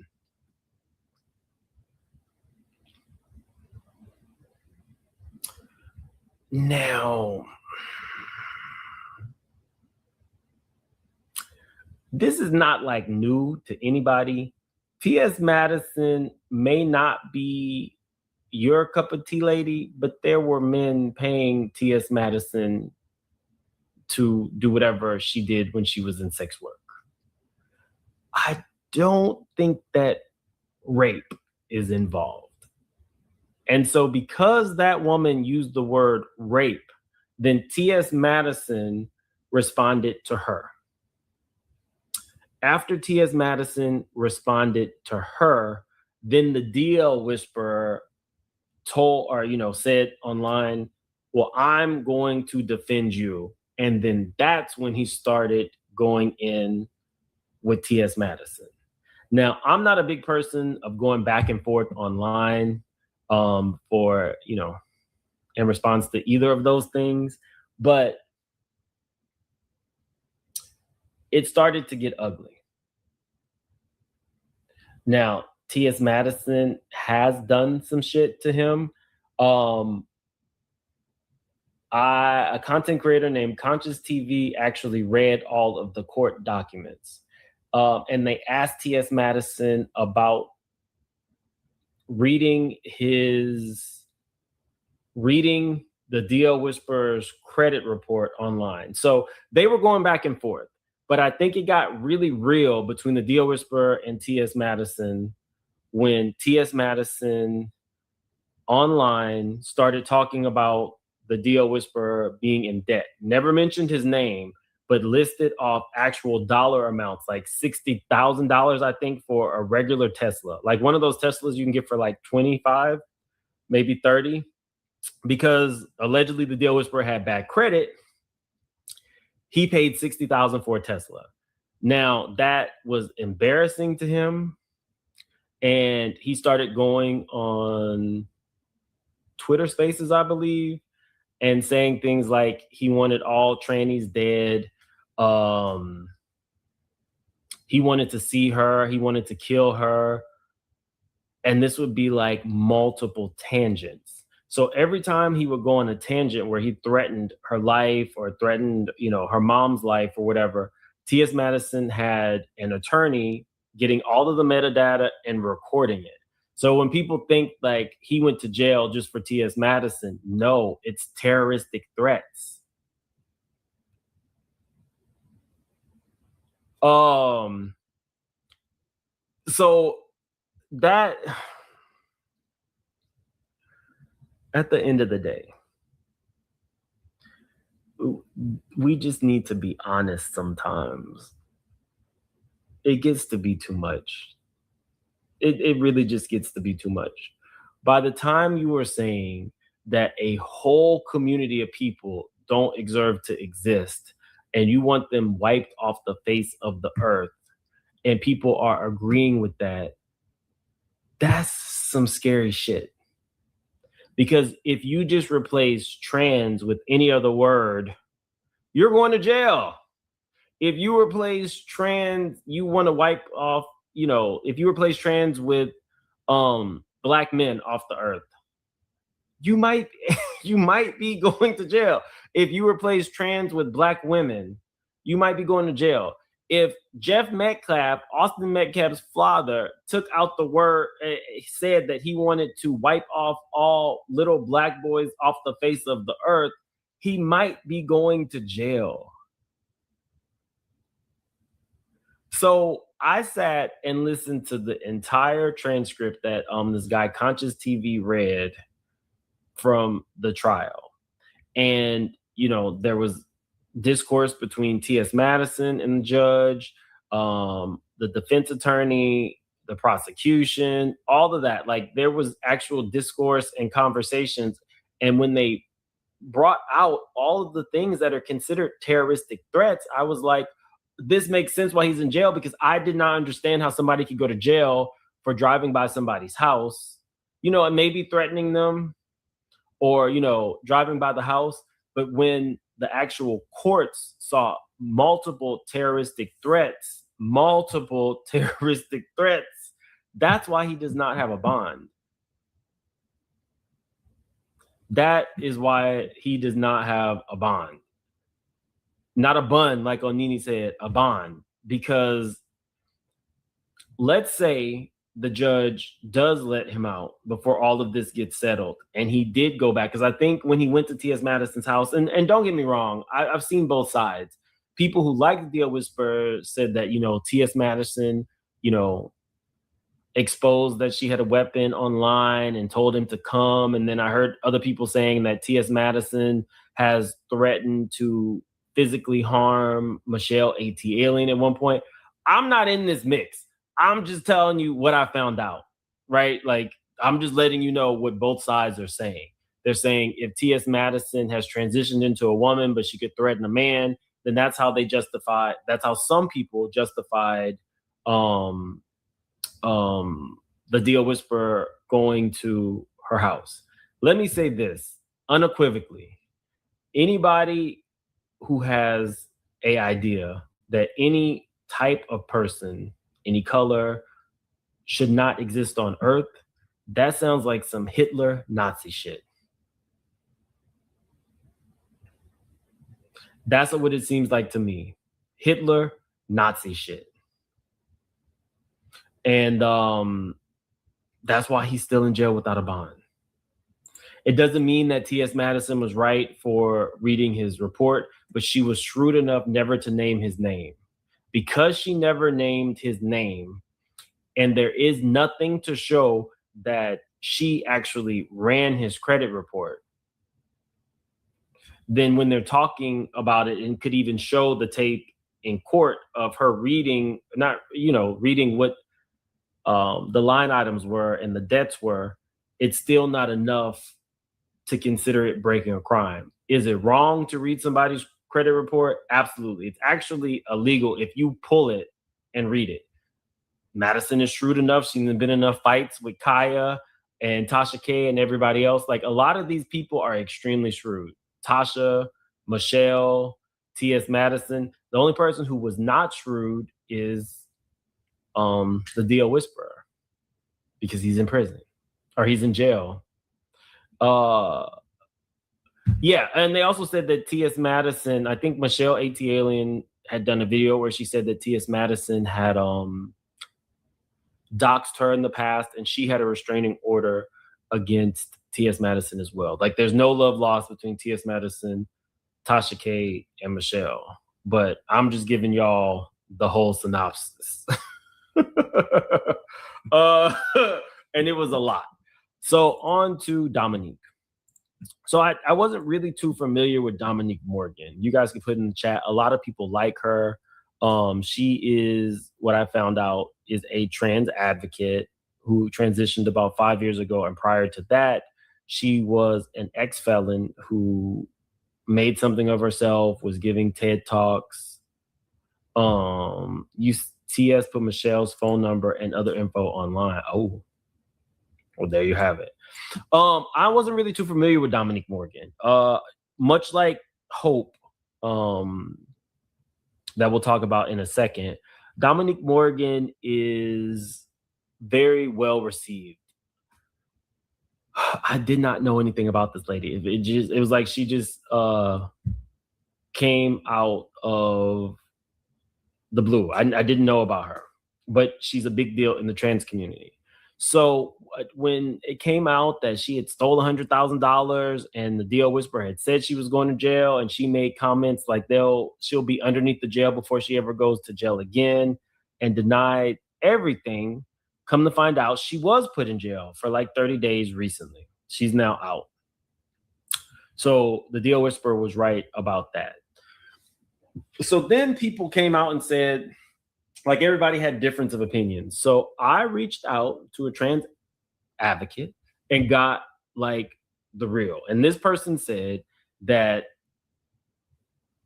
Speaker 5: Now, this is not like new to anybody. T.S. Madison may not be your cup of tea, lady, but there were men paying T.S. Madison to do whatever she did when she was in sex work. I don't think that rape is involved. And so because that woman used the word rape, then T.S. Madison responded to her. After T.S. Madison responded to her, then the Dio Whisperer said online, well, I'm going to defend you. And then that's when he started going in with T.S. Madison. Now, I'm not a big person of going back and forth online in response to either of those things, but it started to get ugly. Now, T.S. Madison has done some shit to him. A content creator named Conscious TV actually read all of the court documents. And they asked T.S. Madison about reading the Dio Whisperer's credit report online. So they were going back and forth. But I think it got really real between the Dio Whisperer and T.S. Madison when T.S. Madison online started talking about the Dio Whisperer being in debt. Never mentioned his name, but listed off actual dollar amounts, like $60,000, I think, for a regular Tesla. Like one of those Teslas you can get for like 25, maybe 30, because allegedly the Dio Whisperer had bad credit. He paid $60,000 for a Tesla. Now, that was embarrassing to him. And he started going on Twitter Spaces, I believe, and saying things like he wanted all trannies dead. He wanted to see her. He wanted to kill her. And this would be like multiple tangents. So every time he would go on a tangent where he threatened her life or threatened, her mom's life or whatever, T.S. Madison had an attorney getting all of the metadata and recording it. So when people think like he went to jail just for T.S. Madison, no, it's terroristic threats. So that, at the end of the day, we just need to be honest sometimes. it gets to be too much. It really just gets to be too much. By the time you are saying that a whole community of people don't deserve to exist and you want them wiped off the face of the earth, and people are agreeing with that, that's some scary shit. Because if you just replace trans with any other word, you're going to jail. If you replace trans, you want to wipe off, if you replace trans with black men off the earth, you might you might be going to jail. If you replace trans with black women, you might be going to jail. If Jeff Metcalf, Austin Metcalf's father, took out the word, said that he wanted to wipe off all little black boys off the face of the earth, he might be going to jail. So I sat and listened to the entire transcript that this guy Conscious TV read from the trial. And, there was discourse between T.S. Madison and the judge, the defense attorney, the prosecution, all of that. Like, there was actual discourse and conversations. And when they brought out all of the things that are considered terroristic threats, I was like, this makes sense why he's in jail, because I did not understand how somebody could go to jail for driving by somebody's house, and maybe threatening them or, driving by the house. But when the actual courts saw multiple terroristic threats, that's why he does not have a bond. That is why he does not have a bond. Not a bun, like Onini said, a bond. Because let's say the judge does let him out before all of this gets settled, and he did go back. Because I think when he went to T.S. Madison's house, and don't get me wrong, I've seen both sides. People who like the Deal Whisperer said that, T.S. Madison, exposed that she had a weapon online and told him to come. And then I heard other people saying that T.S. Madison has threatened to physically harm Michelle A.T. Alien at one point. I'm not in this mix. I'm just telling you what I found out, right? Like, I'm just letting you know what both sides are saying. They're saying if T.S. Madison has transitioned into a woman, but she could threaten a man, then that's how some people justified the Deal Whisperer going to her house. Let me say this unequivocally. Anybody who has an idea that any type of person, any color, should not exist on Earth, that sounds like some Hitler Nazi shit. That's what it seems like to me. Hitler Nazi shit. And that's why he's still in jail without a bond. It doesn't mean that T.S. Madison was right for reading his report, but she was shrewd enough never to name his name. Because she never named his name, and there is nothing to show that she actually ran his credit report, then when they're talking about it and could even show the tape in court of her reading what the line items were and the debts were, it's still not enough to consider it breaking a crime. Is it wrong to read somebody's credit report? Absolutely. It's actually illegal if you pull it and read it. Madison is shrewd enough. She's been in enough fights with Kaya and Tasha K and everybody else. Like, a lot of these people are extremely shrewd. Tasha, Michelle, T.S. Madison. The only person who was not shrewd is the Deal Whisperer, because he's in prison or he's in jail. Yeah, and they also said that T.S. Madison, I think Michelle A.T. Alien had done a video where she said that T.S. Madison had doxed her in the past, and she had a restraining order against T.S. Madison as well. Like, there's no love lost between T.S. Madison, Tasha K, and Michelle. But I'm just giving y'all the whole synopsis. And it was a lot. So on to Dominique. So I wasn't really too familiar with Dominique Morgan. You guys can put in the chat. A lot of people like her. She is, what I found out, is a trans advocate who transitioned about 5 years ago. And prior to that, she was an ex-felon who made something of herself, was giving TED Talks. TS put Michelle's phone number and other info online. Oh, well, there you have it. I wasn't really too familiar with Dominique Morgan. Much like Hope, that we'll talk about in a second, Dominique Morgan is very well received. I did not know anything about this lady. It was like she just came out of the blue. I didn't know about her, but she's a big deal in the trans community. So when it came out that she had stole $100,000 and the DL Whisperer had said she was going to jail, and she made comments like she'll be underneath the jail before she ever goes to jail again, and denied everything, come to find out she was put in jail for like 30 days recently. She's now out. So the DL Whisperer was right about that. So then people came out and said, like, everybody had difference of opinions. So I reached out to a trans advocate and got like the real. And this person said that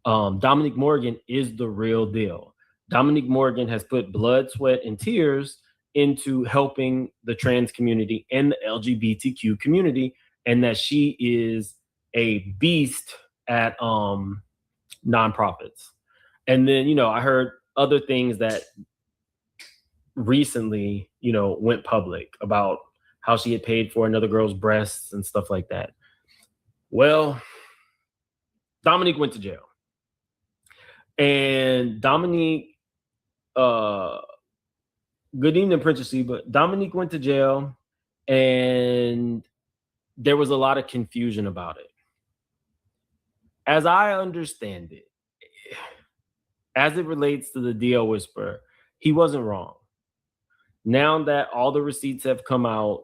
Speaker 5: Dominique Morgan is the real deal. Dominique Morgan has put blood, sweat, and tears into helping the trans community and the LGBTQ community, and that she is a beast at nonprofits. And then, I heard other things that recently, went public about how she had paid for another girl's breasts and stuff like that. Well, Dominique went to jail. And Dominique, good evening, Princess Sheba. Dominique went to jail, and there was a lot of confusion about it. As I understand it, as it relates to the DL Whisperer, he wasn't wrong. Now that all the receipts have come out,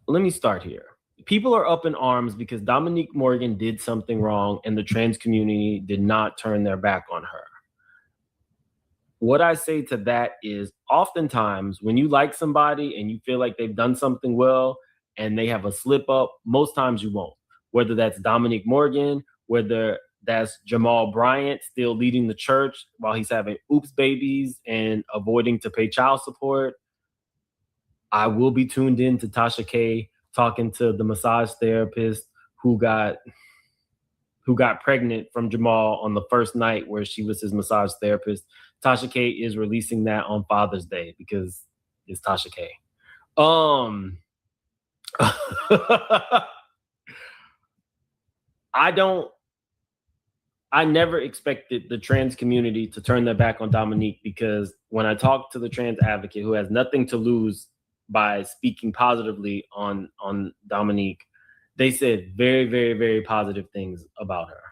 Speaker 5: let me start here. People are up in arms because Dominique Morgan did something wrong and the trans community did not turn their back on her. What I say to that is, oftentimes when you like somebody and you feel like they've done something well and they have a slip up, most times you won't. Whether that's Dominique Morgan, whether that's Jamal Bryant still leading the church while he's having oops babies and avoiding to pay child support. I will be tuned in to Tasha K talking to the massage therapist who got pregnant from Jamal on the first night where she was his massage therapist. Tasha K is releasing that on Father's Day because it's Tasha K. I never expected the trans community to turn their back on Dominique, because when I talked to the trans advocate who has nothing to lose by speaking positively on Dominique, they said very, very, very positive things about her.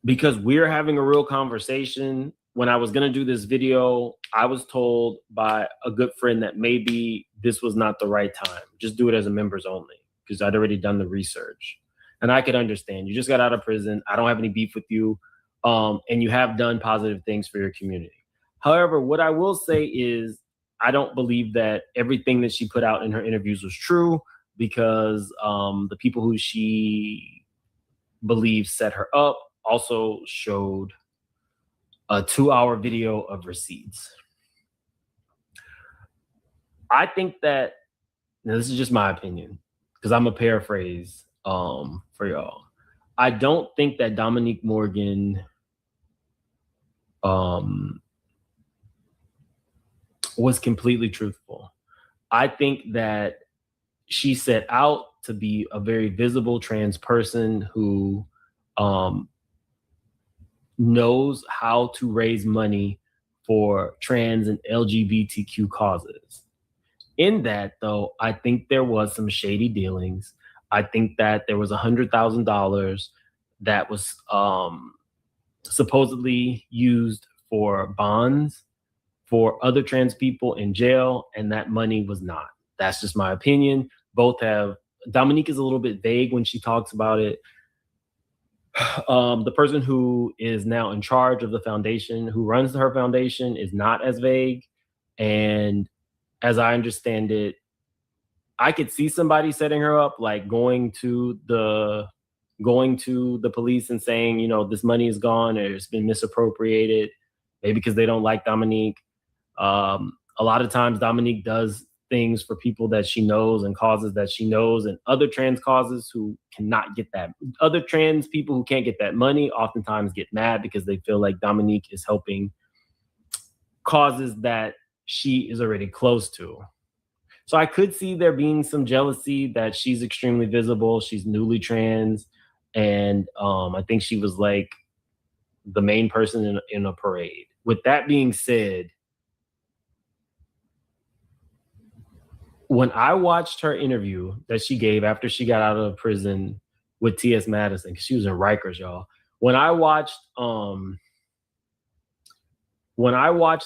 Speaker 5: Because we're having a real conversation. When I was going to do this video, I was told by a good friend that maybe this was not the right time. Just do it as a members only, because I'd already done the research. And I could understand. You just got out of prison. I don't have any beef with you. And you have done positive things for your community. However, what I will say is I don't believe that everything that she put out in her interviews was true, because the people who she believes set her up also showed a 2-hour video of receipts. I think that, now this is just my opinion, because I'm a paraphrase for y'all. I don't think that Dominique Morgan was completely truthful. I think that she set out to be a very visible trans person who knows how to raise money for trans and LGBTQ causes. In that, though, I think there was some shady dealings. I think that there was $100,000 that was supposedly used for bonds for other trans people in jail, and that money was not. That's just my opinion. Both have. Dominique is a little bit vague when she talks about it. The person who is now in charge of the foundation, who runs her foundation, is not as vague. And as I understand it, I could see somebody setting her up, like going to the police and saying, this money is gone or it's been misappropriated, maybe because they don't like Dominique. A lot of times Dominique does things for people that she knows and causes that she knows, and other trans causes who cannot get that. Other trans people who can't get that money oftentimes get mad because they feel like Dominique is helping causes that she is already close to. So I could see there being some jealousy that she's extremely visible. She's newly trans. And I think she was like the main person in a parade. With that being said, when I watched her interview that she gave after she got out of prison with T.S. Madison, because she was in Rikers, y'all. When I watched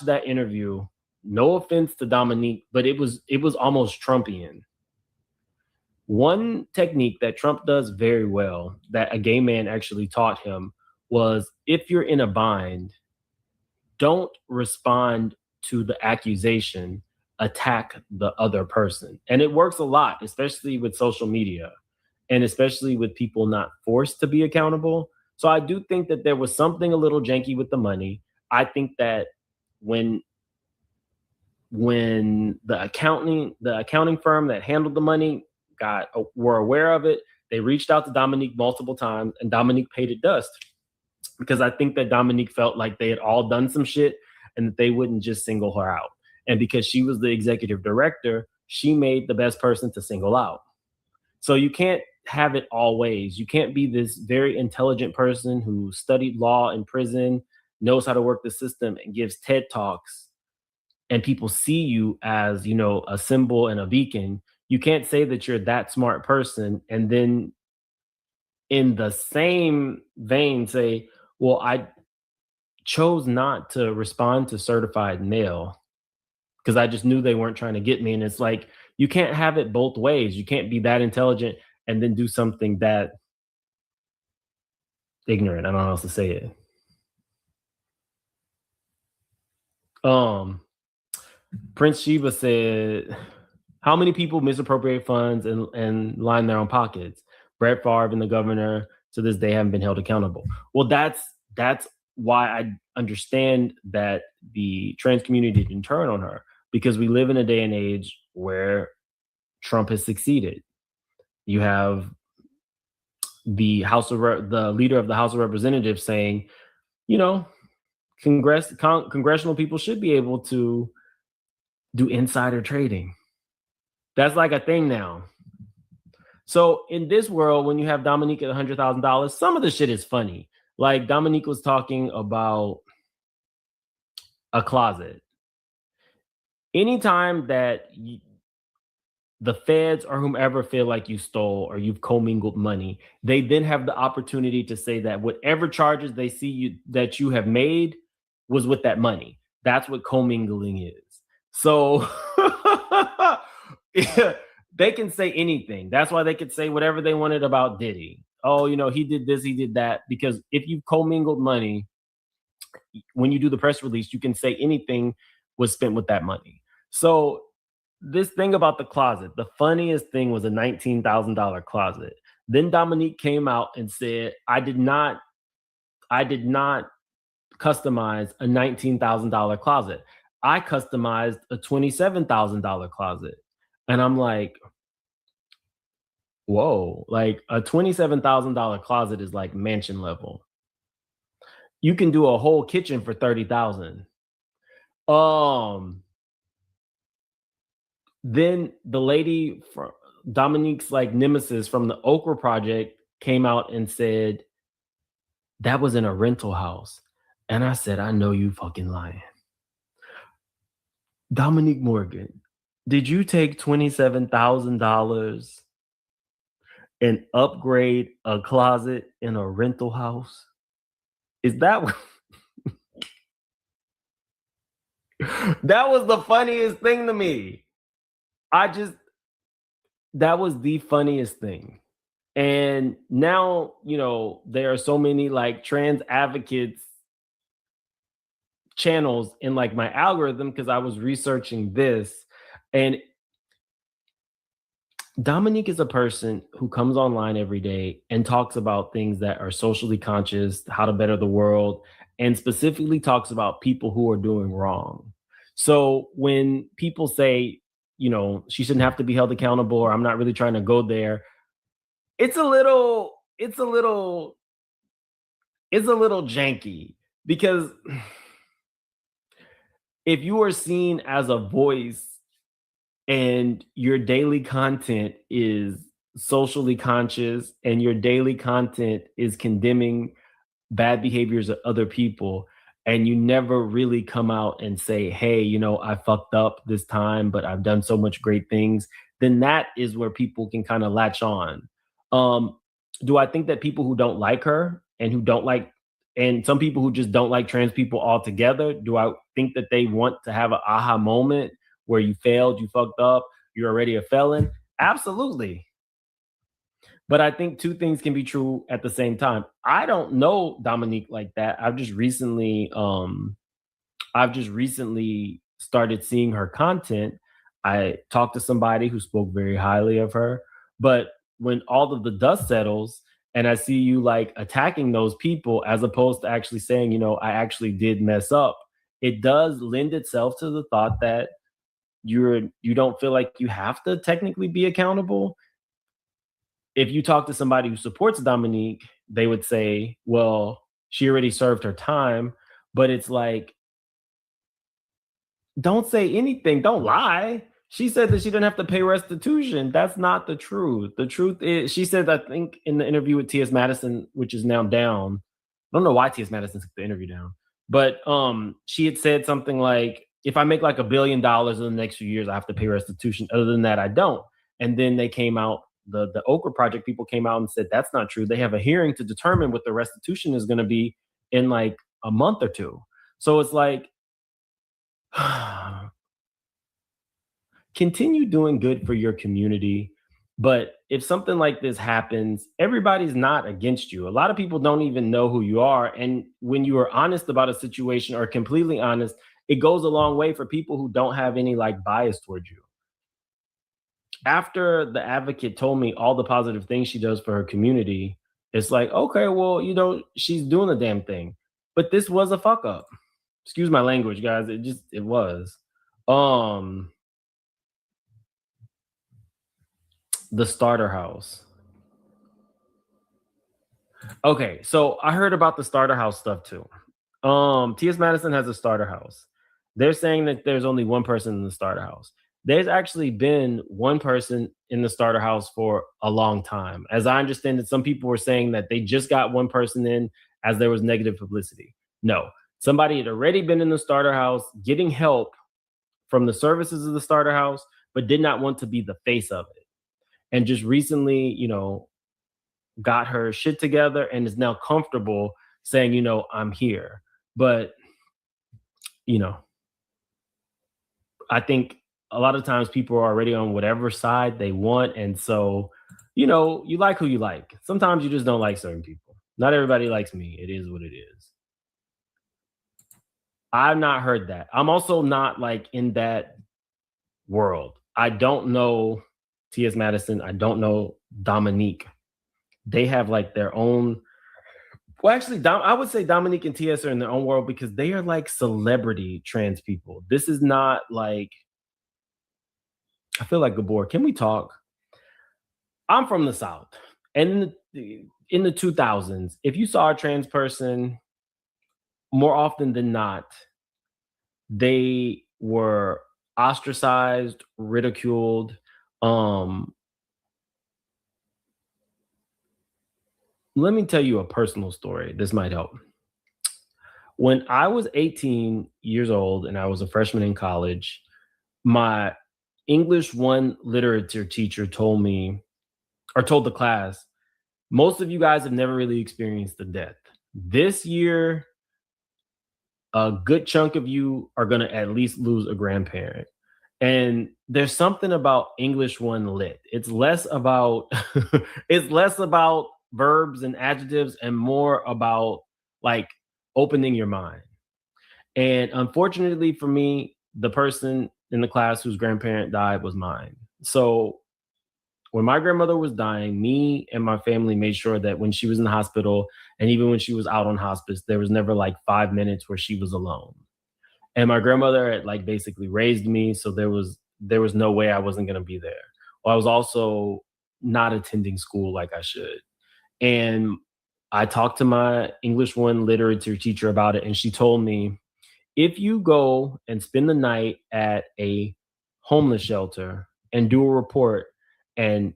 Speaker 5: that interview, no offense to Dominique, but it was almost Trumpian. One technique that Trump does very well, that a gay man actually taught him, was if you're in a bind, don't respond to the accusation, attack the other person. And it works a lot, especially with social media and especially with people not forced to be accountable. So I do think that there was something a little janky with the money. I think that when the accounting firm that handled the money were aware of it, they reached out to Dominique multiple times, and Dominique paid it dust, because I think that Dominique felt like they had all done some shit and that they wouldn't just single her out. And because she was the executive director, she made the best person to single out. So you can't have it all ways. You can't be this very intelligent person who studied law in prison, knows how to work the system, and gives TED Talks, and people see you as, a symbol and a beacon. You can't say that you're that smart person and then in the same vein say, well, I chose not to respond to certified mail because I just knew they weren't trying to get me. And it's like, you can't have it both ways. You can't be that intelligent and then do something that ignorant. I don't know how else to say it. Prince Sheba said, how many people misappropriate funds and line their own pockets? Brett Favre and the governor to this day haven't been held accountable. Well, that's why I understand that the trans community didn't turn on her, because we live in a day and age where Trump has succeeded. You have the leader of the House of Representatives saying, congressional people should be able to do insider trading. That's like a thing now. So in this world, when you have Dominique at $100,000, some of the shit is funny. Like Dominique was talking about a closet. Anytime that the feds or whomever feel like you stole or you've commingled money, they then have the opportunity to say that whatever charges they see that you have made was with that money. That's what commingling is. So they can say anything. That's why they could say whatever they wanted about Diddy. Oh, he did this, he did that. Because if you've commingled money, when you do the press release, you can say anything was spent with that money. So this thing about the closet, the funniest thing was a $19,000 closet. Then Dominique came out and said, I did not customize a $19,000 closet. I customized a $27,000 closet. And I'm like, whoa, like a $27,000 closet is like mansion level. You can do a whole kitchen for $30,000. Then the lady from Dominique's like nemesis from the Okra Project came out and said that was in a rental house. And I said, I know you fucking lying. Dominique Morgan, did you take $27,000 and upgrade a closet in a rental house? Is that what? That was the funniest thing to me. That was the funniest thing. And now, there are so many like trans advocates channels in like my algorithm because I was researching this. And Dominique is a person who comes online every day and talks about things that are socially conscious, how to better the world, and specifically talks about people who are doing wrong. So when people say, she shouldn't have to be held accountable, or I'm not really trying to go there, it's a little janky because if you are seen as a voice and your daily content is socially conscious and your daily content is condemning bad behaviors of other people, and you never really come out and say, hey, I fucked up this time, but I've done so much great things, then that is where people can kind of latch on. um do I think that people who don't like her and who don't like, and some people who just don't like trans people altogether, do I think that they want to have an aha moment where you failed, you fucked up, you're already a felon? Absolutely. But I think two things can be true at the same time. I don't know Dominique like that. I've just recently started seeing her content. I talked to somebody who spoke very highly of her, but when all of the dust settles and I see you like attacking those people as opposed to actually saying, I actually did mess up, it does lend itself to the thought that you don't feel like you have to technically be accountable. If you talk to somebody who supports Dominique, they would say, well, she already served her time. But it's like, don't say anything. Don't lie. She said that she didn't have to pay restitution. That's not the truth. The truth is, she said, I think in the interview with T.S. Madison, which is now down, I don't know why T.S. Madison took the interview down, but she had said something like, if I make like $1 billion in the next few years, I have to pay restitution. Other than that, I don't. And then they came out, the Okra Project people came out and said, that's not true. They have a hearing to determine what the restitution is going to be in like a month or two. So it's like, continue doing good for your community. But if something like this happens, everybody's not against you. A lot of people don't even know who you are. And when you are honest about a situation or completely honest, it goes a long way for people who don't have any like bias towards you. After the advocate told me all the positive things she does for her community, it's like, okay, well, she's doing the damn thing. But this was a fuck up. Excuse my language, guys. It was. The starter house. Okay, so I heard about the starter house stuff too. T.S. Madison has a starter house. They're saying that there's only one person in the starter house. There's actually been one person in the starter house for a long time. As I understand it, some people were saying that they just got one person in as there was negative publicity. No, somebody had already been in the starter house getting help from the services of the starter house, but did not want to be the face of it. And just recently, got her shit together and is now comfortable saying, I'm here. But, I think a lot of times people are already on whatever side they want. And so, you like who you like. Sometimes you just don't like certain people. Not everybody likes me. It is what it is. I've not heard that. I'm also not like in that world. I don't know T.S. Madison. I don't know Dominique. They have like their own. Well, actually, I would say Dominique and TS are in their own world because they are like celebrity trans people. This is not like, I feel like Gabor. Can we talk? I'm from the South. And in the 2000s, if you saw a trans person, more often than not, they were ostracized, ridiculed. Let me tell you a personal story. This might help. When I was 18 years old and I was a freshman in college, my English 1 literature teacher told me, or told the class, most of you guys have never really experienced the death. This year, a good chunk of you are going to at least lose a grandparent. And there's something about English 1 lit. It's less about it's less about verbs and adjectives and more about like opening your mind. And unfortunately for me, the person in the class whose grandparent died was mine. So when my grandmother was dying, me and my family made sure that when she was in the hospital and even when she was out on hospice, there was never like 5 minutes where she was alone. And my grandmother had like basically raised me, so there was no way I wasn't going to be there. Well, I was also not attending school like I should. And I talked to my English 1 literature teacher about it, and she told me, if you go and spend the night at a homeless shelter and do a report and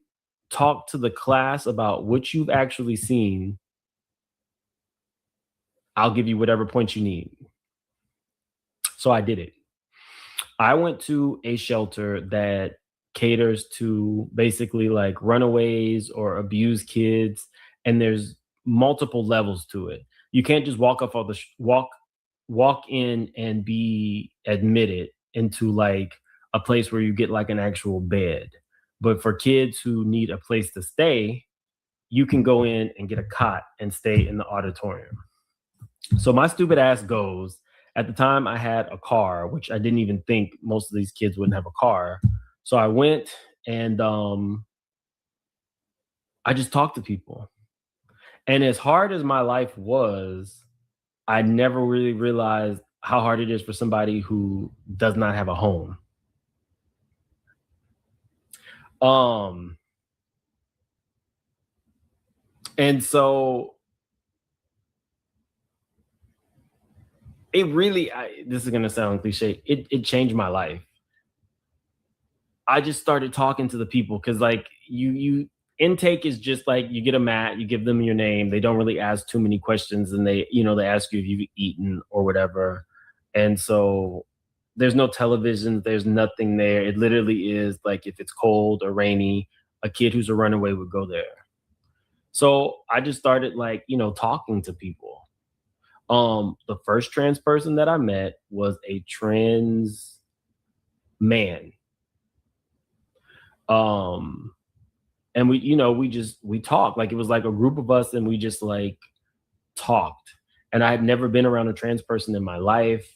Speaker 5: talk to the class about what you've actually seen, I'll give you whatever points you need. So I did it. I went to a shelter that caters to basically like runaways or abused kids, and there's multiple levels to it. You can't just walk up on the walk in and be admitted into like a place where you get like an actual bed. But for kids who need a place to stay, you can go in and get a cot and stay in the auditorium. So my stupid ass goes. At the time, I had a car, which I didn't even think most of these kids wouldn't have a car. So I went and I just talked to people. And as hard as my life was, I never really realized how hard it is for somebody who does not have a home. And so it really, this is gonna sound cliche. It changed my life. I just started talking to the people because like you intake is just like you get a mat, you give them your name. They don't really ask too many questions, and they ask you if you've eaten or whatever. And so there's no television, there's nothing there. It literally is like if it's cold or rainy, a kid who's a runaway would go there. So I just started like, talking to people. The first trans person that I met was a trans man. And we talked, like it was like a group of us and we just like talked. And I had never been around a trans person in my life.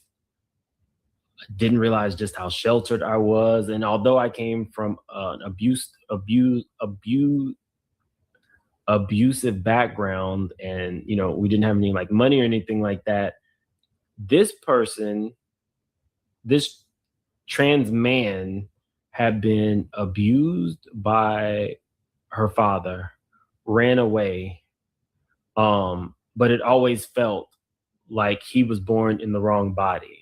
Speaker 5: I didn't realize just how sheltered I was. And although I came from an abusive background and we didn't have any like money or anything like that, this trans man had been abused by her father, ran away, but it always felt like he was born in the wrong body.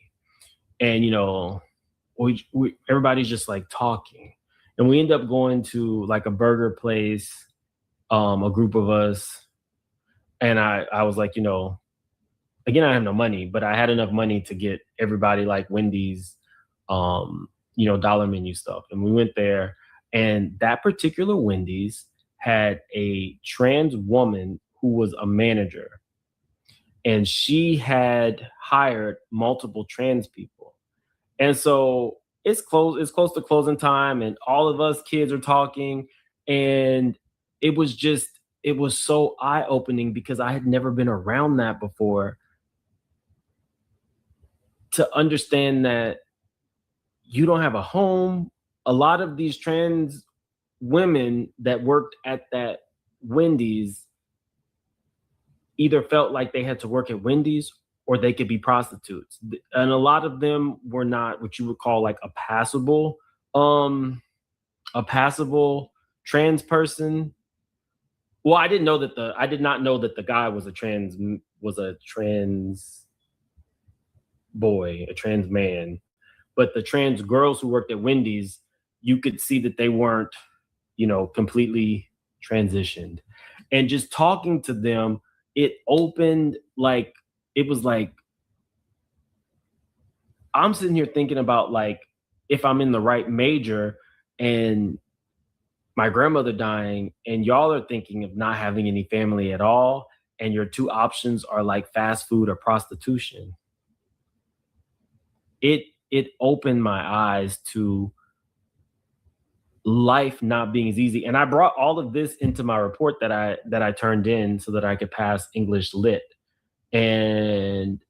Speaker 5: And everybody's just like talking, and we end up going to like a burger place, a group of us, and I was like, again, I have no money, but I had enough money to get everybody like Wendy's, dollar menu stuff. And we went there, and that particular Wendy's had a trans woman who was a manager, and she had hired multiple trans people. And so it's close to closing time, and all of us kids are talking, and it was so eye-opening because I had never been around that before, to understand that you don't have a home. A lot of these trans women that worked at that Wendy's either felt like they had to work at Wendy's or they could be prostitutes. And a lot of them were not what you would call like a passable trans person. Well, I did not know that the guy was a trans boy, a trans man. But the trans girls who worked at Wendy's, you could see that they weren't, completely transitioned. And just talking to them, it opened like, it was like, I'm sitting here thinking about like, if I'm in the right major and my grandmother dying, and y'all are thinking of not having any family at all, and your two options are like fast food or prostitution. It opened my eyes to life not being as easy. And I brought all of this into my report that I turned in so that I could pass English Lit. And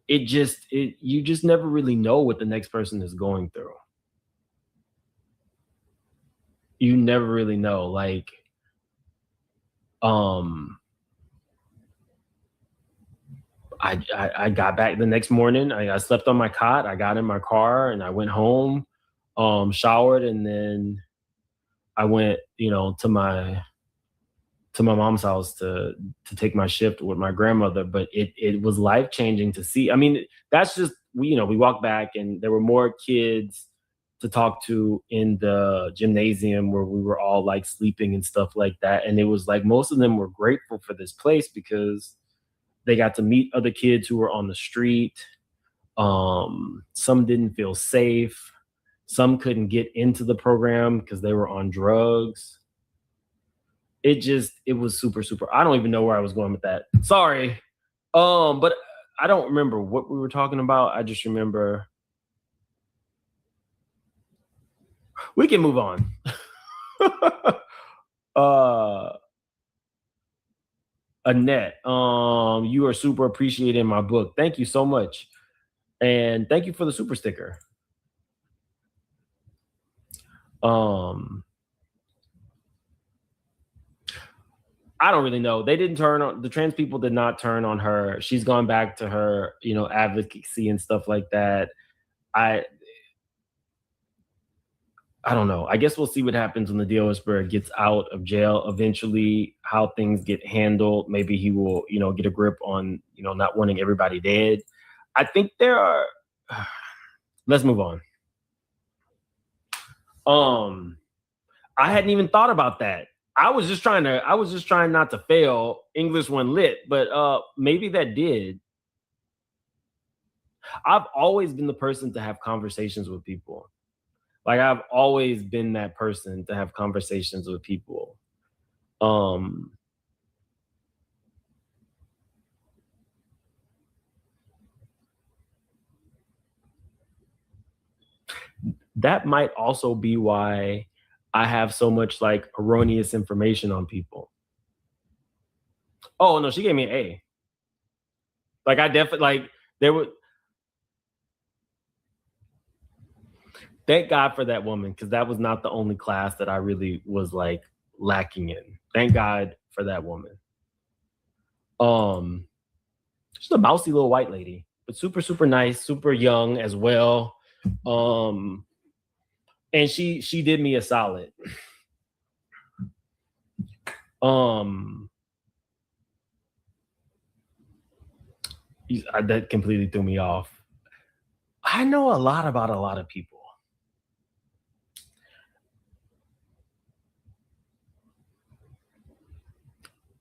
Speaker 5: you just never really know what the next person is going through. You never really know. Like, I got back the next morning. I slept on my cot. I got in my car and I went home, showered, and then I went, to my mom's house to take my shift with my grandmother. But it was life changing to see. I mean, that's just we walked back and there were more kids to talk to in the gymnasium where we were all like sleeping and stuff like that. And it was like most of them were grateful for this place because they got to meet other kids who were on the street. Some didn't feel safe. Some couldn't get into the program because they were on drugs. It was super, super. I don't even know where I was going with that. Sorry. But I don't remember what we were talking about. I just remember we can move on. Annette, you are super appreciated in my book. Thank you so much. And thank you for the super sticker. I don't really know. They didn't the trans people did not turn on her. She's gone back to her, advocacy and stuff like that. I don't know. I guess we'll see what happens when the Deal Whisperer gets out of jail eventually, how things get handled. Maybe he will, get a grip on, not wanting everybody dead. I think there are, let's move on. I hadn't even thought about that. I was just trying not to fail English 1 Lit, but maybe that did. I've always been the person to have conversations with people. Like I've always been that person to have conversations with people. That might also be why I have so much like erroneous information on people. Oh no, she gave me an A. Like I definitely like there was. Thank God for that woman, because that was not the only class that I really was like lacking in. Thank God for that woman. She's a mousy little white lady, but super, super nice, super young as well. And she did me a solid. That completely threw me off. I know a lot about a lot of people.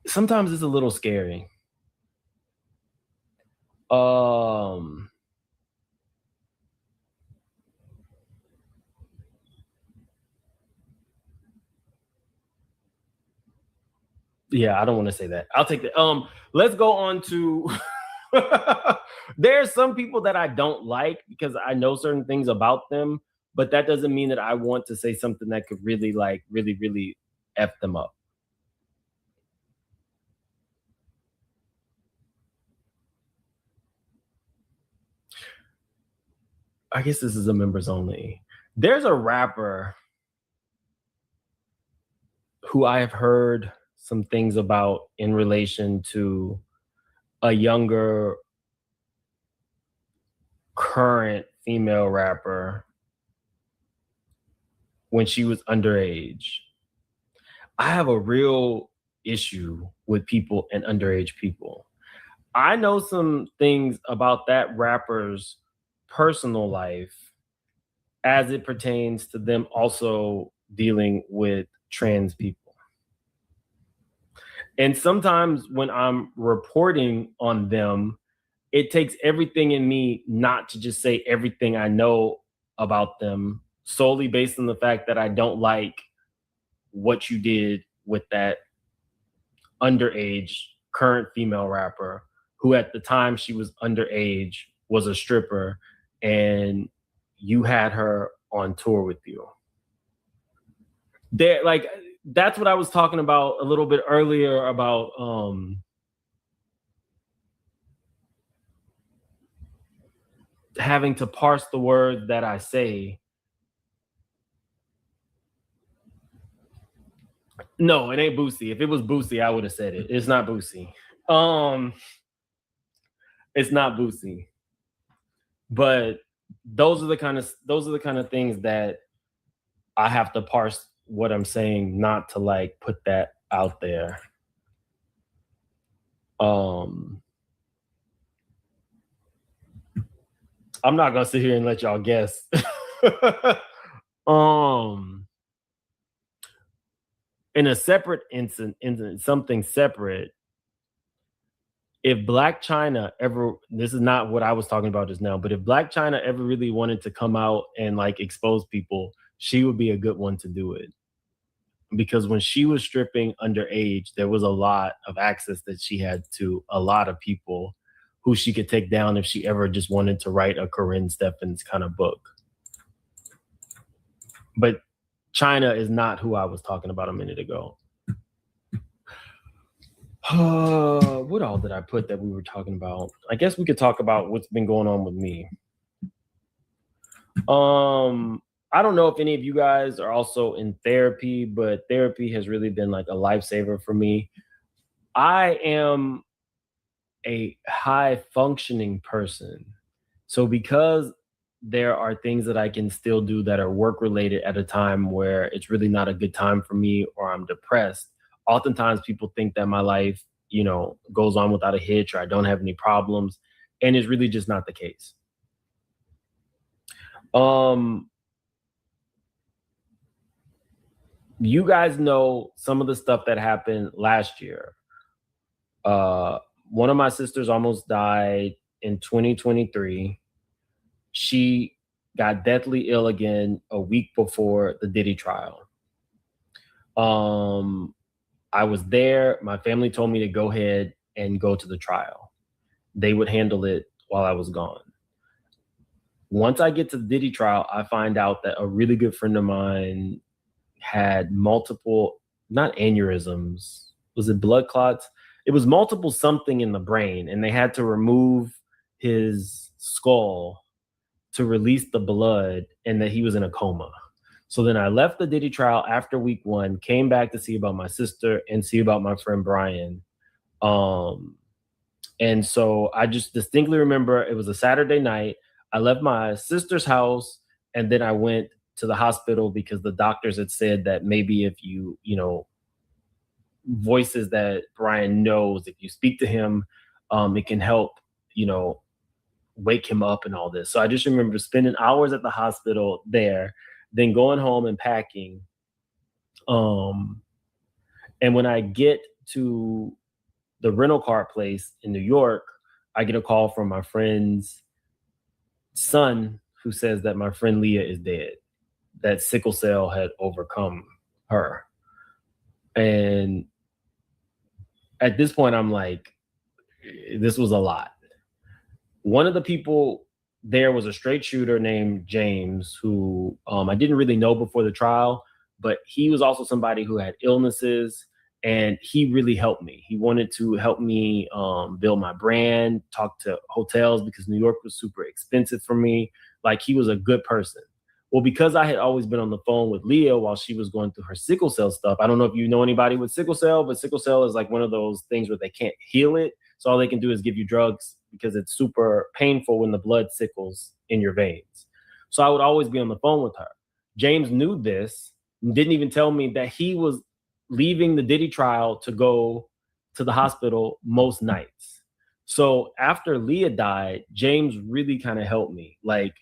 Speaker 5: Sometimes it's a little scary. Yeah, I don't want to say that. I'll take that. Let's go on to there are some people that I don't like because I know certain things about them, but that doesn't mean that I want to say something that could really really F them up. I guess this is a members only. There's a rapper who I have heard some things about in relation to a younger current female rapper when she was underage. I have a real issue with people and underage people. I know some things about that rapper's personal life as it pertains to them also dealing with trans people. And sometimes when I'm reporting on them, it takes everything in me not to just say everything I know about them solely based on the fact that I don't like what you did with that underage current female rapper who at the time she was underage was a stripper and you had her on tour with you. There, like, that's what I was talking about a little bit earlier about having to parse the words that I say. No, it ain't Boosie. If it was Boosie, I would have said it. It's not Boosie. It's not Boosie. But those are the kind of things that I have to parse what I'm saying, not to like put that out there. I'm not gonna sit here and let y'all guess. In a separate incident, something separate, if Black China ever, this is not what I was talking about just now, but if Black China ever really wanted to come out and like expose people, she would be a good one to do it. Because when she was stripping underage, there was a lot of access that she had to a lot of people who she could take down if she ever just wanted to write a Corinne Stephens kind of book. But China is not who I was talking about a minute ago. What all did I put that we were talking about? I guess we could talk about what's been going on with me. I don't know if any of you guys are also in therapy, but therapy has really been like a lifesaver for me. I am a high functioning person. So because there are things that I can still do that are work related at a time where it's really not a good time for me or I'm depressed, oftentimes people think that my life, you know, goes on without a hitch or I don't have any problems. And it's really just not the case. You guys know some of the stuff that happened last year. One of my sisters almost died in 2023. She got deathly ill again a week before the Diddy trial. I was there. My family told me to go ahead and go to the trial. They would handle it while I was gone. Once I get to the Diddy trial, I find out that a really good friend of mine had multiple, not aneurysms, was it blood clots? It was multiple something in the brain, and they had to remove his skull to release the blood, and that he was in a coma. So then I left the Diddy trial after week 1, came back to see about my sister and see about my friend Brian. And so I just distinctly remember it was a Saturday night. I left my sister's house, and then I went to the hospital because the doctors had said that maybe if you know, voices that Brian knows, if you speak to him, it can help, you know, wake him up and all this. So I just remember spending hours at the hospital there, then going home and packing. And when I get to the rental car place in New York, I get a call from my friend's son who says that my friend Leah is dead, that sickle cell had overcome her. And at this point, I'm like, this was a lot. One of the people there was a straight shooter named James, who I didn't really know before the trial, but he was also somebody who had illnesses, and he really helped me. He wanted to help me build my brand, talk to hotels because New York was super expensive for me. Like, he was a good person. Well, because I had always been on the phone with Leah while she was going through her sickle cell stuff. I don't know if you know anybody with sickle cell, but sickle cell is like one of those things where they can't heal it. So all they can do is give you drugs because it's super painful when the blood sickles in your veins. So I would always be on the phone with her. James knew this and didn't even tell me that he was leaving the Diddy trial to go to the hospital most nights. So after Leah died, James really kind of helped me. Like,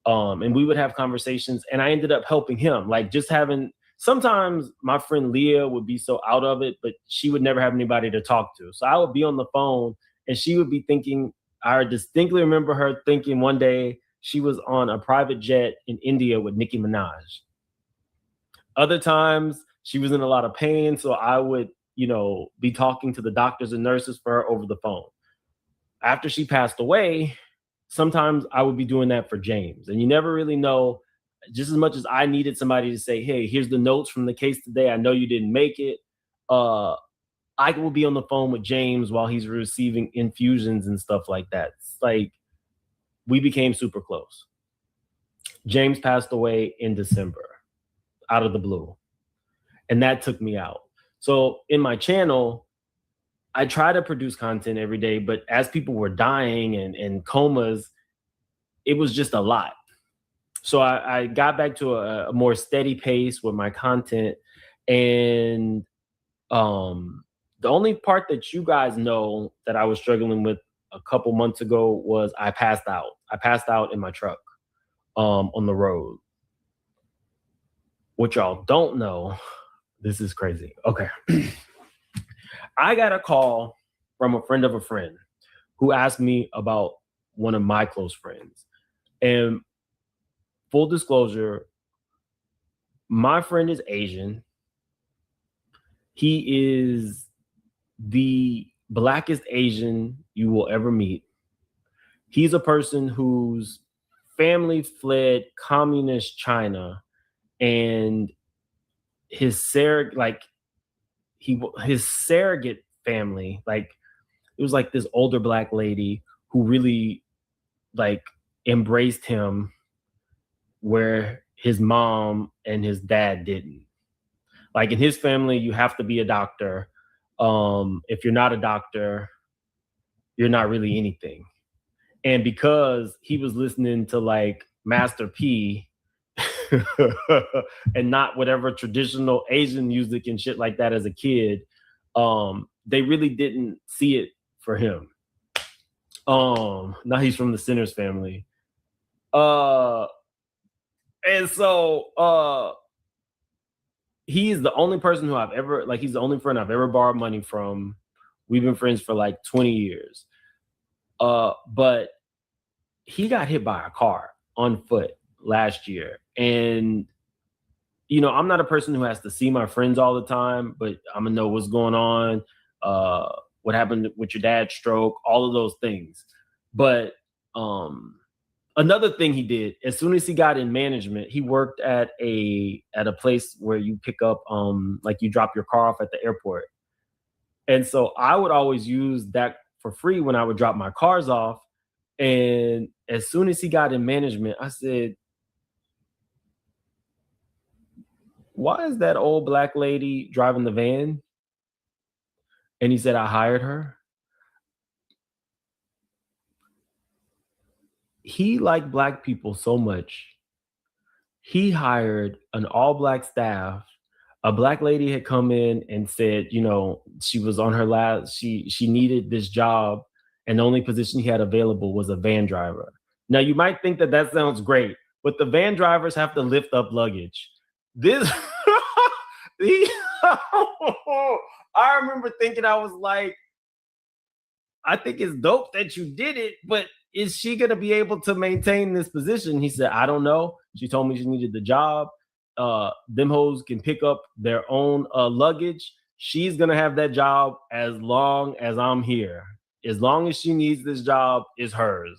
Speaker 5: and we would have conversations, and I ended up helping him. Like, just having, sometimes my friend Leah would be so out of it, but she would never have anybody to talk to. So I would be on the phone and she would be thinking, I distinctly remember her thinking one day she was on a private jet in India with Nicki Minaj. Other times she was in a lot of pain. So I would, you know, be talking to the doctors and nurses for her over the phone. After she passed away, sometimes I would be doing that for James. And you never really know just as much as I needed somebody to say, hey, here's the notes from the case today. I know you didn't make it. I will be on the phone with James while he's receiving infusions and stuff like that. It's like we became super close. James passed away in December out of the blue. And that took me out. So in my channel, I try to produce content every day, but as people were dying and comas, it was just a lot. So I got back to a more steady pace with my content. And the only part that you guys know that I was struggling with a couple months ago was I passed out. I passed out in my truck on the road. What y'all don't know, this is crazy. Okay. I got a call from a friend of a friend who asked me about one of my close friends. And full disclosure, my friend is Asian. He is the blackest Asian you will ever meet. He's a person whose family fled communist China, and his surrogate family, like it was like this older black lady who really like embraced him where his mom and his dad didn't. Like in his family, you have to be a doctor. If you're not a doctor, you're not really anything. And because he was listening to like Master P and not whatever traditional Asian music and shit like that as a kid, they really didn't see it for him. Now he's from the Sinners family. And so he's the only person who I've ever, like, he's the only friend I've ever borrowed money from. We've been friends for like 20 years. But he got hit by a car on foot last year. And, you know, I'm not a person who has to see my friends all the time, but I'm gonna know what's going on, what happened with your dad's stroke, all of those things. But another thing he did, as soon as he got in management, he worked at a place where you pick up, like you drop your car off at the airport. And so I would always use that for free when I would drop my cars off. And as soon as he got in management, I said, why is that old black lady driving the van? And he said, I hired her. He liked black people so much. He hired an all black staff. A black lady had come in and said, you know, she was on her last, she needed this job, and the only position he had available was a van driver. Now you might think that that sounds great, but the van drivers have to lift up luggage. This, I remember thinking, I was like, I think it's dope that you did it, but is she going to be able to maintain this position? He said, I don't know. She told me she needed the job. Them hoes can pick up their own luggage. She's going to have that job as long as I'm here. As long as she needs this job, it's hers.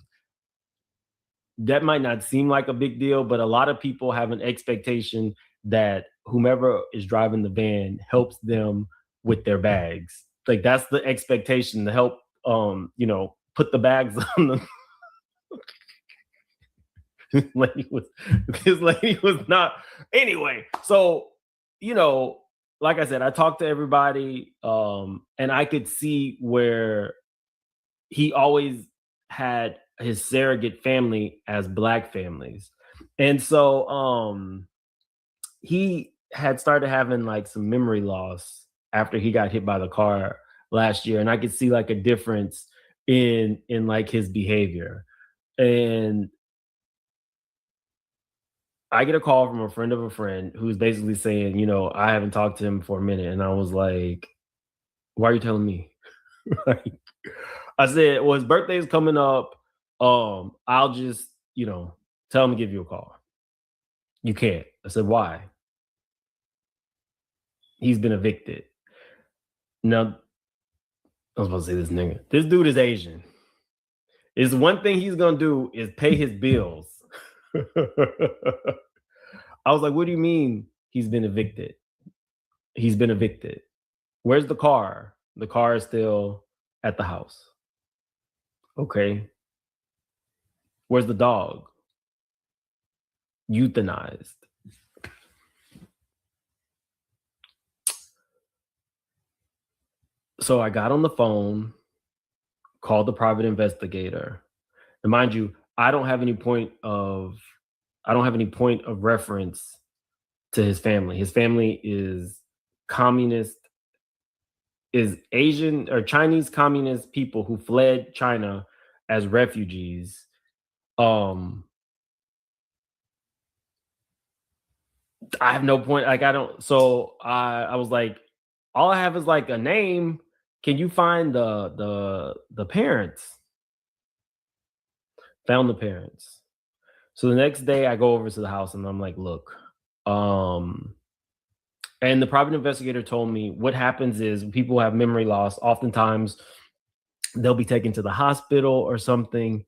Speaker 5: That might not seem like a big deal, but a lot of people have an expectation that whomever is driving the van helps them with their bags. Like that's the expectation, to help, you know, put the bags on the this lady was not. Anyway, so, you know, like I said, I talked to everybody, and I could see where he always had his surrogate family as black families. And so he had started having like some memory loss after he got hit by the car last year. And I could see like a difference in like his behavior. And I get a call from a friend of a friend who's basically saying, you know, I haven't talked to him for a minute. And I was like, why are you telling me? I said, well, his birthday is coming up. I'll just, you know, tell him to give you a call. You can't. I said, why? He's been evicted. Now, I was about to say this nigga. This dude is Asian. It's one thing he's going to do is pay his bills. I was like, what do you mean he's been evicted? He's been evicted. Where's the car? The car is still at the house. Okay. Where's the dog? Euthanized. So I got on the phone, called the private investigator. And mind you, I don't have any point of reference to his family. His family is communist, is Asian or Chinese communist people who fled China as refugees. I have no point. Like I don't. So I was like, all I have is like a name. Can you find the parents? Found the parents. So the next day I go over to the house and I'm like, look, and the private investigator told me what happens is people have memory loss. Oftentimes they'll be taken to the hospital or something.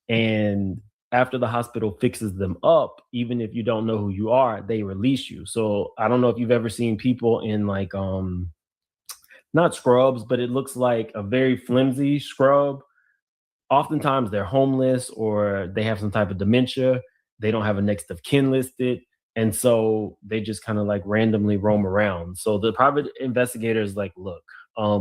Speaker 5: And after the hospital fixes them up, even if you don't know who you are, they release you. So I don't know if you've ever seen people in like, not scrubs, but it looks like a very flimsy scrub. Oftentimes they're homeless or they have some type of dementia. They don't have a next of kin listed. And so they just kind of like randomly roam around. So the private investigator is like, look,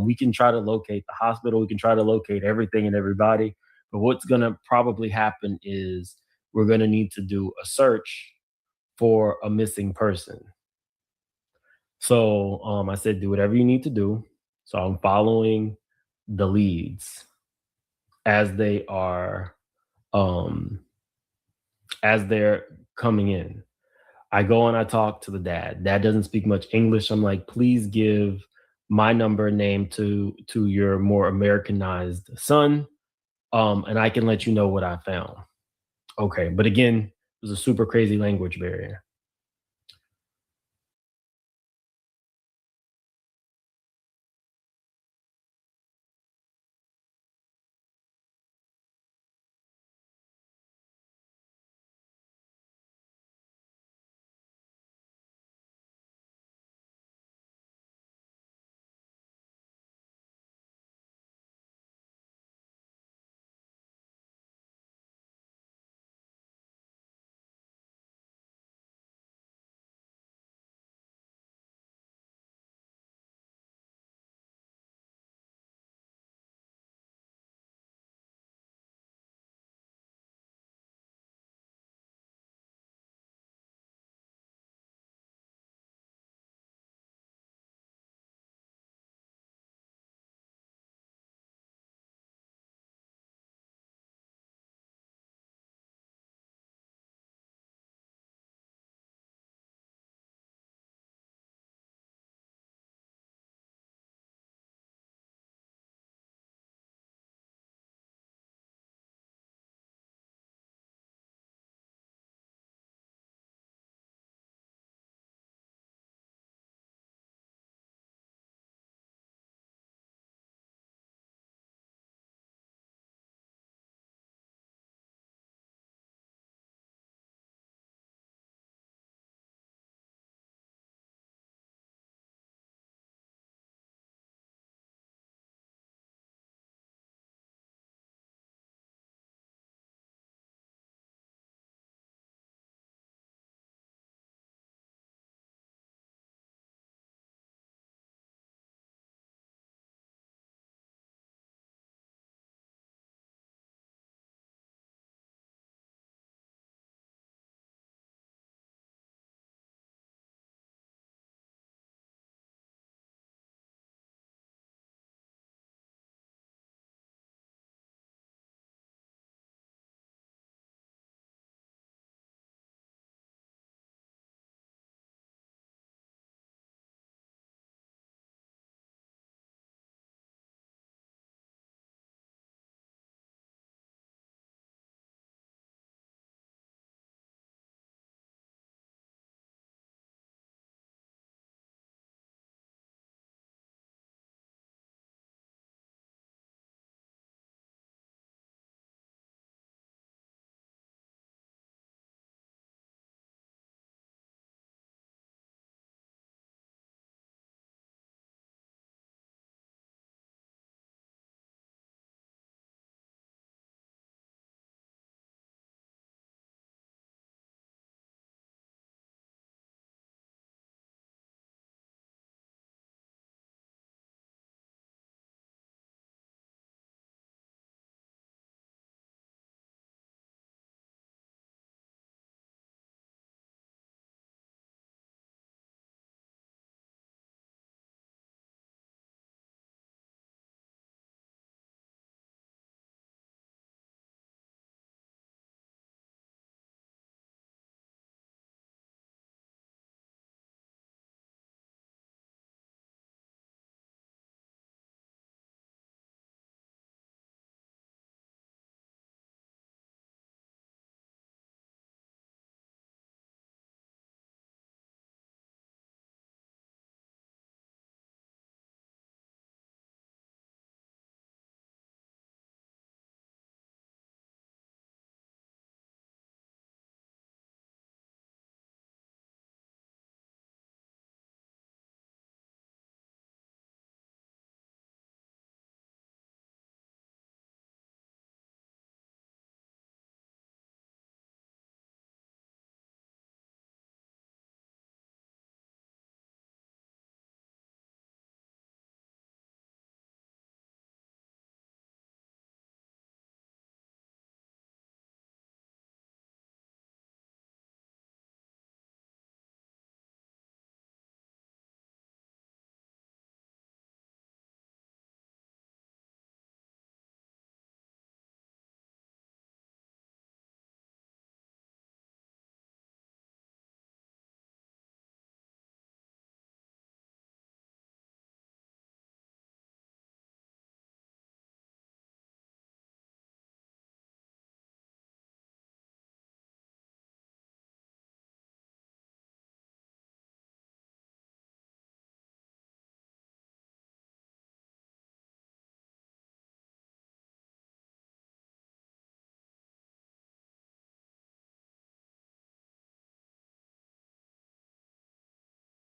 Speaker 5: we can try to locate the hospital. We can try to locate everything and everybody. But what's going to probably happen is we're going to need to do a search for a missing person. So I said, do whatever you need to do. So I'm following the leads as they are as they're coming in. I go and I talk to the dad. Dad doesn't speak much English. I'm like, please give my number and name to your more Americanized son, and I can let you know what I found. Okay, but again, it was a super crazy language barrier.